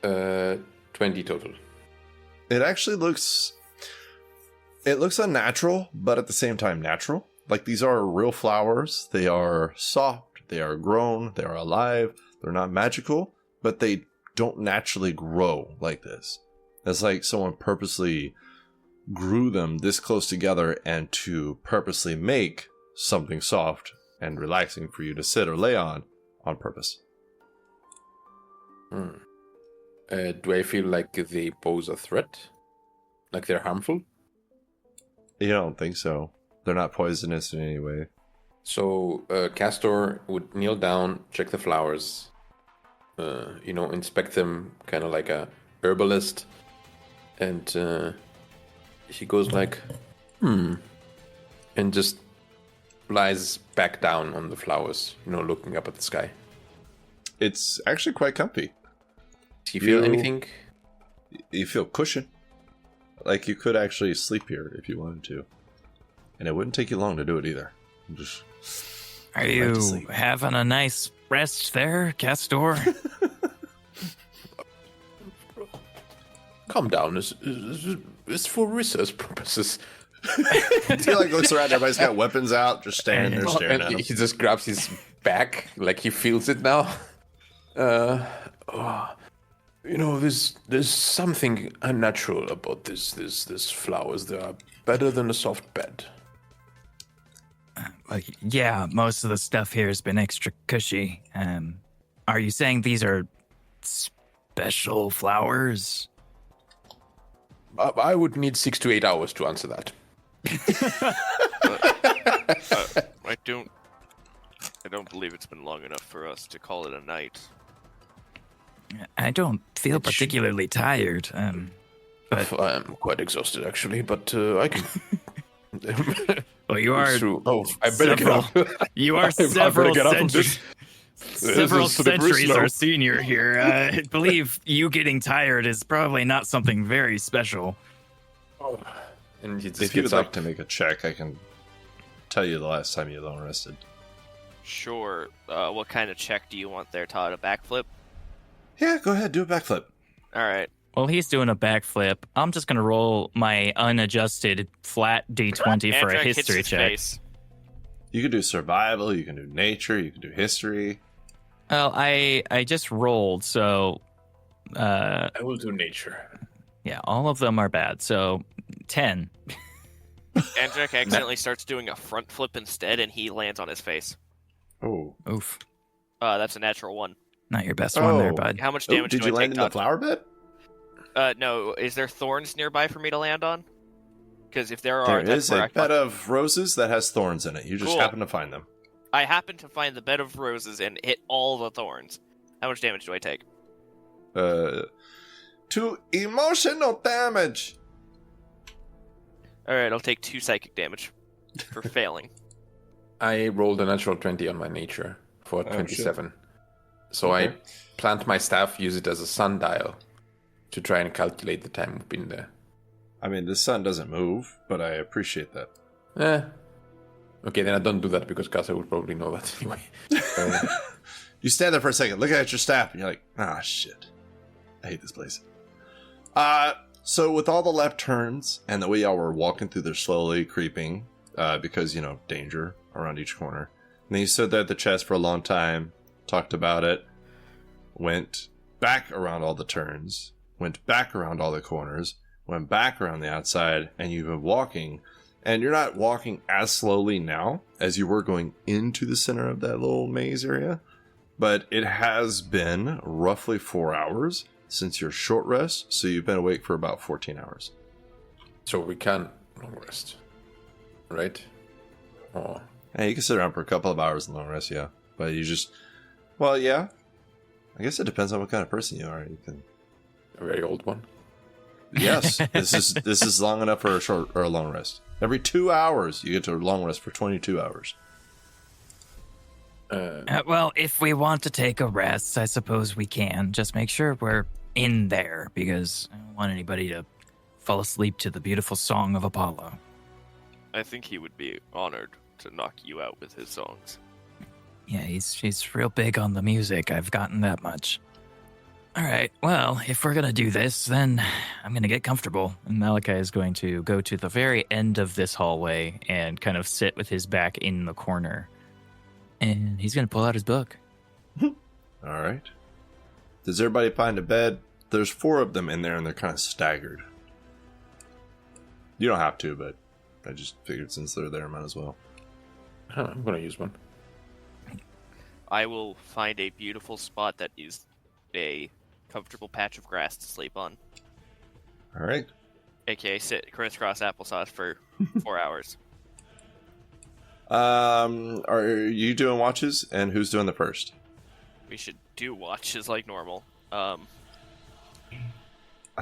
check. 20 total. It actually looks... It looks unnatural, but at the same time natural. Like, these are real flowers. They are soft. They are grown. They are alive. They're not magical, but they don't naturally grow like this. It's like someone purposely grew them this close together and to purposely make something soft and relaxing for you to sit or lay on purpose. Do I feel like they pose a threat? Like they're harmful? You don't think so. They're not poisonous in any way. So Castor would kneel down, check the flowers, inspect them kind of like a herbalist. And he goes like, and just lies back down on the flowers, looking up at the sky. It's actually quite comfy. Do you feel anything? You feel cushion. Like you could actually sleep here if you wanted to. And it wouldn't take you long to do it either. Just Are right to you sleep. having a nice rest there, Castor? Calm down. It's for research purposes. He like looks around. Everybody's got weapons out, just standing there staring at him. He just grabs his back, like he feels it now. There's something unnatural about this flowers. They are better than a soft bed. Yeah, most of the stuff here has been extra cushy. Are you saying these are special flowers? I would need 6 to 8 hours to answer that. I don't believe it's been long enough for us to call it a night. I don't feel particularly tired. But I am quite exhausted, actually, but I can... well, you are. I better get up. You are several centuries. Several centuries our senior here. I believe you getting tired is probably not something very special. Oh. And if you'd like to make a check, I can tell you the last time you long rested. Sure. What kind of check do you want there, Todd? A backflip? Yeah, go ahead. Do a backflip. All right. Well, he's doing a backflip. I'm just going to roll my unadjusted flat D20 for a history check. Face. You can do survival, you can do nature, you can do history. Well, I just rolled, so... I will do nature. Yeah, all of them are bad, so 10. Andrak accidentally starts doing a front flip instead, and he lands on his face. Oh. Oof. That's a natural 1. Not your best one there, bud. How much damage did do you I land take, in the flower bed? No. Is there thorns nearby for me to land on? Because if there are, there is a bed of roses that has thorns in it. You just happen to find them. I happen to find the bed of roses and hit all the thorns. How much damage do I take? 2 emotional damage. All right, I'll take 2 psychic damage for failing. I rolled a natural 20 on my nature for 27. Shit. So okay. I plant my staff, use it as a sundial to try and calculate the time we've been there. I mean, the sun doesn't move, but I appreciate that. Okay, then I don't do that because Kasa would probably know that anyway. You stand there for a second, look at your staff, and you're like, ah, shit. I hate this place. So with all the left turns and the way y'all were walking through there slowly, creeping, because, danger around each corner. And then you stood there at the chest for a long time, talked about it, went back around all the turns, went back around all the corners, went back around the outside, and you've been walking. And you're not walking as slowly now as you were going into the center of that little maze area. But it has been roughly 4 hours since your short rest, so you've been awake for about 14 hours. So we can long rest, right? Oh. Hey, you can sit around for a couple of hours and long rest, yeah. But you just, well, yeah. I guess it depends on what kind of person you are. You can. A very old one. Yes, this is long enough for a short or a long rest. Every 2 hours, you get to long rest for 22 hours. Well, if we want to take a rest, I suppose we can. Just make sure we're in there, because I don't want anybody to fall asleep to the beautiful song of Apollo. I think he would be honored to knock you out with his songs. Yeah, he's real big on the music. I've gotten that much. All right, well, if we're going to do this, then I'm going to get comfortable. And Malachi is going to go to the very end of this hallway and kind of sit with his back in the corner. And he's going to pull out his book. All right. Does everybody find a bed? There's 4 of them in there, and they're kind of staggered. You don't have to, but I just figured since they're there, might as well. I'm going to use one. I will find a beautiful spot that is a comfortable patch of grass to sleep on. All right. AKA sit crisscross applesauce for 4 hours. Are you doing watches, and who's doing the first? We should do watches like normal. I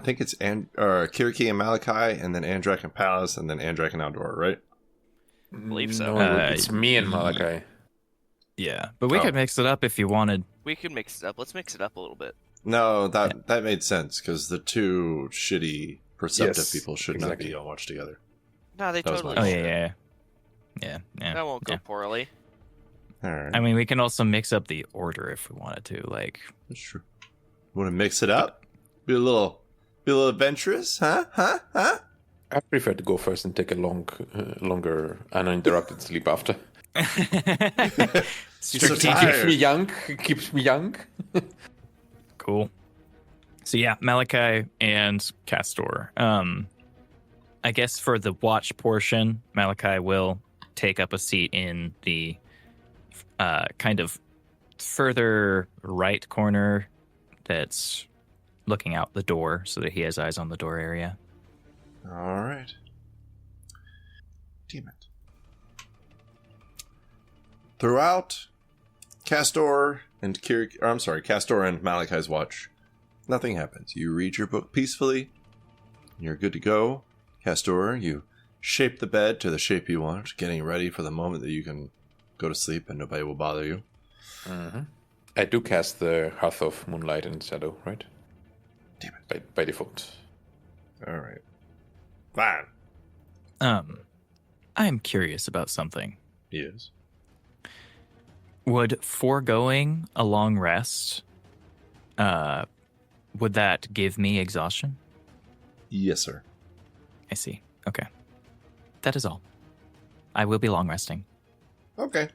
think it's Kyriaki and Malachi, and then Andrak and Palace, and then Andrak and Aldora, right? I believe so. No, it's me and Malachi. Yeah, but we could mix it up if you wanted. We could mix it up. Let's mix it up a little bit. No, that made sense, because the 2 shitty perceptive people should not be on watch together. No, they totally should. should. Yeah. That won't go poorly. All right. I mean, we can also mix up the order if we wanted to. Like, That's true. Want to mix it up? Be a little adventurous, huh? I prefer to go first and take a longer uninterrupted sleep after. So Keeps tired. me young. Keeps me young. Cool. So yeah, Malachi and Castor. I guess for the watch portion, Malachi will take up a seat in the kind of further right corner that's looking out the door so that he has eyes on the door area. All right. Damn it. Throughout Castor and Castor and Malachi's watch, nothing happens. You read your book peacefully. You're good to go. Castor, you shape the bed to the shape you want, getting ready for the moment that you can go to sleep and nobody will bother you. Mm-hmm. I do cast the Hearth of Moonlight and Shadow, right? Damn it. By default. All right. Fine. I'm curious about something. Yes. Would foregoing a long rest, would that give me exhaustion? Yes, sir. I see. Okay. That is all. I will be long resting. Okay.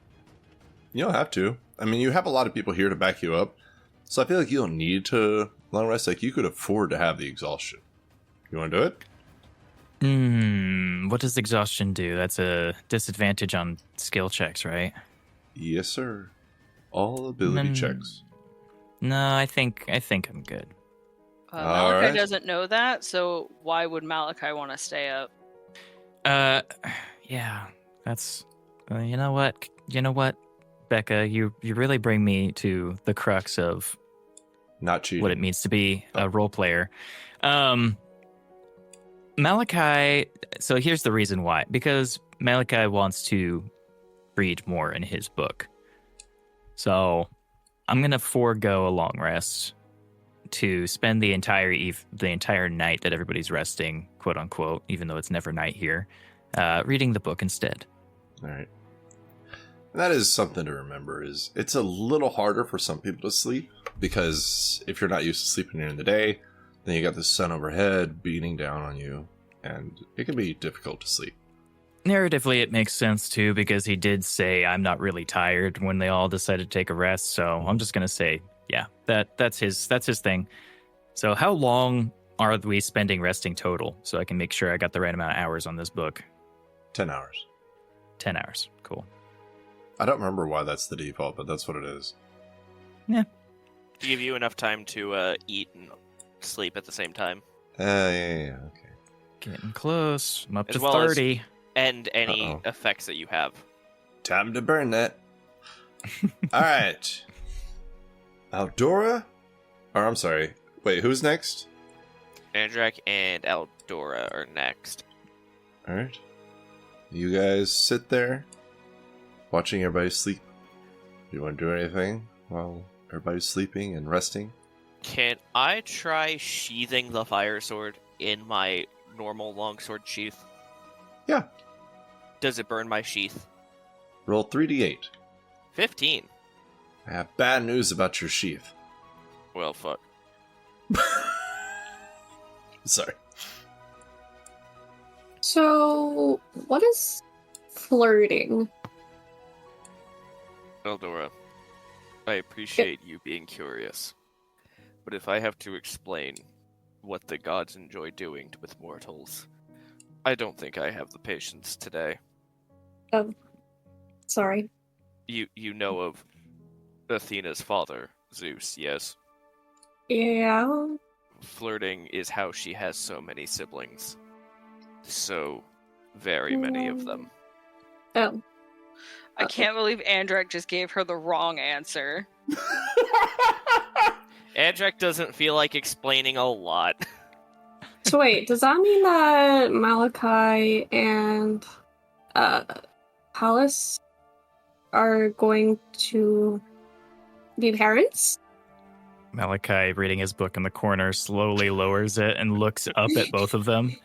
You don't have to. I mean, you have a lot of people here to back you up. So I feel like you don't need to long rest. Like, you could afford to have the exhaustion. You want to do it? What does exhaustion do? That's a disadvantage on skill checks, right? Yes, sir. All ability checks. No, I think I'm good. All Malachi right. doesn't know that, so why would Malachi want to stay up? Yeah, that's. You know what, Becca, you really bring me to the crux of Not cheating. what it means to be a role player. Malachi. So here's the reason why. Because Malachi wants to read more in his book. So I'm gonna forego a long rest to spend the entire night that everybody's resting, quote unquote, even though it's never night here, reading the book instead. All right. And that is something to remember. Is it's a little harder for some people to sleep because if you're not used to sleeping during the day, then you got the sun overhead beating down on you, and it can be difficult to sleep. Narratively, it makes sense too because he did say I'm not really tired when they all decided to take a rest. So I'm just gonna say, yeah, that's his thing. So how long are we spending resting total? So I can make sure I got the right amount of hours on this book. 10 hours. 10 hours. Cool. I don't remember why that's the default, but that's what it is. To give you enough time to eat and sleep at the same time. Yeah, okay. Getting close. I'm up As to well as- 30. And any Uh-oh. effects that you have. Time to burn that. All right. Aldora? Or I'm sorry. Wait, who's next? Andrak and Eldora are next. All right. You guys sit there watching everybody sleep. You want to do anything while everybody's sleeping and resting? Can I try sheathing the fire sword in my normal longsword sheath? Yeah. Does it burn my sheath? Roll 3d8. 15. I have bad news about your sheath. Well, fuck. Sorry. So, what is flirting? Eldora, I appreciate you being curious. But if I have to explain what the gods enjoy doing with mortals, I don't think I have the patience today. Oh, sorry. You know of Athena's father, Zeus, yes? Yeah. Flirting is how she has so many siblings. So very many of them. Oh. I can't believe Andrak just gave her the wrong answer. Andrak doesn't feel like explaining a lot. So wait, does that mean that Malachi and Palace are going to be parents? Malachi, reading his book in the corner, slowly lowers it and looks up at both of them.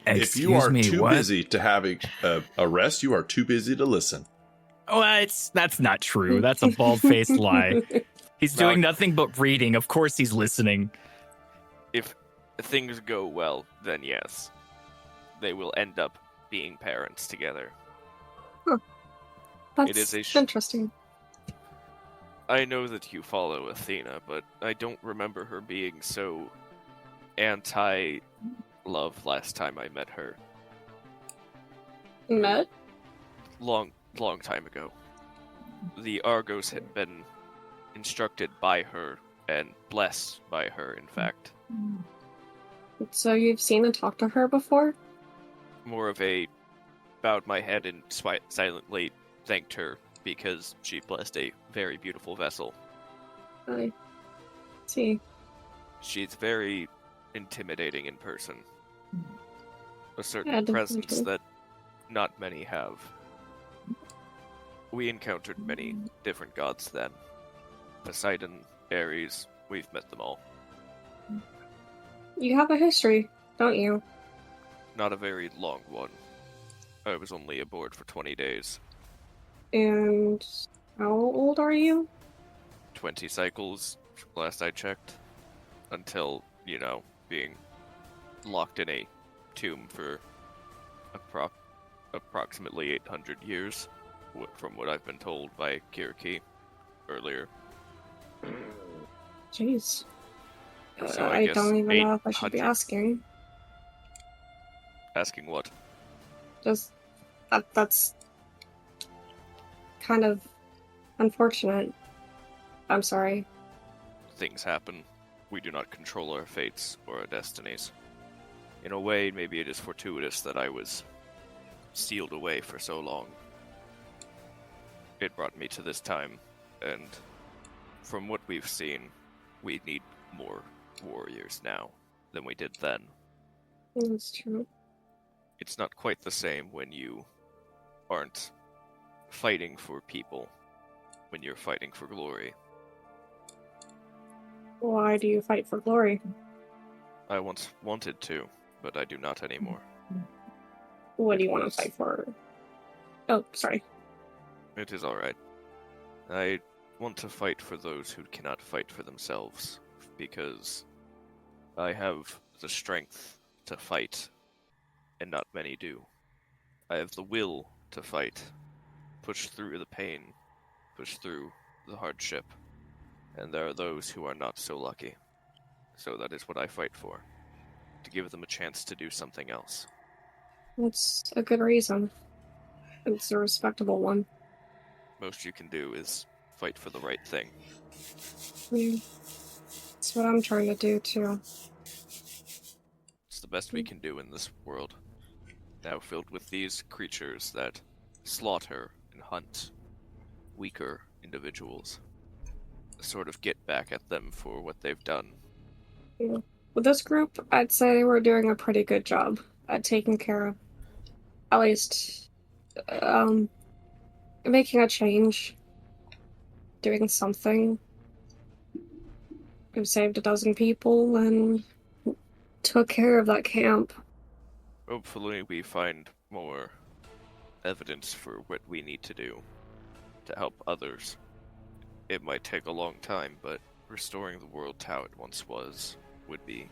If you Excuse are me, too what? busy to have a rest, you are too busy to listen. That's not true. That's a bald-faced lie. He's doing nothing but reading. Of course he's listening. If things go well, then yes. They will end up being parents together. That's It is interesting. I know that you follow Athena, but I don't remember her being so anti-love last time I met her. Met? Long time ago. The Argos had been instructed by her and blessed by her, in fact. So you've seen and talked to her before? More of a bowed my head and silently thanked her because she blessed a very beautiful vessel. I see. She's very intimidating in person. A certain Yeah, presence definitely. that not many have. We encountered many different gods then. Poseidon, Ares, we've met them all. You have a history, don't you? Not a very long one. I was only aboard for 20 days. And how old are you? 20 cycles, last I checked. Until, being locked in a tomb for approximately 800 years, from what I've been told by Kyriaki earlier. Jeez. So I guess don't even know if I should be 800. asking. Asking what? Just that's kind of unfortunate. I'm sorry. Things happen. We do not control our fates or our destinies. In a way, maybe it is fortuitous that I was sealed away for so long. It brought me to this time, and from what we've seen, we need more warriors now than we did then. That's true. It's not quite the same when you aren't fighting for people, when you're fighting for glory. Why do you fight for glory? I once wanted to, but I do not anymore. What do you want to fight for? Oh, sorry. It is alright. I want to fight for those who cannot fight for themselves, because I have the strength to fight, and not many do. I have the will to fight, push through the pain, push through the hardship, and there are those who are not so lucky. So that is what I fight for, to give them a chance to do something else. That's a good reason. It's a respectable one. Most you can do is fight for the right thing. That's what I'm trying to do, too. It's the best we can do in this world, now filled with these creatures that slaughter and hunt weaker individuals. Sort of get back at them for what they've done. Yeah. With this group, I'd say we're doing a pretty good job at taking care of, at least, making a change, doing something. We've saved 12 people and took care of that camp. Hopefully we find more evidence for what we need to do to help others. It might take a long time, but restoring the world how it once was would be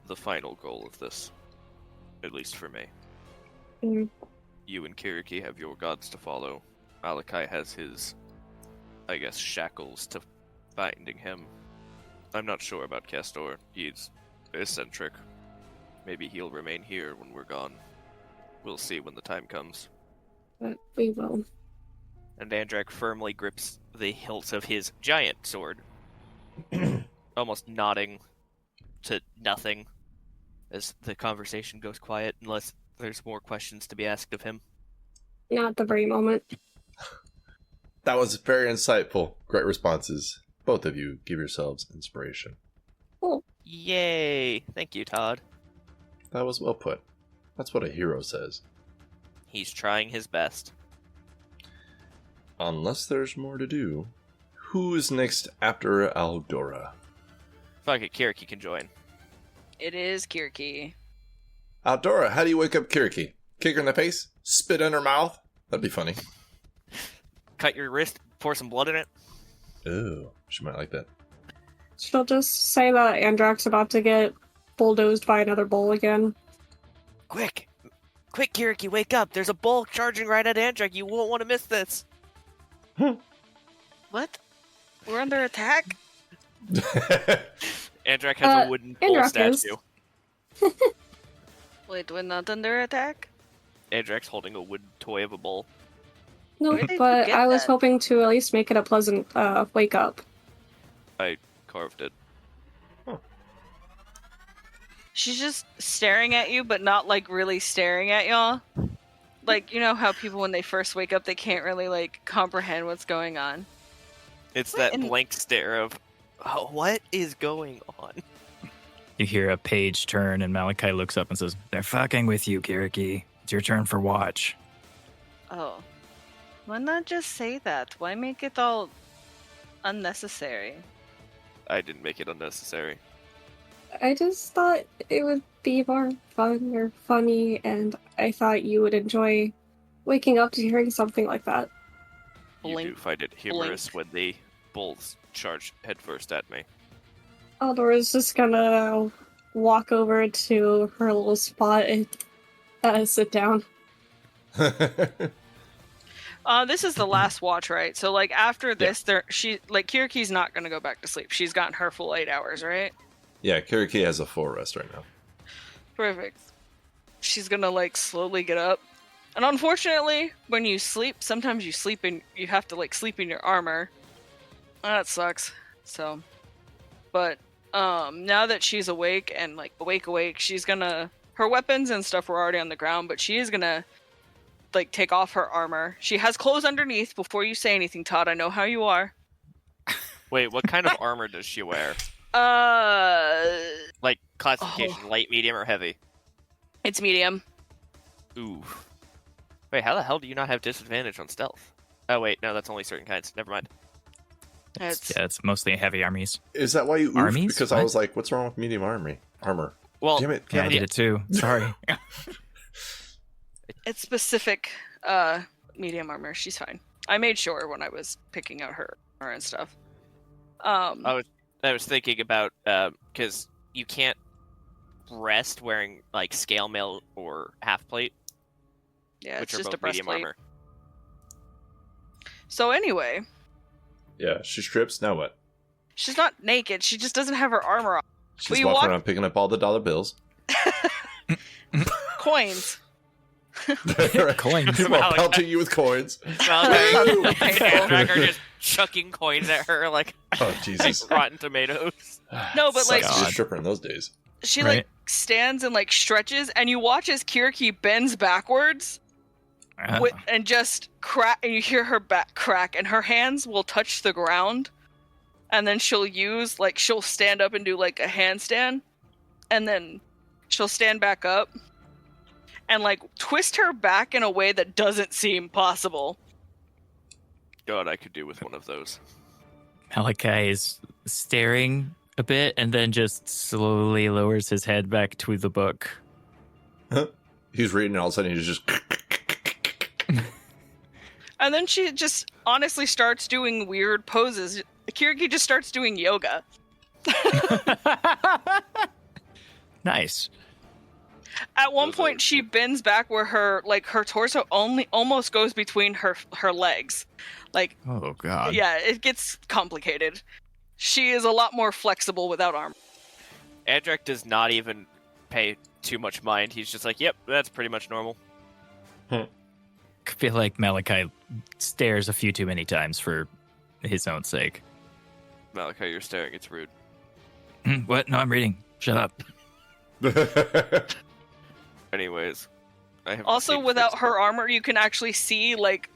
the final goal of this. At least for me. Mm. You and Kyriaki have your gods to follow. Malachi has his, shackles to binding him. I'm not sure about Castor. He's eccentric. Maybe he'll remain here when we're gone. We'll see when the time comes. But we will. And Andrak firmly grips the hilt of his giant sword, almost nodding to nothing as the conversation goes quiet, unless there's more questions to be asked of him. Not at the very moment. That was very insightful. Great responses. Both of you give yourselves inspiration. Yay! Thank you, Todd. That was well put. That's what a hero says. He's trying his best. Unless there's more to do. Who's next after Aldora? Fuck it, Kyriaki can join. It is Kyriaki. Aldora, how do you wake up Kyriaki? Kick her in the face? Spit in her mouth? That'd be funny. cut your wrist, pour some blood in it. Ooh, she might like that. She'll just say that Andrak's about to get bulldozed by another bull again. Quick, Kyriaki, wake up! There's a bull charging right at Andrak. You won't want to miss this. What? We're under attack? Andrak has a wooden bull Andrak is. statue. Wait, we're not under attack? Andrak's holding a wooden toy of a bull. No, Where did you but get I was that? hoping to at least make it a pleasant wake up. I carved it. She's just staring at you, but not like really staring at y'all. Like, you know how people when they first wake up, they can't really like comprehend what's going on. It's What that in- blank stare of, oh, what is going on? You hear a page turn, and Malachi looks up and says, "They're fucking with you, Kyriaki. It's your turn for watch." Oh. Why not just say that? Why make it all unnecessary? I didn't make it unnecessary. I just thought it would be more fun or funny, and I thought you would enjoy waking up to hearing something like that. You Blink, do find it humorous when the bulls charge headfirst at me. Aldora's just gonna walk over to her little spot and sit down. This is the last watch, right? So like after this, Kyriaki's not gonna go back to sleep. She's gotten her full 8 hours, right? Yeah, Kyriaki has a full rest right now. Perfect. She's gonna like slowly get up. And unfortunately, when you sleep, sometimes you have to like sleep in your armor. That sucks. So, but now that she's awake and like awake, she's gonna, her weapons and stuff were already on the ground, but she is gonna like take off her armor. She has clothes underneath. Before you say anything, Todd, I know how you are. Wait, what kind of armor does she wear? Like classification, light, medium, or heavy? It's medium. Ooh. Wait, how the hell do you not have disadvantage on stealth? Oh wait, no, that's only certain kinds. Never mind. It's mostly heavy armies. Is that why you oofed? Armies? Because I What? was like, what's wrong with medium armor? Well, Damn it, Yeah, I Kevin. did it too. Sorry. It's specific medium armor. She's fine. I made sure when I was picking out her armor and stuff. I was thinking about because you can't rest wearing like scale mail or half plate, Yeah, which it's are just a both medium breastplate. armor. So anyway, Yeah, she strips. Now what? she's not naked. She just doesn't have her armor on. She's you walking walk- around picking up all the dollar bills. Coins. Coins. Come on, pelting you with coins. Andrak are just chucking coins at her like Oh, Jesus. rotten tomatoes. No, but, like- Sucks to be a God. stripper in those days. She Right. like stands and like stretches, and you watch as Kyriaki bends backwards and just crack, and you hear her back crack, and her hands will touch the ground, and then she'll stand up and do like a handstand, and then she'll stand back up and like twist her back in a way that doesn't seem possible. God, I could do with one of those. Malachi is staring a bit and then just slowly lowers his head back to the book. He's reading, and all of a sudden he's just. And then she just honestly starts doing weird poses. Kyriaki just starts doing yoga. Nice. At one Those point, are- she bends back where her torso only almost goes between her legs. Like, Oh, God. yeah, it gets complicated. She is a lot more flexible without armor. Andrak does not even pay too much mind. He's just like, yep, that's pretty much normal. I feel like Malachi stares a few too many times for his own sake. Malachi, you're staring. It's rude. What? No, I'm reading. Shut up. Anyways, I have Also, received without fixed- her armor, you can actually see like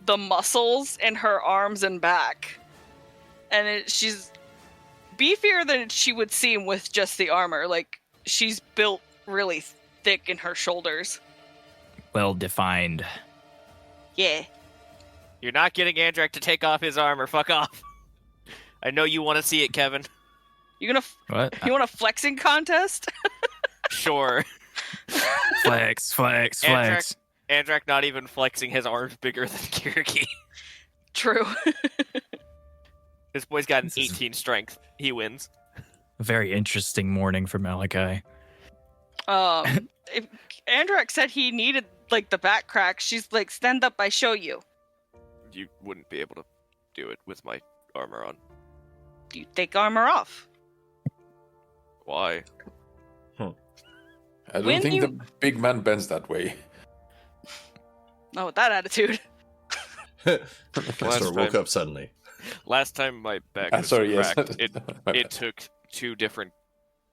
the muscles in her arms and back, and she's beefier than she would seem with just the armor. Like, she's built really thick in her shoulders. Well defined. Yeah. You're not getting Andrak to take off his armor. Fuck off. I know you want to see it, Kevin. You What? want a flexing contest? Sure. Flex, flex, flex. Andrak not even flexing his arms bigger than Kyriaki. True. This boy's got an This is- 18 strength. He wins. A very interesting morning for Malachi. If Andrak said he needed like the back crack, she's like, stand up, I show you. You wouldn't be able to do it with my armor on. You take armor off. Why? I don't When think you- the big man bends that way. Not with that attitude. Sort woke time- up suddenly. Last time my back was Sorry, yes. cracked, it took 2 different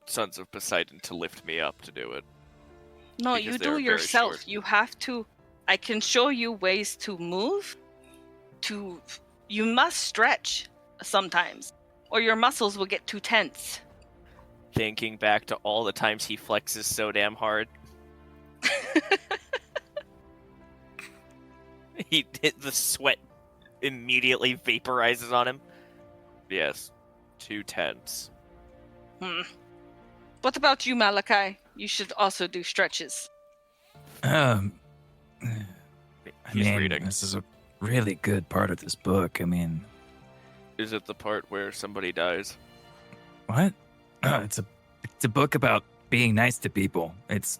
sons of Poseidon to lift me up to do it. No, Because you they do are very yourself. short. You have to. I can show you ways to move. You must stretch sometimes, or your muscles will get too tense. Thinking back to all the times he flexes so damn hard. The sweat immediately vaporizes on him. Yes, too tense. What about you, Malachi? You should also do stretches. I He's mean, reading. this is a really good part of this book. I mean, Is it the part where somebody dies? what? It's a book about being nice to people. It's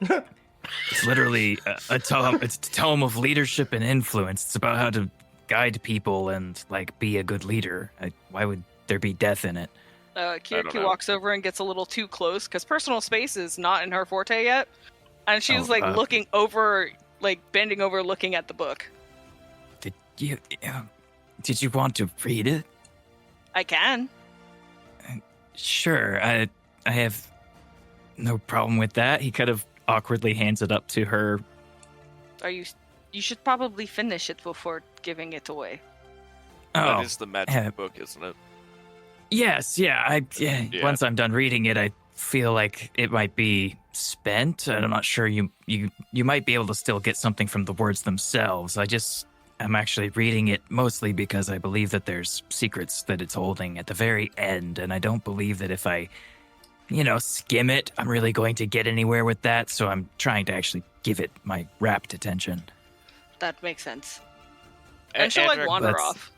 literally a tome. It's a tome of leadership and influence. It's about how to guide people and like be a good leader. Why would there be death in it? don't Kyriaki know. walks over and gets a little too close because personal space is not in her forte yet, and she's Oh, looking over, like bending over, looking at the book. Did you want to read it? I can. Sure. I have no problem with that. He kind of awkwardly hands it up to her. You should probably finish it before giving it away. That is the magic uh, book, isn't it? Yes, yeah. Yeah. Once I'm done reading it, I feel like it might be spent, and I'm not sure you might be able to still get something from the words themselves. I'm actually reading it mostly because I believe that there's secrets that it's holding at the very end, and I don't believe that if I, skim it, I'm really going to get anywhere with that, so I'm trying to actually give it my rapt attention. That makes sense. And she'll like Andrak wander that's- off.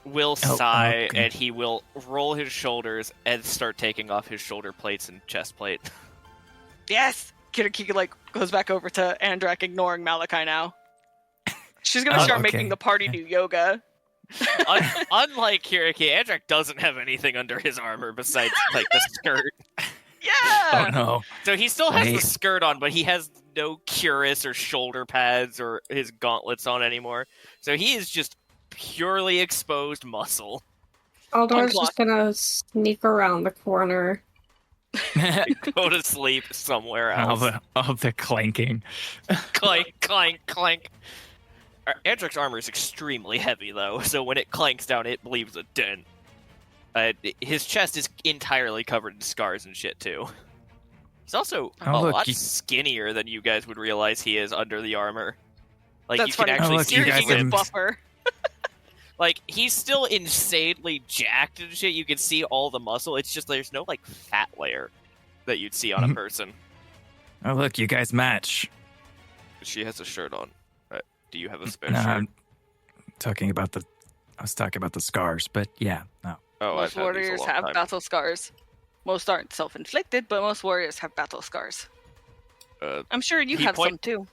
will sigh, okay. and he will roll his shoulders and start taking off his shoulder plates and chest plate. Yes! Kyriaki like goes back over to Andrak, ignoring Malachi now. She's gonna start okay. making the party do yoga. Unlike Kyriaki, Andrak doesn't have anything under his armor besides like the skirt. Yeah! Oh no. So he still has the Right. skirt on, but he has no cuirass or shoulder pads or his gauntlets on anymore. So he is just purely exposed muscle. Aldar's Unblocked. just gonna sneak around the corner. Go to sleep somewhere all else. the clanking. Clank, clank, clank. Andrak's armor is extremely heavy, though, so when it clanks down, it leaves a dent. His chest is entirely covered in scars and shit, too. He's also Oh, a look, lot you- skinnier than you guys would realize he is under the armor. Like, That's you can funny. actually Oh, look, see you Kyriaki guys him. gets are- buffer. Like, he's still insanely jacked and shit. You can see all the muscle. It's just there's no, like, fat layer that you'd see on a Mhm. person. Oh look, you guys match. She has a shirt on. Do you have a spare No, shirt? I'm talking about I was talking about the scars, but yeah, no. Oh, Most I've had these a warriors long have time. battle scars. Most aren't self-inflicted, but most warriors have battle scars. I'm sure you he have point- some too.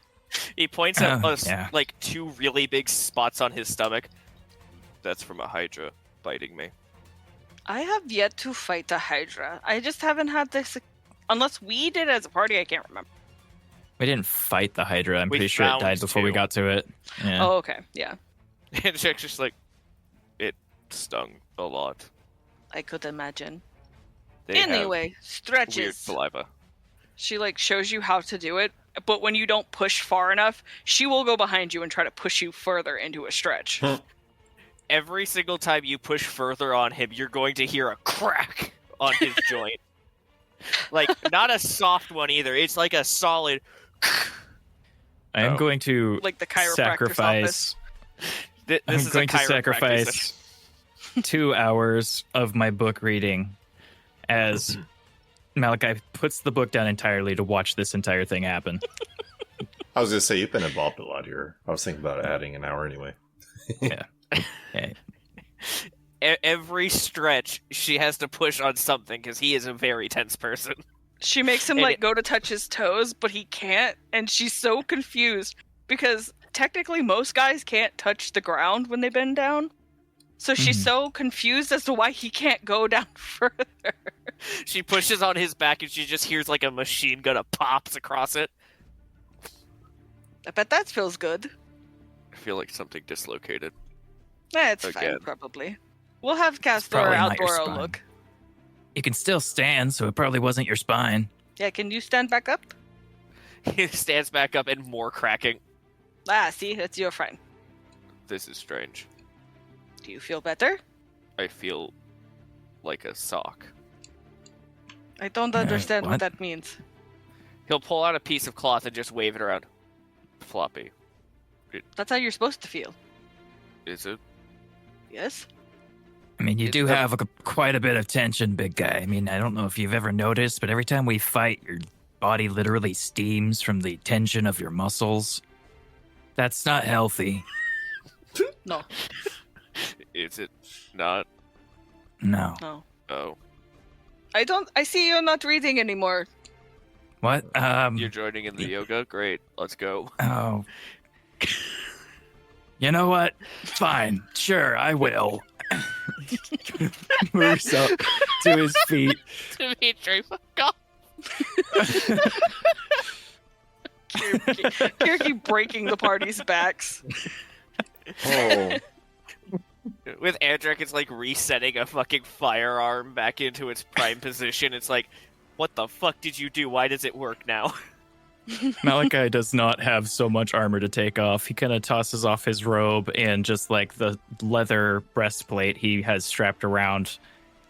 He points at Oh, us, yeah. like, 2 really big spots on his stomach. That's from a hydra biting me. I have yet to fight a Hydra. I just haven't had this. Unless we did as a party, I can't remember. We didn't fight the Hydra. I'm We pretty sure it found died before we 2. got to it. Yeah. Oh, okay. Yeah. And Jack's just like, it stung a lot. I could imagine. They have Anyway, weird stretches. saliva. She like shows you how to do it, but when you don't push far enough, she will go behind you and try to push you further into a stretch. Every single time you push further on him, you're going to hear a crack on his joint. Like, not a soft one either. It's like a solid. I am Oh. going to Like the chiropractor's sacrifice. This I'm is going a to chiropractic sacrifice 2 hours of my book reading as Malachi puts the book down entirely to watch this entire thing happen. I was gonna say you've been involved a lot here. I was thinking about adding an hour anyway. Yeah. Every stretch, she has to push on something because he is a very tense person. She makes him go to touch his toes, but he can't, and she's so confused because technically most guys can't touch the ground when they bend down. So she's so confused as to why he can't go down further. She pushes on his back and she just hears like a machine gun pops across it. I bet that feels good. I feel like something dislocated. It's fine, Again. Probably. We'll have Castor probably not your Outdoro spine. look. You can still stand, so it probably wasn't your spine. Yeah, can you stand back up? He stands back up and more cracking. See, that's your friend. This is strange. Do you feel better? I feel like a sock. I don't understand what what? that means. He'll pull out a piece of cloth and just wave it around. Floppy. That's how you're supposed to feel. Is it? Yes? I mean, you do have quite a bit of tension, big guy. I mean, I don't know if you've ever noticed, but every time we fight, your body literally steams from the tension of your muscles. That's not healthy. No. Is it not? No. No. Oh. I see you're not reading anymore. What? You're joining in the yoga? Great. Let's go. Oh. You know what? Fine. Sure, I will. Moves up to his feet. Dimitri, fuck off. Kyriaki breaking the party's backs. Oh. With Andrak, it's like resetting a fucking firearm back into its prime position. It's like, what the fuck did you do? Why does it work now? Malachi does not have so much armor to take off. He kind of tosses off his robe and just like the leather breastplate he has strapped around.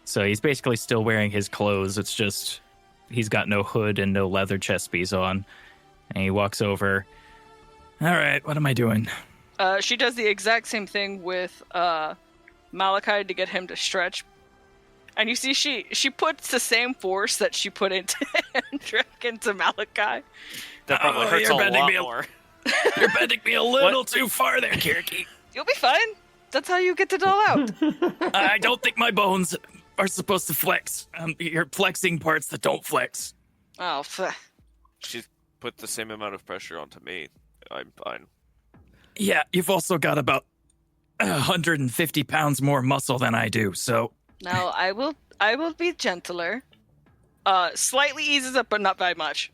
So he's basically still wearing his clothes. It's just he's got no hood and no leather chest piece on. And he walks over. All right, what am I doing? She does the exact same thing with Malachi to get him to stretch. And you see she puts the same force that she put into Andrak into Malachi. That probably hurts a lot more. You're bending me a little too far there, Kyriaki. You'll be fine. That's how you get it all out. I don't think my bones are supposed to flex. You're flexing parts that don't flex. Oh, She's put the same amount of pressure onto me. I'm fine. Yeah, you've also got about 150 pounds more muscle than I do, so... now I will be gentler. Slightly eases up, but not by much.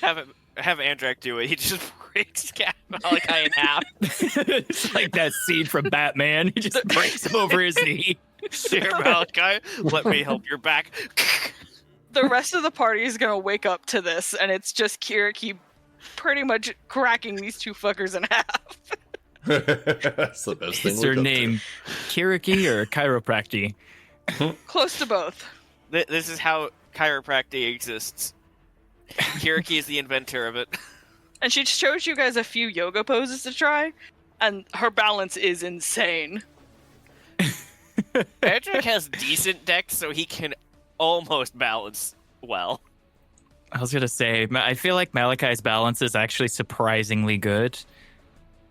Have Andrak do it. He just breaks Malachi in half. It's like that scene from Batman. He just breaks him over his knee. Here, Malachi, let me help your back. The rest of the party is gonna wake up to this, and it's just Kyriaki pretty much cracking these two fuckers in half. That's the best thing. Is her name Kyriaki or Chiropractic? Close to both. This is how chiropractic exists. Kyriaki is the inventor of it. And she shows you guys a few yoga poses to try, and her balance is insane. Andrak has decent decks, so he can almost balance well. I was gonna say, I feel like Malachi's balance is actually surprisingly good,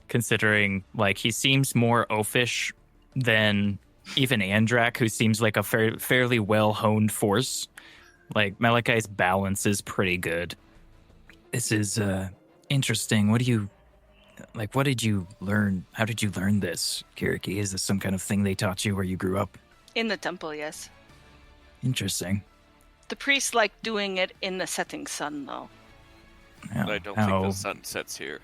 considering like he seems more oafish than even Andrak, who seems like a fairly well-honed force. Like Malachi's balance is pretty good. This is interesting. What did you learn? How did you learn this, Kyriaki? Is this some kind of thing they taught you where you grew up? In the temple, yes. Interesting. The priests like doing it in the setting sun, though. I don't think the sun sets here.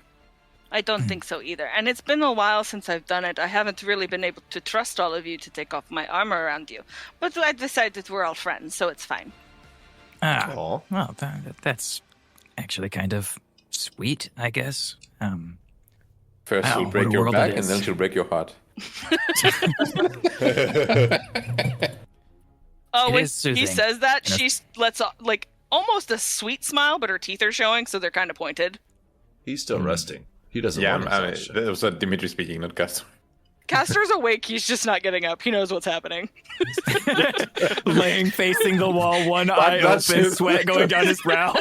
I don't think so either. And it's been a while since I've done it. I haven't really been able to trust all of you to take off my armor around you. But I decided we're all friends, so it's fine. Well, that's actually kind of sweet, I guess. First Wow, she'll what break a your world back, it and is. then she'll break your heart. Oh, It when is soothing. he says that, And she lets off, like, almost a sweet smile, but her teeth are showing, so they're kind of pointed. He's still resting. He doesn't Yeah, want I his own mean, shit. that was Dimitri speaking, not Gus. Castor's awake, he's just not getting up. He knows what's happening. Laying facing the wall, one eye that's open, it. sweat going down his brow.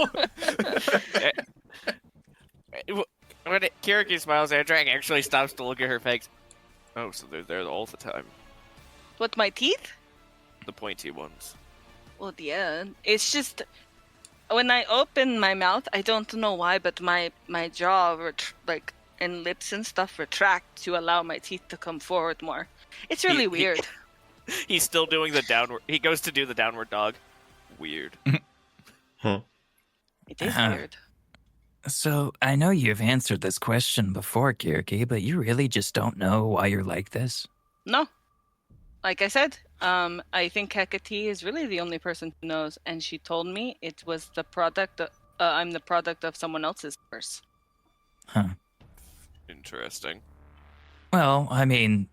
When Kyriaki smiles, Andrak actually stops to look at her face. Oh, so they're there all the time. What, my teeth? The pointy ones. Well, yeah. It's just when I open my mouth, I don't know why, but my jaw and lips and stuff retract to allow my teeth to come forward more. It's really weird. He's still doing the downward. He goes to do the downward dog. Weird. Huh. It is weird. So, I know you've answered this question before, Kyriaki, but you really just don't know why you're like this? No. Like I said, I think Hecate is really the only person who knows, and she told me it was the product. I'm the product of someone else's curse. Huh. Interesting. Well, I mean,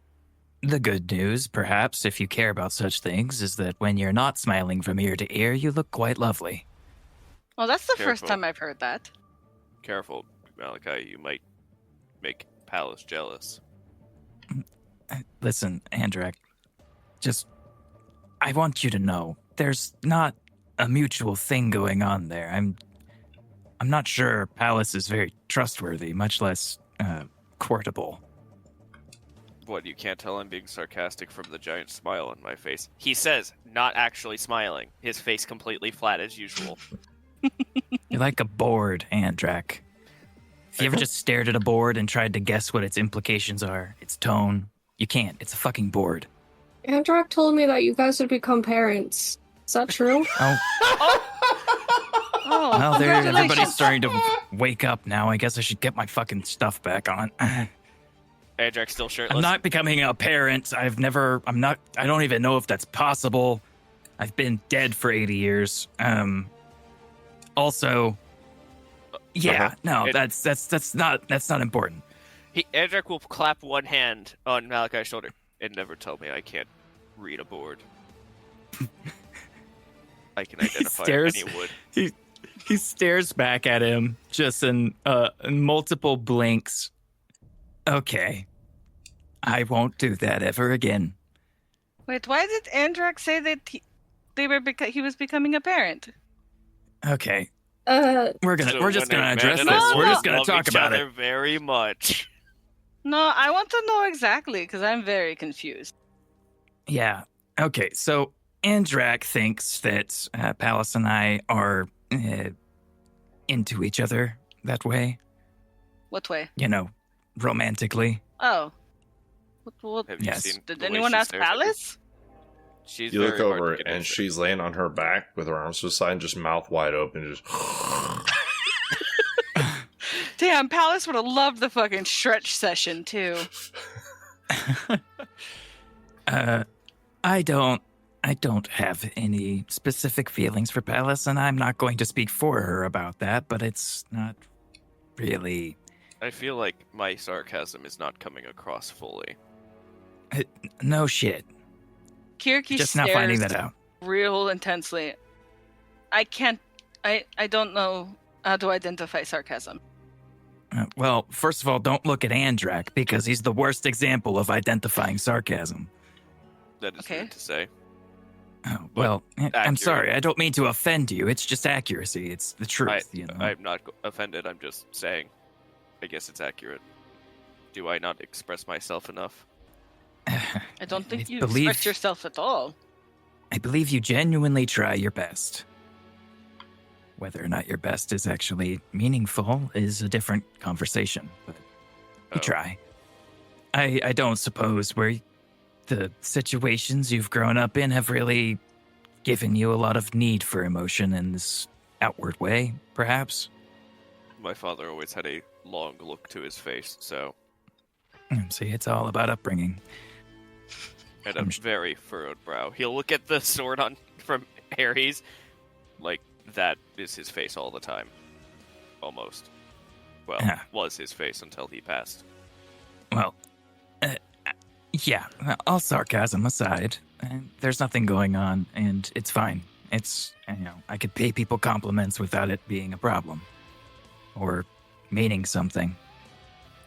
the good news, perhaps, if you care about such things, is that when you're not smiling from ear to ear, you look quite lovely. Well, that's the first Careful. time I've heard that. Careful, Malachi. You might make Pallas jealous. Listen, Andrak, I want you to know, there's not a mutual thing going on there. I'm not sure Pallas is very trustworthy, much less courtable. What, you can't tell I'm being sarcastic from the giant smile on my face? He says, not actually smiling. His face completely flat as usual. You're like a board, Andrak. Have you ever just stared at a board and tried to guess what its implications are? Its tone? You can't. It's a fucking board. Andrak told me that you guys would become parents. Is that true? Oh, Oh, well, everybody's congratulations. starting to wake up now. I guess I should get my fucking stuff back on. Andrak's still shirtless. I'm not becoming a parent. I don't even know if that's possible. I've been dead for 80 years. Also, yeah, no, that's not important. Andrak will clap one hand on Malachi's shoulder and never tell me I can't read a board. I can identify any wood. He stares back at him just in multiple blinks. Okay, I won't do that ever again. Wait, why did Andrak say that he was becoming a parent? Okay, Uh, we're just gonna address this. No, We're just Love gonna talk each about other it. very much. No, I want to know exactly because I'm very confused. Yeah. Okay. So Andrak thinks that Pallas and I are into each other that way. What way? You know, romantically. Oh. What? Have you Yes. seen Did the way anyone she ask stares at you? Palace? She's You look very hard over to get and into. she's laying on her back with her arms to the side and just mouth wide open. Just Damn, Palace would have loved the fucking stretch session too. I don't have any specific feelings for Pallas, and I'm not going to speak for her about that, but it's not really. I feel like my sarcasm is not coming across fully. No shit. Kyriaki Just stares now finding that out. real intensely. I don't know how to identify sarcasm. Well, first of all, don't look at Andrak because he's the worst example of identifying sarcasm. That is Okay. weird to say. Oh, well, I'm accurate. sorry. I don't mean to offend you. It's just accuracy. It's the truth, you know. I'm not offended. I'm just saying. I guess it's accurate. Do I not express myself enough? I don't think you believe- express yourself at all. I believe you genuinely try your best. Whether or not your best is actually meaningful is a different conversation, but you Oh. try. I don't suppose the situations you've grown up in have really given you a lot of need for emotion in this outward way, perhaps? My father always had a long look to his face, so See, it's all about upbringing. and a very furrowed brow. He'll look at the sword on from Harry's, like that is his face all the time, almost. Well, Yeah. was his face until he passed. Well, yeah, all sarcasm aside, there's nothing going on, and it's fine. It's, I could pay people compliments without it being a problem. Or meaning something.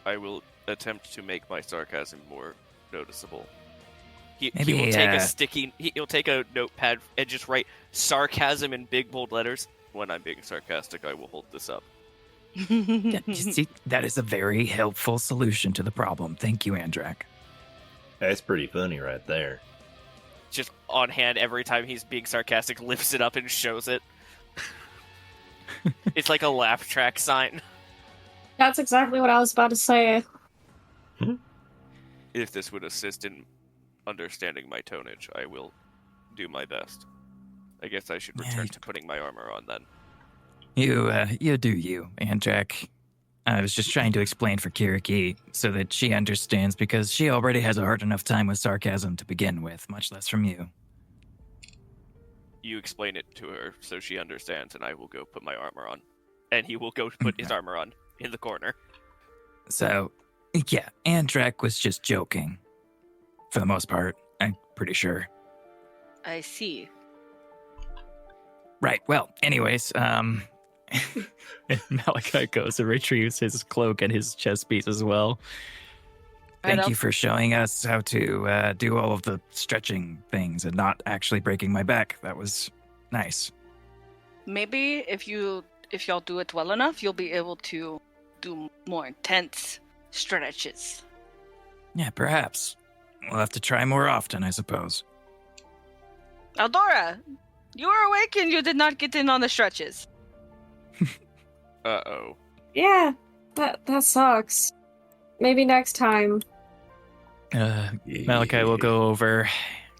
I will attempt to make my sarcasm more noticeable. He Maybe, will take he'll take a notepad and just write sarcasm in big bold letters. When I'm being sarcastic, I will hold this up. Yeah, you see, that is a very helpful solution to the problem. Thank you, Andrak. That's pretty funny right there. Just on hand every time he's being sarcastic, lifts it up and shows it. It's like a laugh track sign. That's exactly what I was about to say. If this would assist in understanding my tonnage, I will do my best. I guess I should return to putting my armor on then. You do you, Andrak. I was just trying to explain for Kyriaki so that she understands, because she already has a hard enough time with sarcasm to begin with, much less from you. You explain it to her so she understands, and I will go put my armor on. And he will go put his armor on in the corner. So, yeah, Andrak was just joking. For the most part, I'm pretty sure. I see. Right, well, anyways, Malachi goes and retrieves his cloak and his chest piece as well. Thank you for showing us how to do all of the stretching things and not actually breaking my back. That was nice. Maybe if y'all do it well enough, you'll be able to do more intense stretches. Yeah, perhaps. We'll have to try more often, I suppose. Eldora, you were awake and you did not get in on the stretches. Uh-oh. Yeah, that sucks. Maybe next time. Malachi will go over,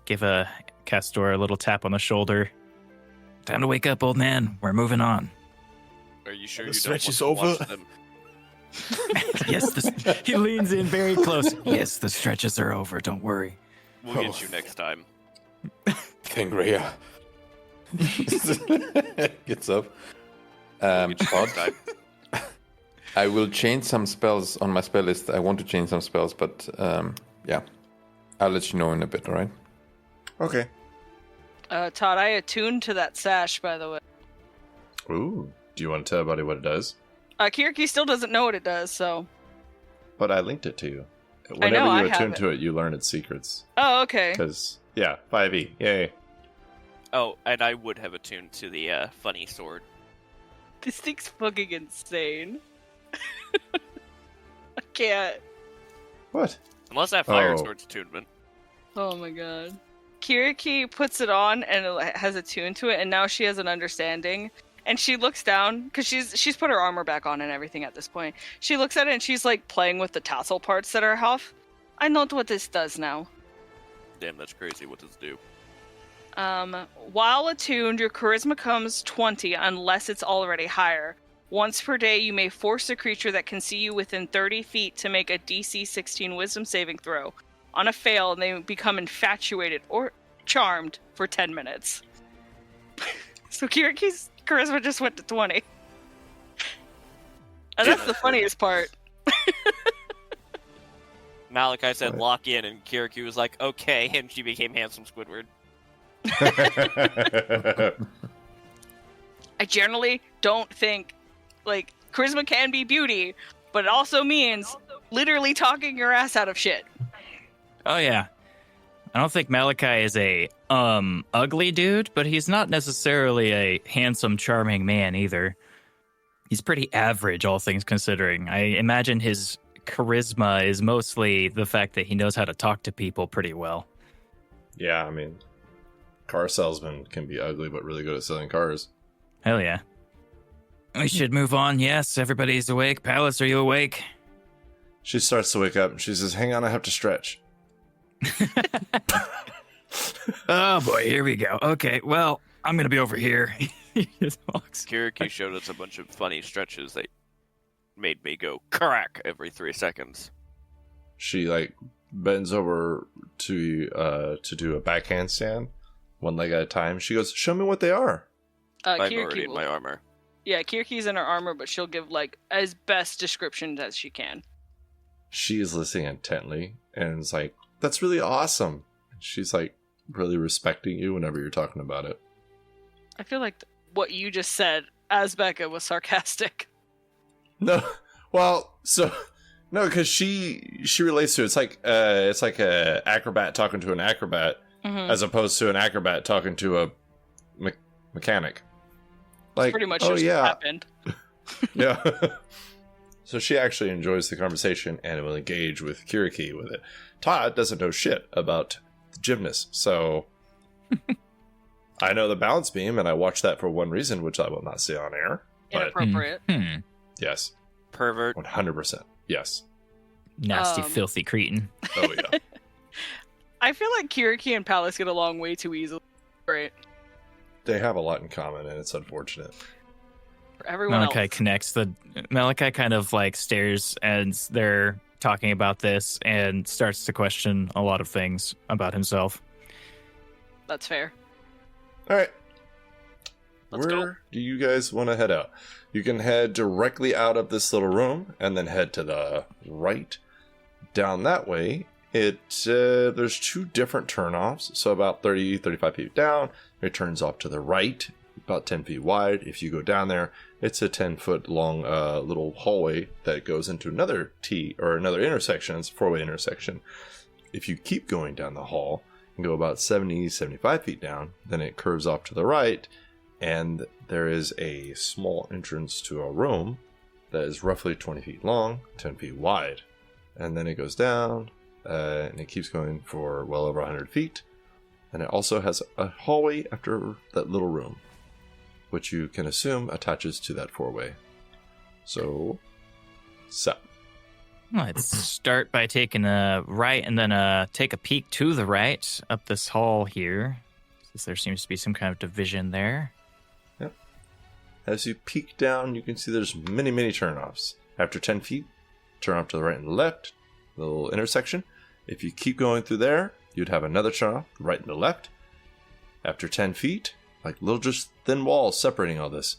give Castor a little tap on the shoulder. Time to wake up, old man. We're moving on. Are you sure The you stretch don't is want to over? watch them? Yes, he leans in very close. Yes, the stretches are over. Don't worry. We'll get you next time. Fingria. Gets up. We'll get you Todd, next time. I will change some spells on my spell list. I want to change some spells, but yeah. I'll let you know in a bit, alright? Okay. Todd, I attuned to that sash, by the way. Ooh. Do you want to tell everybody what it does? Kyriaki still doesn't know what it does, so... But I linked it to you. I know, Whenever I you have attune it. to it, you learn its secrets. Oh, okay. Because, yeah, 5e. Yay. Oh, and I would have attuned to the funny sword. This thing's fucking insane. I can't. What? Unless that fire Oh. sword's attunement. Oh my god. Kyriaki puts it on and it has attuned to it, and now she has an understanding. And she looks down, because she's put her armor back on and everything at this point. She looks at it and she's like playing with the tassel parts that are off. I know what this does now. Damn, that's crazy. What does it do? While attuned, your charisma comes 20 unless it's already higher. Once per day, you may force a creature that can see you within 30 feet to make a DC 16 wisdom saving throw. On a fail, they become infatuated or charmed for 10 minutes. So Kyriaki's charisma just went to 20. And that's the funniest part. Malachi said lock in, and Kyriaki was like, okay, and she became handsome Squidward. I generally don't think, like, charisma can be beauty, but it also means literally talking your ass out of shit. Oh, yeah. I don't think Malachi is a ugly dude, but he's not necessarily a handsome, charming man either. He's pretty average, all things considering. I imagine his charisma is mostly the fact that he knows how to talk to people pretty well. Yeah, I mean, car salesmen can be ugly, but really good at selling cars. Hell yeah. We should move on. Yes, everybody's awake. Palace, are you awake? She starts to wake up and she says, hang on, I have to stretch. Oh boy, here we go. Okay, well, I'm gonna be over here. He just walks. Kyriaki showed us a bunch of funny stretches that made me go crack every 3 seconds. She, like, bends over to do a back handstand, one leg at a time. She goes, show me what they are. I'm Kyriaki already in will- my armor. Yeah, Kyriaki's in her armor, but she'll give, like, as best descriptions as she can. She is listening intently and is like, that's really awesome. She's like really respecting you whenever you're talking about it. I feel like what you just said, as Becca, was sarcastic. No, well, so no, because she relates to it. It's like a acrobat talking to an acrobat, as opposed to an acrobat talking to a mechanic. Like, Pretty much oh just yeah, happened. Yeah. So she actually enjoys the conversation and will engage with Kyriaki with it. Todd doesn't know shit about the gymnast, so I know the balance beam, and I watched that for one reason, which I will not say on air. But Inappropriate. yes, Pervert. 100%. Yes. Nasty, filthy cretin. Oh yeah. I feel like Kyriaki and Palace get along way too easily. Right. They have a lot in common, and it's unfortunate. For everyone Malachi else. connects Malachi kind of like stares as they're talking about this and starts to question a lot of things about himself. That's fair. All right. Let's Where go. do you guys want to head out? You can head directly out of this little room and then head to the right. Down that way, there's two different turnoffs. So about 30, 35 feet down, it turns off to the right, about 10 feet wide. If you go down there, it's a 10-foot long little hallway that goes into another another intersection. It's a four-way intersection. If you keep going down the hall and go about 70, 75 feet down, then it curves off to the right, and there is a small entrance to a room that is roughly 20 feet long, 10 feet wide. And then it goes down, and it keeps going for well over 100 feet. And it also has a hallway after that little room, which you can assume attaches to that four-way. So. Let's start by taking a right and then take a peek to the right up this hall here, since there seems to be some kind of division there. Yep. As you peek down, you can see there's many, many turnoffs. After 10 feet, turn off to the right and left, the little intersection. If you keep going through there, you'd have another turnoff, right and the left. After 10 feet, like little just thin walls separating all this.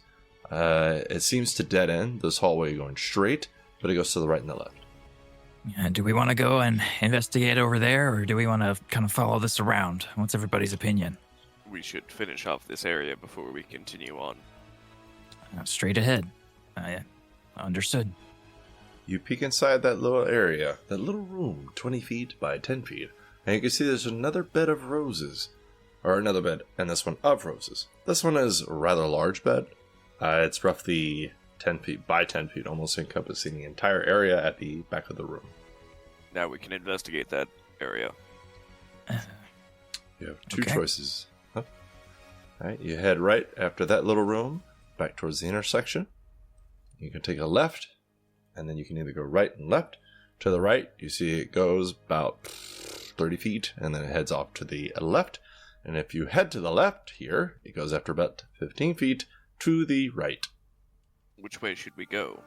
It seems to dead end, this hallway going straight, but it goes to the right and the left. Do we want to go and investigate over there, or do we want to kind of follow this around? What's everybody's opinion? We should finish off this area before we continue on. Straight ahead. Understood. You peek inside that little area, that little room, 20 feet by 10 feet, and you can see there's another bed of roses. Or another bed, and this one of roses. This one is a rather large bed. It's roughly 10 feet by 10 feet, almost encompassing the entire area at the back of the room. Now we can investigate that area. You have two Okay. choices. All right, you head right after that little room, back towards the intersection. You can take a left, and then you can either go right and left. To the right, you see it goes about 30 feet, and then it heads off to the left. And if you head to the left here, it goes after about 15 feet to the right. Which way should we go?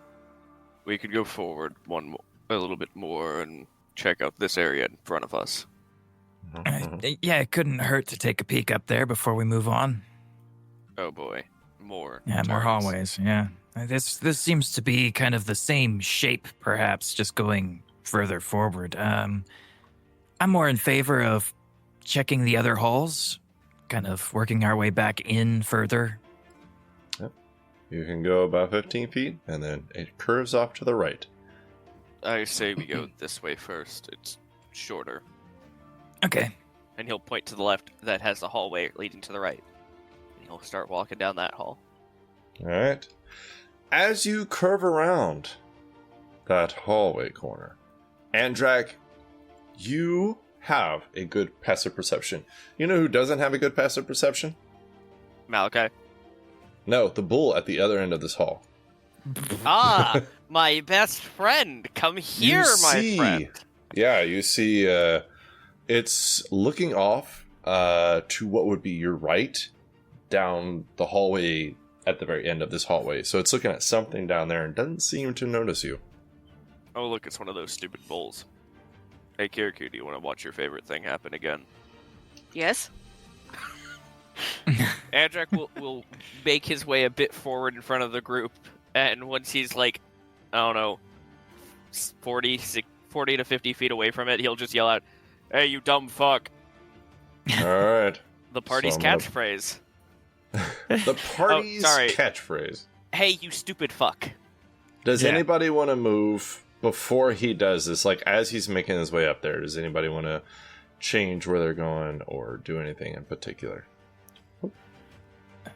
We could go forward a little bit more and check out this area in front of us. Yeah, it couldn't hurt to take a peek up there before we move on. Oh boy, more. Yeah, more turns. hallways. Yeah, this seems to be kind of the same shape, perhaps, just going further forward. I'm more in favor of checking the other halls, kind of working our way back in further. Yep. You can go about 15 feet, and then it curves off to the right. I say we go this way first. It's shorter. Okay. And he'll point to the left that has the hallway leading to the right. And he'll start walking down that hall. All right. As you curve around that hallway corner, Andrak, you have a good passive perception. You know who doesn't have a good passive perception? Malachi. No, the bull at the other end of this hall. Ah, my best friend. Come here, my friend. Yeah, you see it's looking off to what would be your right down the hallway at the very end of this hallway. So it's looking at something down there and doesn't seem to notice you. Oh, look, it's one of those stupid bulls. Hey, Kyriaki, do you want to watch your favorite thing happen again? Yes? Andrak will make his way a bit forward in front of the group, and once he's like, I don't know, 40 to 50 feet away from it, he'll just yell out, "Hey, you dumb fuck!" All right. The party's So I'm gonna- catchphrase. The party's sorry. catchphrase. Hey, you stupid fuck. Does Yeah. anybody want to move before he does this? Like, as he's making his way up there, does anybody want to change where they're going or do anything in particular?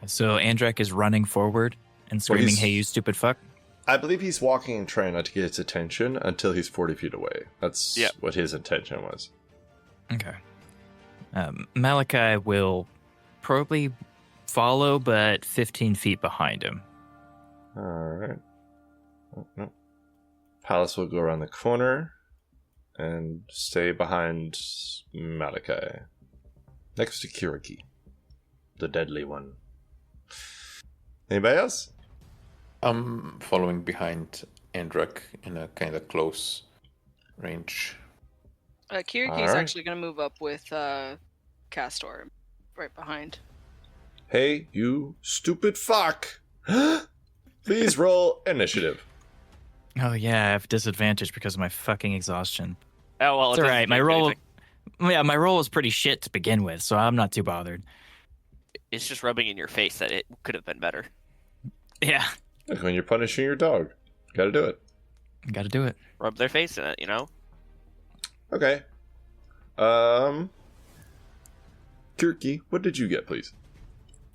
So Andrak is running forward and screaming, he's- "Hey, you stupid fuck!" I believe he's walking and trying not to get its attention until he's 40 feet away. That's what his intention was. Okay. Malachi will probably follow, but 15 feet behind him. All right. Oh, no. Palace will go around the corner and stay behind Malachi. Next to Kyriaki, the deadly one. Anybody else? I'm following behind Andrak in a kind of close range. Kyriaki is Alright. actually going to move up with Castor right behind. Hey, you stupid fuck! Please roll initiative. Oh yeah, I have disadvantage because of my fucking exhaustion. Oh well, It's it all doesn't right. My change roll, anything. my roll was pretty shit to begin with, so I'm not too bothered. It's just rubbing in your face that it could have been better. Yeah, Look, when you're punishing your dog, gotta do it. got to do it. Rub their face in it, you know? Okay. Kirky, what did you get, please?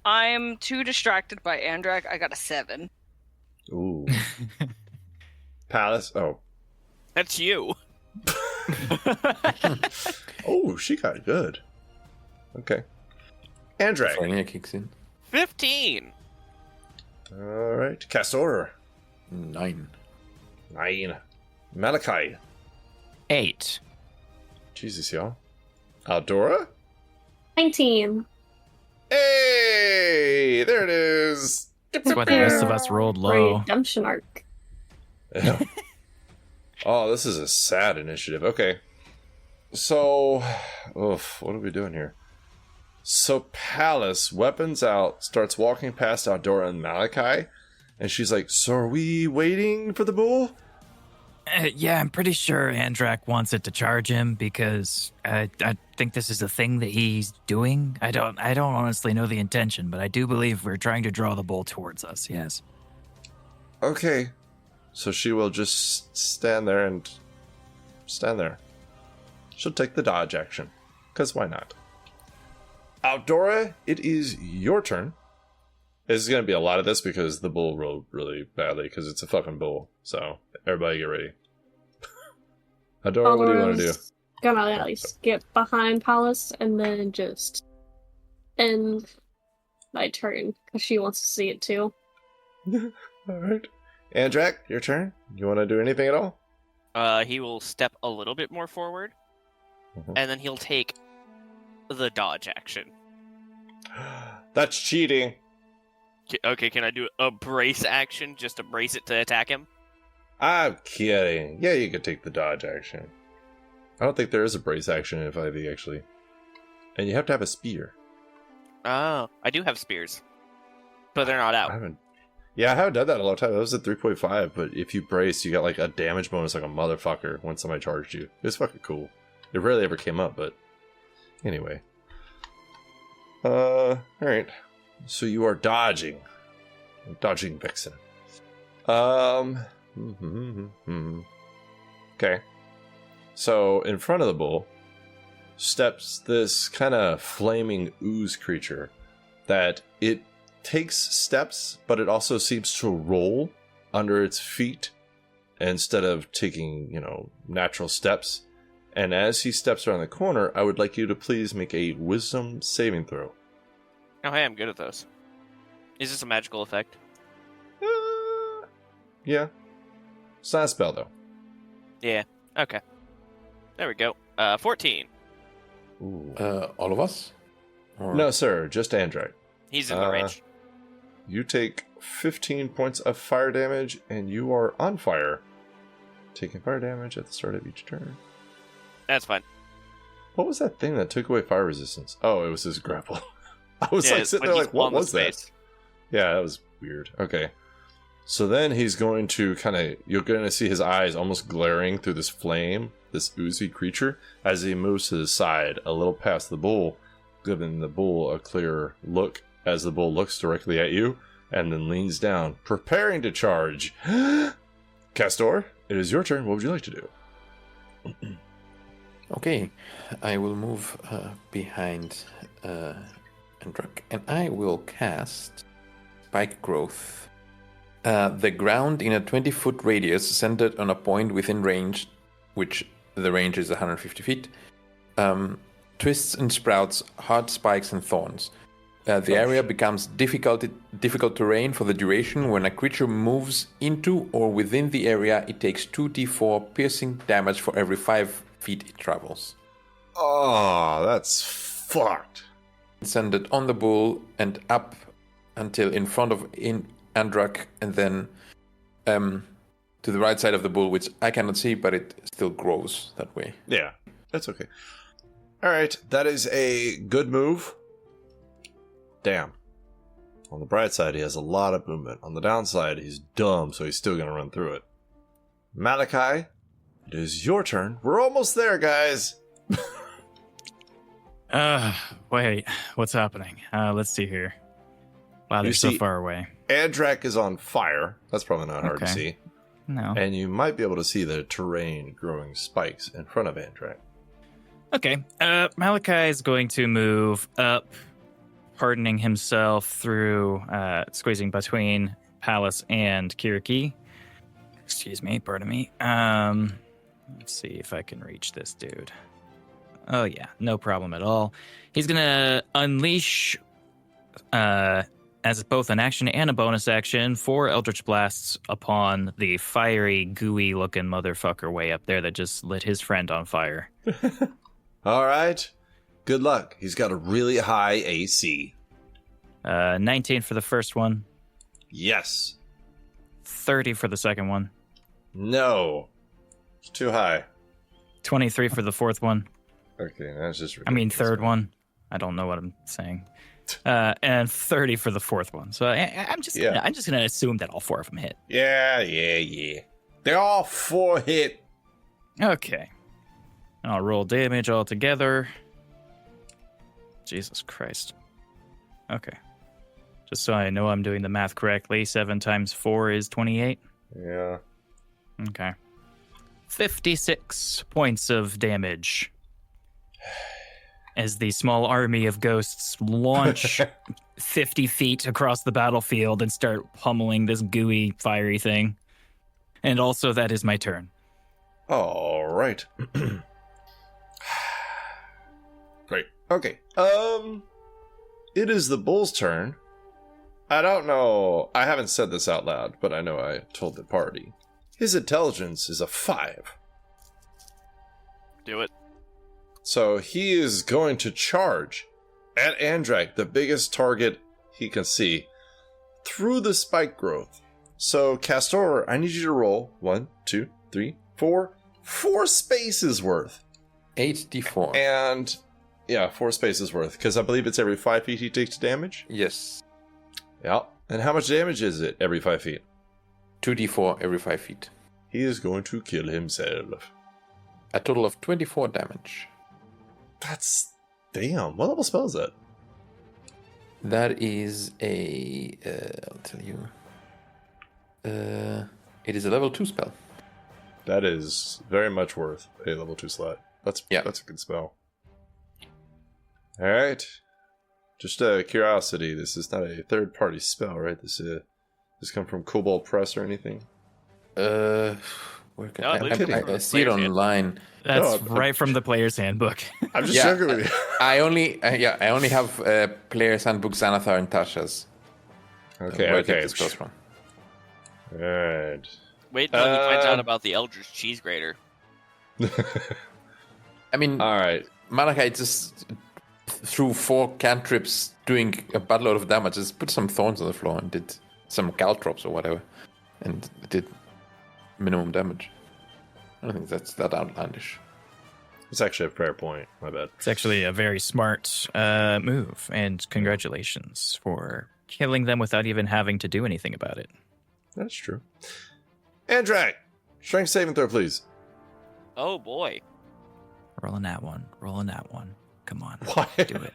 I'm too distracted by Andrak. I got a 7. Ooh. Palace. Oh. That's you. Oh, she got good. Okay. Andrak. Flirtin kicks in. 15. All right. Castor. 9. 9. Malachi. 8. Jesus, y'all. Aldora. 19. Hey, there it is. That's why the rest of us rolled low. Redemption arc. Yeah. Oh, this is a sad initiative. Okay. So, oof, what are we doing here? So Palace, weapons out, starts walking past Aldora and Malachi, and she's like, so are we waiting for the bull? Yeah, I'm pretty sure Andrak wants it to charge him because I think this is the thing that he's doing. I don't honestly know the intention, but I do believe we're trying to draw the bull towards us. Yes. Okay. So she will just stand there. She'll take the dodge action, because why not? Aldora, it is your turn. This is going to be a lot of this because the bull rolled really badly because it's a fucking bull. So, everybody get ready. Aldora, what do you want to do? Aldora's gonna at least get behind Palace and then just end my turn because she wants to see it too. Alright. Andrak, your turn. You want to do anything at all? He will step a little bit more forward, Mhm. and then he'll take the dodge action. That's cheating. Okay, can I do a brace action just to brace it to attack him? I'm kidding. Yeah, you could take the dodge action. I don't think there is a brace action in 5e, actually. And you have to have a spear. Oh, I do have spears, but they're not I out. haven't done that in a long time. That was at 3.5, but if you brace, you got like a damage bonus like a motherfucker when somebody charged you. It was fucking cool. It rarely ever came up, but anyway. Alright. So you are dodging. Dodging Vixen. Okay. So in front of the bull steps this kind of flaming ooze creature that it takes steps, but it also seems to roll under its feet instead of taking, natural steps. And as he steps around the corner, I would like you to please make a wisdom saving throw. Oh, hey, I'm good at those. Is this a magical effect? Yeah. It's not a spell, though. Yeah. Okay. There we go. 14. Ooh. All of us? Or... No, sir. Just Andrak. He's in the range. You take 15 points of fire damage, and you are on fire. Taking fire damage at the start of each turn. That's fine. What was that thing that took away fire resistance? Oh, it was his grapple. I was Yeah, sitting when there he's like, what on the was that? space. Yeah, that was weird. Okay. So then he's going to you're going to see his eyes almost glaring through this flame, this oozy creature, as he moves to the side, a little past the bull, giving the bull a clear look as the bull looks directly at you, and then leans down, preparing to charge. Castor, it is your turn. What would you like to do? Okay, I will move behind Andrak, and I will cast Spike Growth The ground in a 20-foot radius centered on a point within range, which the range is 150 feet, twists and sprouts hard spikes and thorns. The area becomes difficult terrain for the duration. When a creature moves into or within the area, it takes 2d4 piercing damage for every 5 feet it travels. Oh, that's fucked. Send it on the bull and up until in front of Andrak, and then to the right side of the bull, which I cannot see, but it still grows that way. Yeah, that's okay. All right, that is a good move. Damn. On the bright side, he has a lot of movement. On the downside, he's dumb, so he's still going to run through it. Malachi, it is your turn. We're almost there, guys. Wait, what's happening? Let's see here. Wow, they're so far away. Andrak is on fire. That's probably not hard to see. No. And you might be able to see the terrain growing spikes in front of Andrak. Okay, Malachi is going to move up, hardening himself through, squeezing between Palace and Kyriaki. Excuse me, pardon me. Let's see if I can reach this dude. Oh yeah, no problem at all. He's gonna unleash, as both an action and a bonus action, 4 Eldritch Blasts upon the fiery, gooey-looking motherfucker way up there that just lit his friend on fire. All right. Good luck. He's got a really high AC. 19 for the first one. Yes. 30 for the second one. No. It's too high. 23 for the fourth one. Okay, that's just ridiculous. I mean, third one. I don't know what I'm saying. And 30 for the fourth one. So I'm just gonna assume that all 4 of them hit. Yeah. They're all 4 hit. Okay. And I'll roll damage all together. Jesus Christ. Okay. Just so I know I'm doing the math correctly, 7 times 4 is 28. Yeah. Okay. 56 points of damage. As the small army of ghosts launch 50 feet across the battlefield and start pummeling this gooey, fiery thing. And also, that is my turn. All right. Great. Okay. It is the bull's turn. I don't know. I haven't said this out loud, but I know I told the party. His intelligence is a 5. Do it. So he is going to charge at Andrak, the biggest target he can see, through the spike growth. So, Castor, I need you to roll 1, 2, 3, 4 spaces worth. 8d4. And, yeah, 4 spaces worth, because I believe it's every 5 feet he takes damage. Yes. Yeah. And how much damage is it every 5 feet? 2d4 every 5 feet. He is going to kill himself. A total of 24 damage. That's... Damn. What level spell is that? That is a... I'll tell you. It is a level 2 spell. That is very much worth a level 2 slot. That's a good spell. Alright. Just a curiosity, this is not a third-party spell, right? This come from Cobalt Press or anything? Where can I see it Player's online. That's right from the player's handbook. I'm just joking with you. I only have Player's Handbook, Xanathar, and Tasha's. Okay. From. Alright. Wait until he finds out about the Eldritch Cheese Grater. I mean, Alright. Malachi just threw 4 cantrips doing a buttload of damage. Just put some thorns on the floor and did some caltrops or whatever. And it did minimum damage. I don't think that's that outlandish. It's actually a fair point. My bad. It's actually a very smart move, and congratulations for killing them without even having to do anything about it. That's true. Andrak! Strength saving throw, please. Oh boy. Rolling that one. Come on. Why? Do it.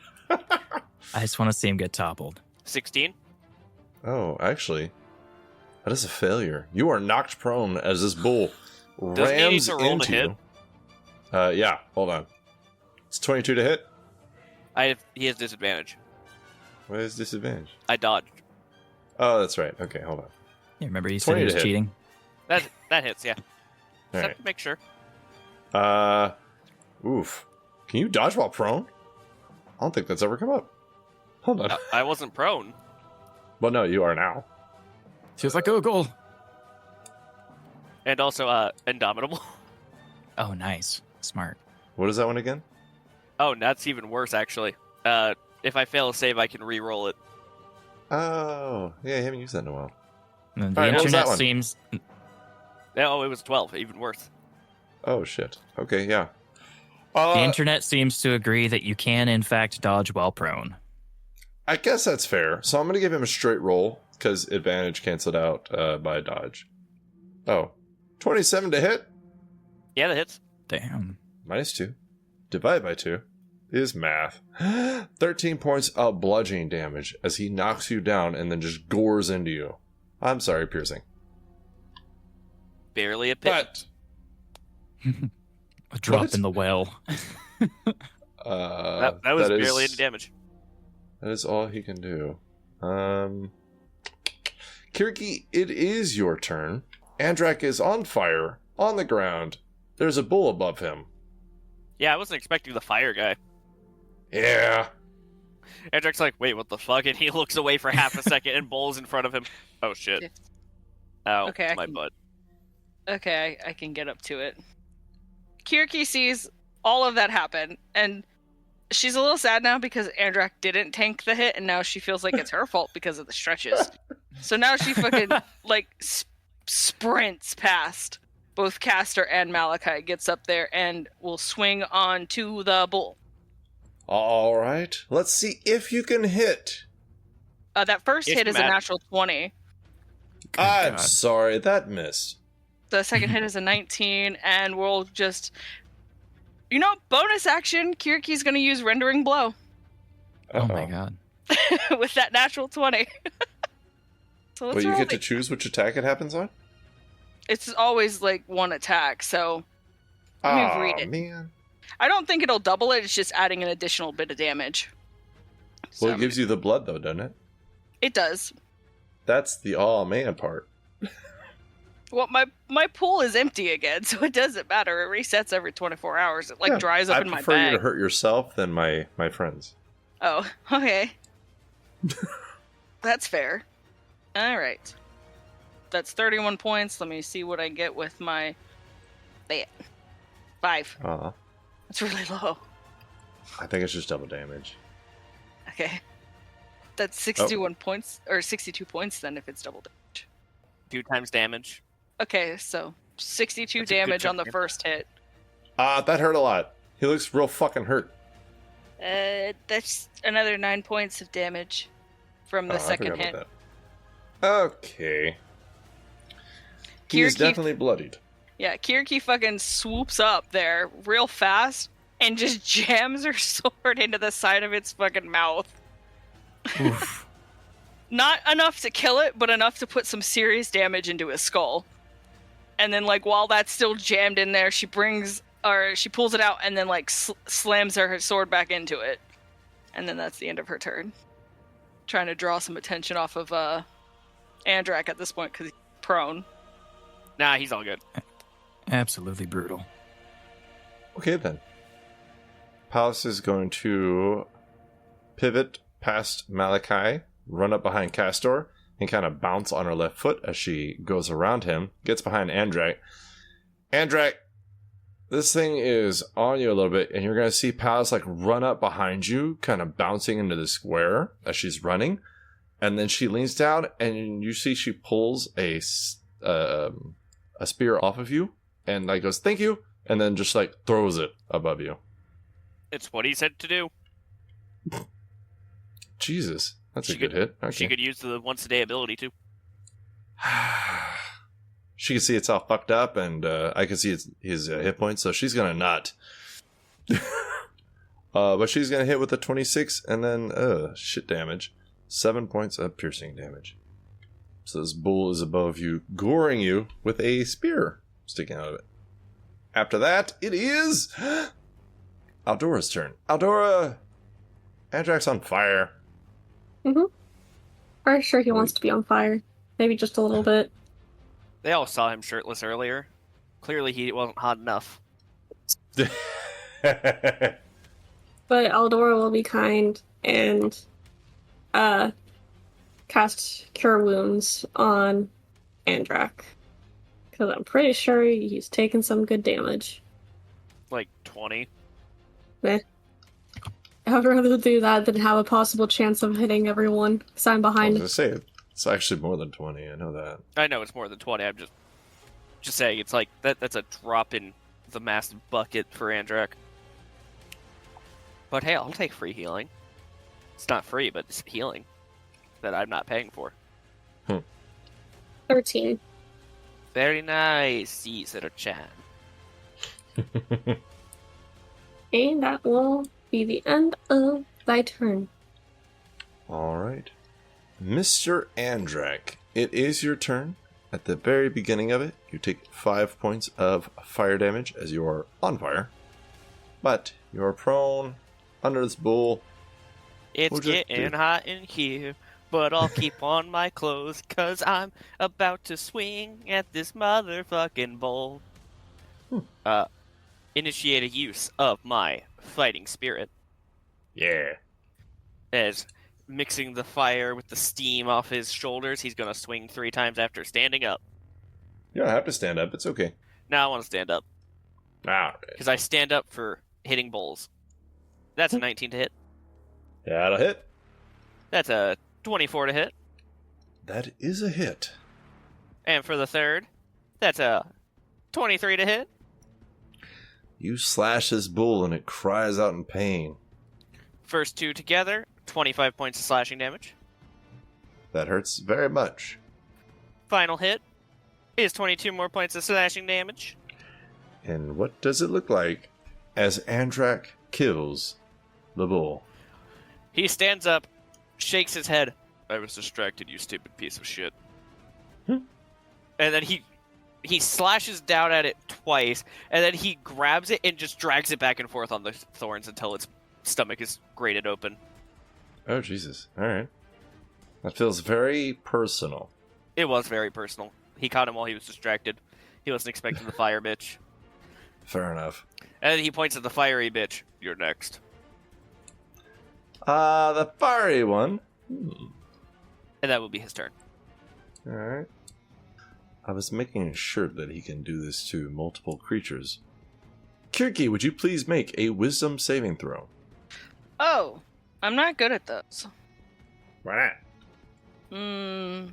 I just want to see him get toppled. 16? Oh, actually, that is a failure. You are knocked prone as this bull Doesn't he need rams to roll into to hit? you. Yeah, hold on. It's 22 to hit. He has disadvantage. What is disadvantage? I dodged. Oh, that's right. Okay, hold on. Yeah, remember you said 20 he to was hit. cheating? That hits, yeah. All Just have right. to make sure. Oof. Can you dodge while prone? I don't think that's ever come up. Hold on. I wasn't prone. Well, no, you are now. She was like, "Oh, goal!" And also, Indomitable. Oh, nice, smart. What is that one again? Oh, that's even worse, actually. If I fail a save, I can re-roll it. Oh, yeah, I haven't used that in a while. And the All right, what was that internet one? seems. Oh, it was 12, even worse. Oh, shit. Okay, yeah. The internet seems to agree that you can, in fact, dodge while prone. I guess that's fair. So I'm going to give him a straight roll because advantage canceled out by dodge. Oh, 27 to hit. Yeah, that hits. Damn. -2. Divided by 2 is math. 13 points of bludgeoning damage as he knocks you down and then just gores into you. I'm sorry, piercing. Barely a pit. But A drop What? in the well. That was that is- barely any damage. That is all he can do. Kyriaki, it is your turn. Andrak is on fire, on the ground. There's a bull above him. Yeah, I wasn't expecting the fire guy. Yeah. Andrak's like, wait, what the fuck? And he looks away for half a second and bowls in front of him. Oh, shit. Ow, Okay, my butt. Okay, I can get up to it. Kyriaki sees all of that happen, and she's a little sad now because Andrak didn't tank the hit, and now she feels like it's her fault because of the stretches. So now she fucking, sprints past both Castor and Malachi, gets up there, and will swing on to the bull. All right. Let's see if you can hit. That first It's hit is a mad. natural 20. I'm God. sorry, that missed. The second hit is a 19, and we'll just... bonus action, Kyriaki's gonna use Rendering Blow Oh my Uh-oh. god. with that natural 20. So let's But you roll get to the- choose which attack it happens on? It's always, one attack, so... Let me read it. Man. I don't think it'll double it, it's just adding an additional bit of damage. Well, So, it gives you the blood, though, doesn't it? it does. That's the man part. Well, my pool is empty again, so it doesn't matter. It resets every 24 hours. It, Yeah, dries up I in my prefer you bag. to hurt yourself than my friends. Oh, okay. That's fair. Alright. That's 31 points. Let me see what I get with my... 5. Aw. That's really low. I think it's just double damage. Okay. That's 61 points, or 62 points then if it's double damage. 2 times damage. Okay, so 62 That's a good damage on chunk, the yeah. first hit. That hurt a lot. He looks real fucking hurt. That's another 9 points of damage from the I second forgot hit. about that. Okay. He is Kyriaki- definitely bloodied. Yeah, Kyriaki fucking swoops up there real fast and just jams her sword into the side of its fucking mouth. Oof. Not enough to kill it, but enough to put some serious damage into his skull. And then, while that's still jammed in there, she pulls it out and then, slams her sword back into it. And then that's the end of her turn. Trying to draw some attention off of, Andrak at this point, because he's prone. Nah, he's all good. Absolutely brutal. Okay, then. Palace is going to pivot past Malachi, run up behind Castor, and kind of bounce on her left foot as she goes around him, gets behind Andrak. Andrak, this thing is on you a little bit, and you're going to see Palace run up behind you, kind of bouncing into the square as she's running. And then she leans down, and you see she pulls a spear off of you, and goes, "Thank you," and then just throws it above you. It's what he said to do. Jesus, that's She a good could- hit. Okay. She could use the once-a-day ability, too. She can see it's all fucked up, and I can see his hit points, so she's gonna not. But she's gonna hit with a 26, and then shit damage. 7 points of piercing damage. So this bull is above you, goring you with a spear sticking out of it. After that, it is Aldora's turn. Aldora, Andrak's on fire. Are you sure he wants to be on fire? Maybe just a little bit. They all saw him shirtless earlier. Clearly, he wasn't hot enough. But Eldora will be kind and cast Cure Wounds on Andrak. Because I'm pretty sure he's taken some good damage. Like 20. I would rather do that than have a possible chance of hitting everyone, because I'm I was behind. gonna say it's actually more than 20. I know that. I know it's more than 20. I'm just saying it's like that's a drop in the massive bucket for Andrak. But hey, I'll take free healing. It's not free, but it's healing that I'm not paying for. 13. Very nice, Caesar-chan. And that will be the end of thy turn. All right. Mr. Andrak, it is your turn. At the very beginning of it, you take 5 points of fire damage as you are on fire. But you are prone under this bull. It's What'd you getting do? hot in here, but I'll keep on my clothes, cause I'm about to swing at this motherfucking bull. Initiate a use of my fighting spirit. Yeah. As mixing the fire with the steam off his shoulders, he's gonna swing 3 times after standing up. You don't have to stand up. It's okay. Now I want to stand up, All right. because I stand up for hitting bulls. That's a 19 to hit. That'll hit. That's a 24 to hit. That is a hit. And for the third, that's a 23 to hit. You slash this bull and it cries out in pain. First 2 together, 25 points of slashing damage. That hurts very much. Final hit is 22 more points of slashing damage. And what does it look like as Andrak kills the bull? He stands up, shakes his head. I was distracted, you stupid piece of shit. And then he slashes down at it twice, and then he grabs it and just drags it back and forth on the thorns until its stomach is grated open. Oh, Jesus. All right. That feels very personal. It was very personal. He caught him while he was distracted. He wasn't expecting the fire bitch. Fair enough. And then he points at the fiery bitch. You're next. The fiery one. And that will be his turn. All right. I was making sure that he can do this to multiple creatures. Kyriaki, would you please make a wisdom saving throw? Oh, I'm not good at those. Why not? Hmm.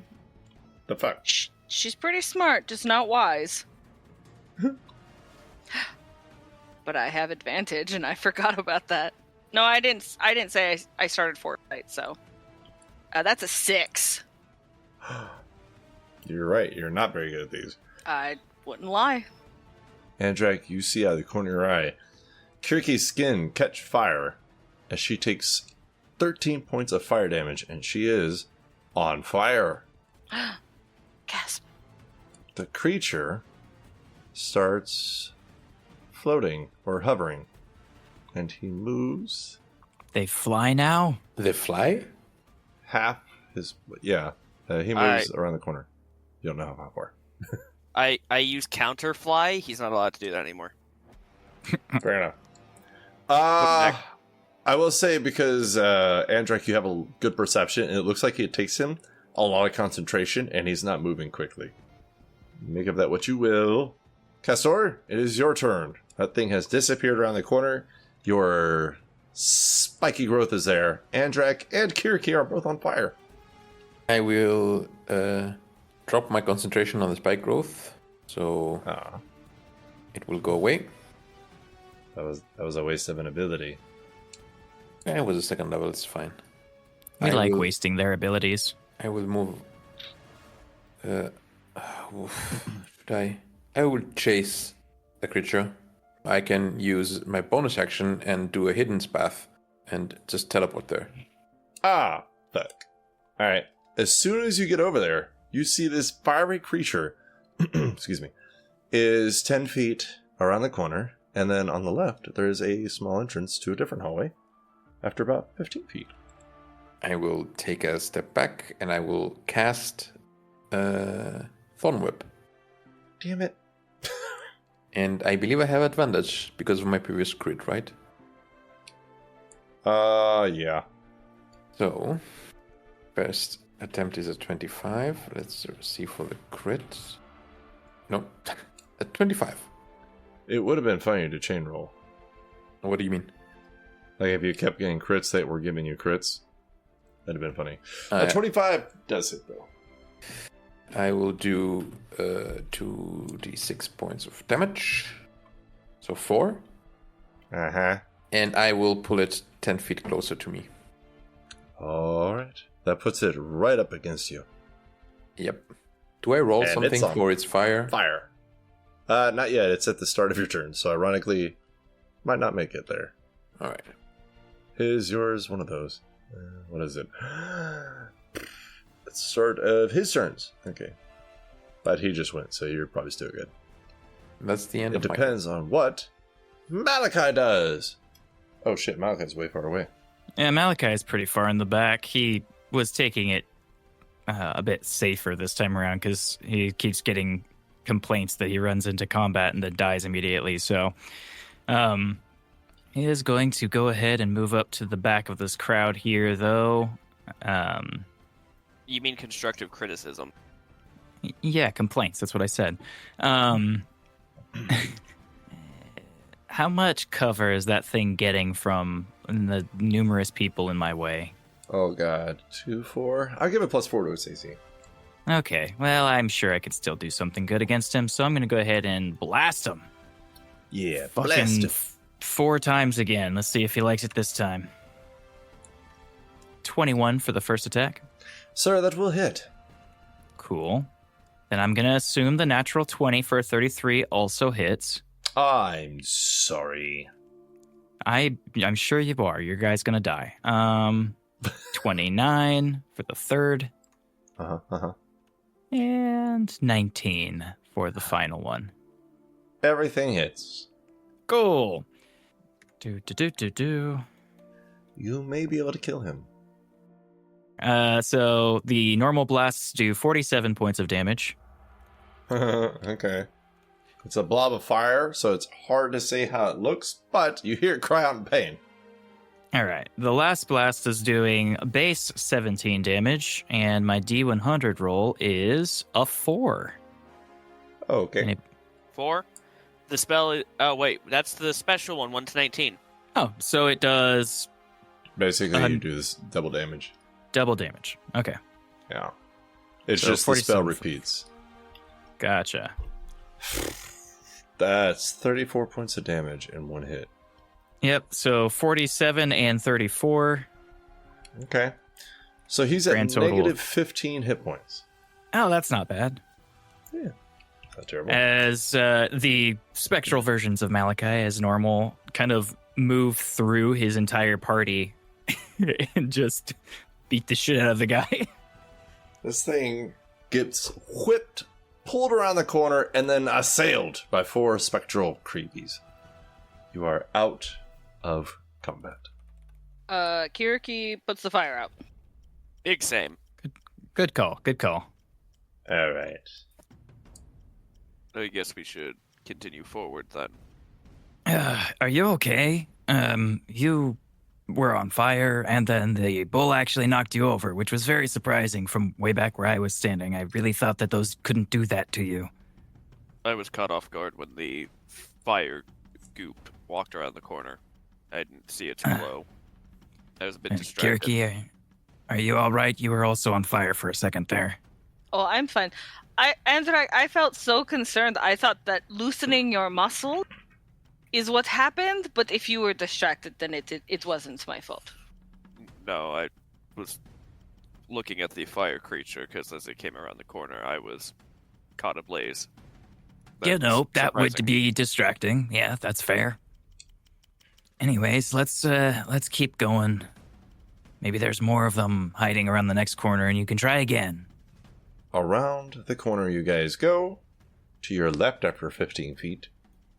The fuck? She's pretty smart, just not wise. But I have advantage, and I forgot about that. No, I didn't say I started Fortnite, so that's a 6. You're right. You're not very good at these. I wouldn't lie. Andrak, you see out of the corner of your eye Kyriaki's skin catch fire as she takes 13 points of fire damage, and she is on fire. Gasp. The creature starts floating or hovering, and he moves They fly now? They fly? half his. Yeah, he moves around the corner. You don't know how far. I use counterfly. He's not allowed to do that anymore. Fair enough. I will say, because Andrak, you have a good perception, and it looks like it takes him a lot of concentration, and he's not moving quickly. Make of that what you will. Castor, it is your turn. That thing has disappeared around the corner. Your spiky growth is there. Andrak and Kyriaki are both on fire. I will drop my concentration on the spike growth, so it will go away. That was a waste of an ability. It was a second level, it's fine. We I like will- wasting their abilities. I will move. Should I? I will chase the creature. I can use my bonus action and do a hidden path and just teleport there. Fuck. Alright. As soon as you get over there, you see this fiery creature, excuse me, is 10 feet around the corner, and then on the left, there is a small entrance to a different hallway after about 15 feet. I will take a step back and I will cast Thorn Whip. Damn it. And I believe I have advantage because of my previous crit, right? Yeah. So, first attempt is a 25. Let's see for the crit. No, a 25. It would have been funny to chain roll. What do you mean? Like if you kept getting crits that were giving you crits, that'd have been funny. 25 does it though. I will do 2d6 points of damage. So 4. Uh-huh. And I will pull it 10 feet closer to me. Alright. That puts it right up against you. Yep. Do I roll And something it's on. for its fire? Fire. Not yet. It's at the start of your turn, so ironically, might not make it there. Alright. His, yours, one of those. What is it? It's sort of his turns. Okay. But he just went, so you're probably still good. That's the end It of my depends on what Malachi does. Oh shit, Malachi's way far away. Yeah, Malachi is pretty far in the back. He was taking it a bit safer this time around because he keeps getting complaints that he runs into combat and then dies immediately. So he is going to go ahead and move up to the back of this crowd here, though. You mean constructive criticism? Yeah, complaints. That's what I said. How much cover is that thing getting from the numerous people in my way? Oh god. 2, 4. I'll give it +4 to its AC. Okay, well, I'm sure I could still do something good against him, so I'm going to go ahead and blast him. Yeah, Fucking blast him. 4 times again. Let's see if he likes it this time. 21 for the first attack. Sir, that will hit. Cool. Then I'm going to assume the natural 20 for a 33 also hits. I'm sorry. I'm sure you are. Your guy's going to die. 29 for the third. And 19 for the final one. Everything hits. Cool. Do. You may be able to kill him. So the normal blasts do 47 points of damage. Okay. It's a blob of fire, so it's hard to say how it looks, but you hear it cry out in pain. All right. The last blast is doing base 17 damage, and my D100 roll is a 4. Okay. And 4? The spell... Oh, wait. That's the special one, 1 to 19. Oh, so it does Basically, you do this double damage. double damage. Okay. Yeah. It's So just the spell 47. repeats. Gotcha. That's 34 points of damage in one hit. Yep, so 47 and 34. Okay. So he's at Grand total negative of- 15 hit points. Oh, that's not bad. Yeah. Not terrible. As the spectral versions of Malachi, as normal, kind of move through his entire party and just beat the shit out of the guy. This thing gets whipped, pulled around the corner, and then assailed by 4 spectral creepies. You are out of combat. Kyriaki puts the fire out. Big same. Good call. Good call. All right. I guess we should continue forward then. Are you okay? You were on fire, and then the bull actually knocked you over, which was very surprising from way back where I was standing. I really thought that those couldn't do that to you. I was caught off guard when the fire goop walked around the corner. I didn't see its glow. I was a bit distracted. Kyriaki, are you all right? You were also on fire for a second there. Oh, I'm fine. Andrak, I felt so concerned. I thought that loosening your muscle is what happened, but if you were distracted, then it wasn't my fault. No, I was looking at the fire creature because as it came around the corner, I was caught ablaze. You know, that would surprising. be distracting. Yeah, that's fair. Anyways, let's keep going. Maybe there's more of them hiding around the next corner and you can try again. Around the corner you guys go. To your left after 15 feet,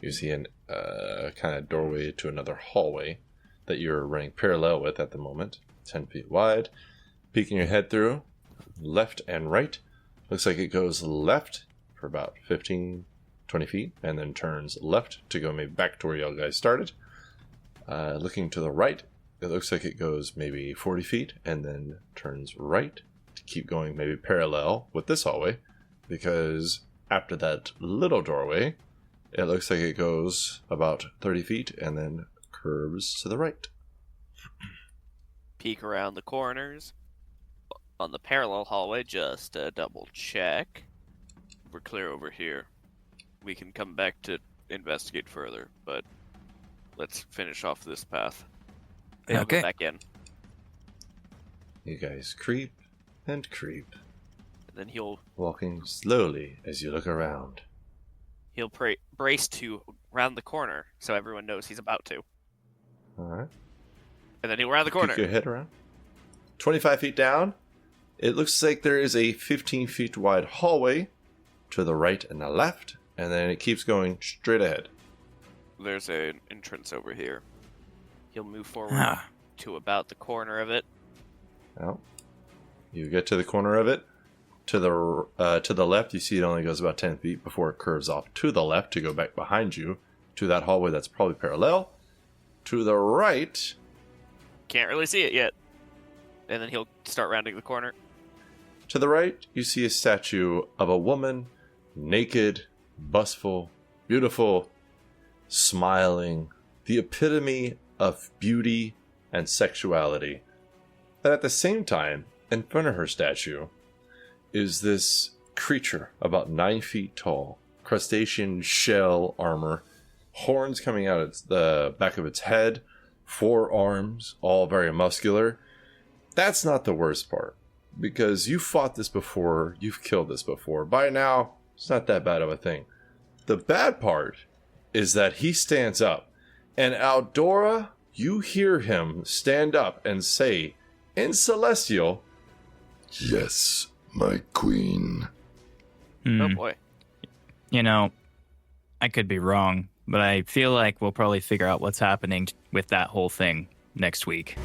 you see an kind of doorway to another hallway that you're running parallel with at the moment, 10 feet wide. Peeking your head through, left and right, Looks like it goes left for about 15, 20 feet, and then turns left to go maybe back to where y'all guys started. Looking to the right, it looks like it goes maybe 40 feet, and then turns right to keep going maybe parallel with this hallway, because after that little doorway, it looks like it goes about 30 feet, and then curves to the right. Peek around the corners. On the parallel hallway, just double check. We're clear over here. We can come back to investigate further, but let's finish off this path. And Okay. go back in. You guys creep and creep, And then he'll walking slowly as you look around. brace to round the corner so everyone knows he's about to. Alright. And then he'll round the corner. Peek your head around. 25 feet down, it looks like there is a 15 feet wide hallway to the right and the left, and then it keeps going straight ahead. There's an entrance over here. He'll move forward Ah. to about the corner of it. Well, you get to the corner of it. To the left, you see it only goes about 10 feet before it curves off to the left to go back behind you to that hallway that's probably parallel. To the right, Can't really see it yet. And then he'll start rounding the corner. To the right, you see a statue of a woman, naked, bustful, beautiful, smiling, the epitome of beauty and sexuality. And at the same time, in front of her statue, is this creature about 9 feet tall, crustacean shell armor, horns coming out of the back of its head, 4 arms, all very muscular. That's not the worst part, because you fought this before, you've killed this before. By now, it's not that bad of a thing. The bad part is that he stands up, and Aldora, you hear him stand up and say, in Celestial, "Yes, my queen." Oh boy. You know, I could be wrong, but I feel like we'll probably figure out what's happening with that whole thing next week.